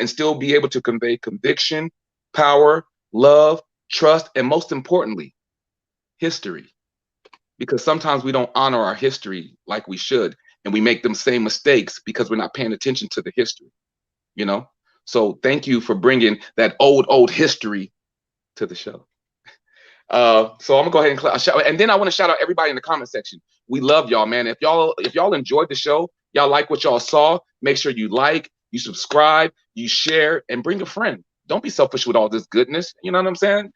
still be able to convey conviction, power, love, trust, and most importantly, history. Because sometimes we don't honor our history like we should, and we make them same mistakes because we're not paying attention to the history, you know? So thank you for bringing that old history to the show. So I'm gonna go ahead and shout, and then I want to shout out everybody in the comment section. We love y'all, man. If y'all enjoyed the show, y'all like what y'all saw, make sure you like, you subscribe, you share, and bring a friend. Don't be selfish with all this goodness. You know what I'm saying?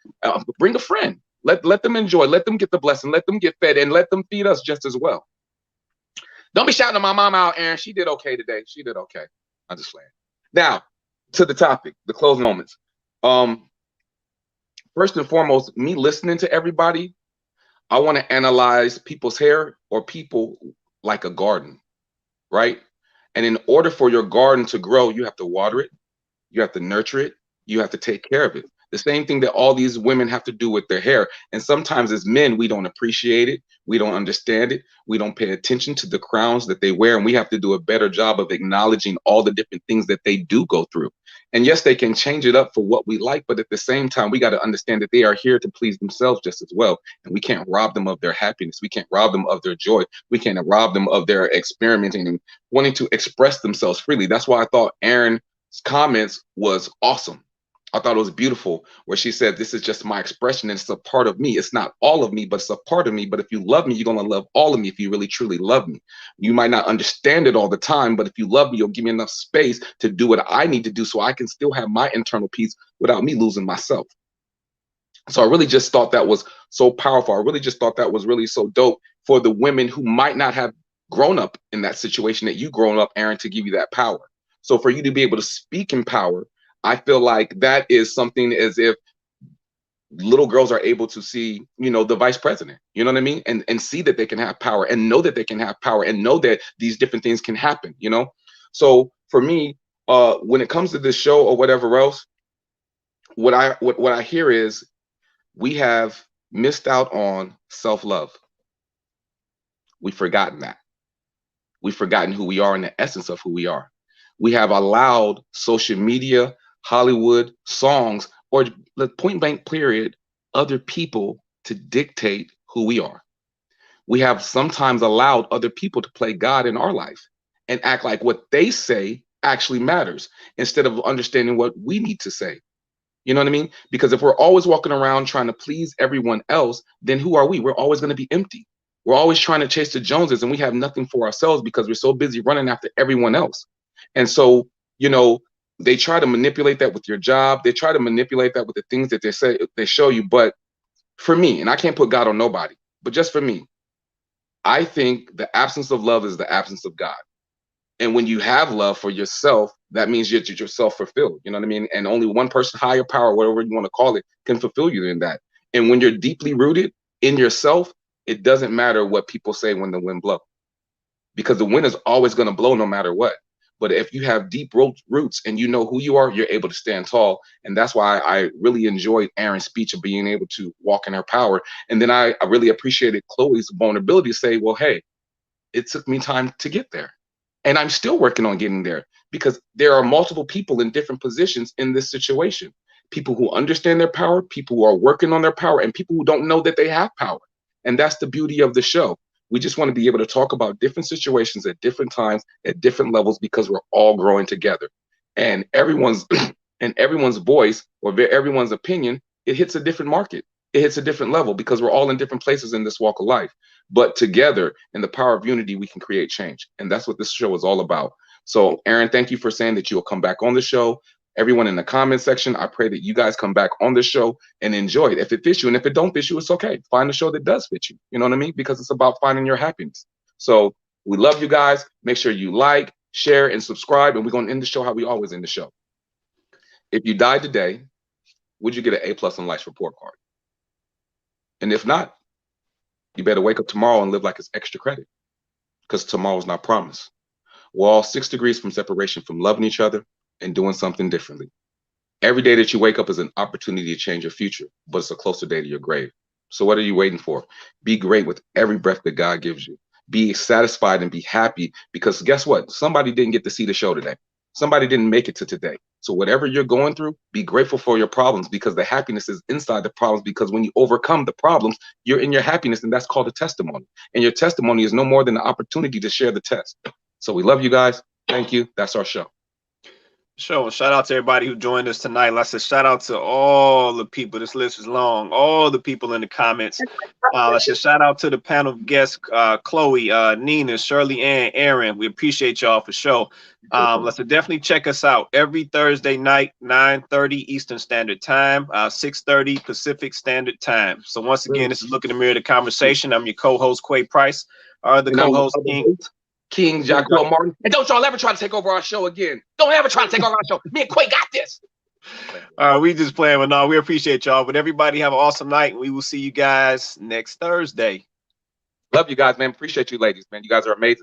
Bring a friend. Let them enjoy. Let them get the blessing. Let them get fed, and let them feed us just as well. Don't be shouting at my mom out, Aaron. She did okay today. She did okay. I'm just playing. Now to the topic, the closing moments. First and foremost, me listening to everybody, I want to analyze people's hair or people like a garden, right? And in order for your garden to grow, you have to water it, you have to nurture it, you have to take care of it. The same thing that all these women have to do with their hair. And sometimes as men, we don't appreciate it, we don't understand it, we don't pay attention to the crowns that they wear, and we have to do a better job of acknowledging all the different things that they do go through. And yes, they can change it up for what we like, but at the same time, we got to understand that they are here to please themselves just as well. And we can't rob them of their happiness. We can't rob them of their joy. We can't rob them of their experimenting and wanting to express themselves freely. That's why I thought Aaron's comments was awesome. I thought it was beautiful, where she said, this is just my expression and it's a part of me. It's not all of me, but it's a part of me. But if you love me, you're going to love all of me if you really, truly love me. You might not understand it all the time, but if you love me, you'll give me enough space to do what I need to do so I can still have my internal peace without me losing myself. So I really just thought that was so powerful. I really just thought that was really so dope for the women who might not have grown up in that situation that you grown up, Aaron, to give you that power. So for you to be able to speak in power, I feel like that is something as if little girls are able to see, you know, the vice president, you know what I mean? And see that they can have power and know that they can have power and know that these different things can happen, you know? So for me, when it comes to this show or whatever else, what I hear is we have missed out on self-love. We've forgotten that. We've forgotten who we are and the essence of who we are. We have allowed social media, Hollywood, songs, or point blank period, other people to dictate who we are. We have sometimes allowed other people to play God in our life and act like what they say actually matters instead of understanding what we need to say. You know what I mean? Because if we're always walking around trying to please everyone else, then who are we? We're always going to be empty. We're always trying to chase the Joneses, and we have nothing for ourselves because we're so busy running after everyone else. And so, you know, they try to manipulate that with your job. They try to manipulate that with the things that they show you. But for me, and I can't put God on nobody, but just for me, I think the absence of love is the absence of God. And when you have love for yourself, that means you're self-fulfilled. You know what I mean? And only one person, higher power, whatever you want to call it, can fulfill you in that. And when you're deeply rooted in yourself, it doesn't matter what people say when the wind blows, because the wind is always going to blow no matter what. But if you have deep roots and you know who you are, you're able to stand tall. And that's why I really enjoyed Aaron's speech of being able to walk in her power. And then I really appreciated Chloe's vulnerability to say, well, hey, it took me time to get there. And I'm still working on getting there, because there are multiple people in different positions in this situation. People who understand their power, people who are working on their power, and people who don't know that they have power. And that's the beauty of the show. We just want to be able to talk about different situations at different times, at different levels, because we're all growing together. And everyone's and everyone's voice or everyone's opinion, it hits a different market. It hits a different level because we're all in different places in this walk of life. But together, in the power of unity, we can create change. And that's what this show is all about. So, Aaron, thank you for saying that you'll come back on the show. Everyone in the comment section, I pray that you guys come back on the show and enjoy it. If it fits you, and if it don't fit you, it's okay. Find a show that does fit you. You know what I mean? Because it's about finding your happiness. So we love you guys. Make sure you like, share, and subscribe. And we're going to end the show how we always end the show. If you died today, would you get an A+ on life's report card? And if not, you better wake up tomorrow and live like it's extra credit, because tomorrow's not promised. We're all 6 degrees from separation from loving each other and doing something differently. Every day that you wake up is an opportunity to change your future, but it's a closer day to your grave. So what are you waiting for? Be great with every breath that God gives you. Be satisfied and be happy, because guess what? Somebody didn't get to see the show today. Somebody didn't make it to today. So whatever you're going through, be grateful for your problems, because the happiness is inside the problems, because when you overcome the problems, you're in your happiness, and that's called a testimony. And your testimony is no more than an opportunity to share the test. So we love you guys. Thank you. That's our show. Sure. Shout out to everybody who joined us tonight. Like I said, shout out to all the people. This list is long. All the people in the comments. I said shout out to the panel of guests, Chloe, Nina, Shirley, and Aaron. We appreciate y'all for sure. Let's definitely check us out every Thursday night, 9:30 Eastern Standard Time, 6:30 Pacific Standard Time. So once again, this is Look in the Mirror, the conversation. I'm your co-host, Quay Price. The co-host, King Jaquil Martin. And don't y'all ever try to take over our show again. Don't ever try to take over our show. Me and Quay got this. We just playing, but no, we appreciate y'all. But everybody have an awesome night, and we will see you guys next Thursday. Love you guys, man. Appreciate you ladies, man. You guys are amazing.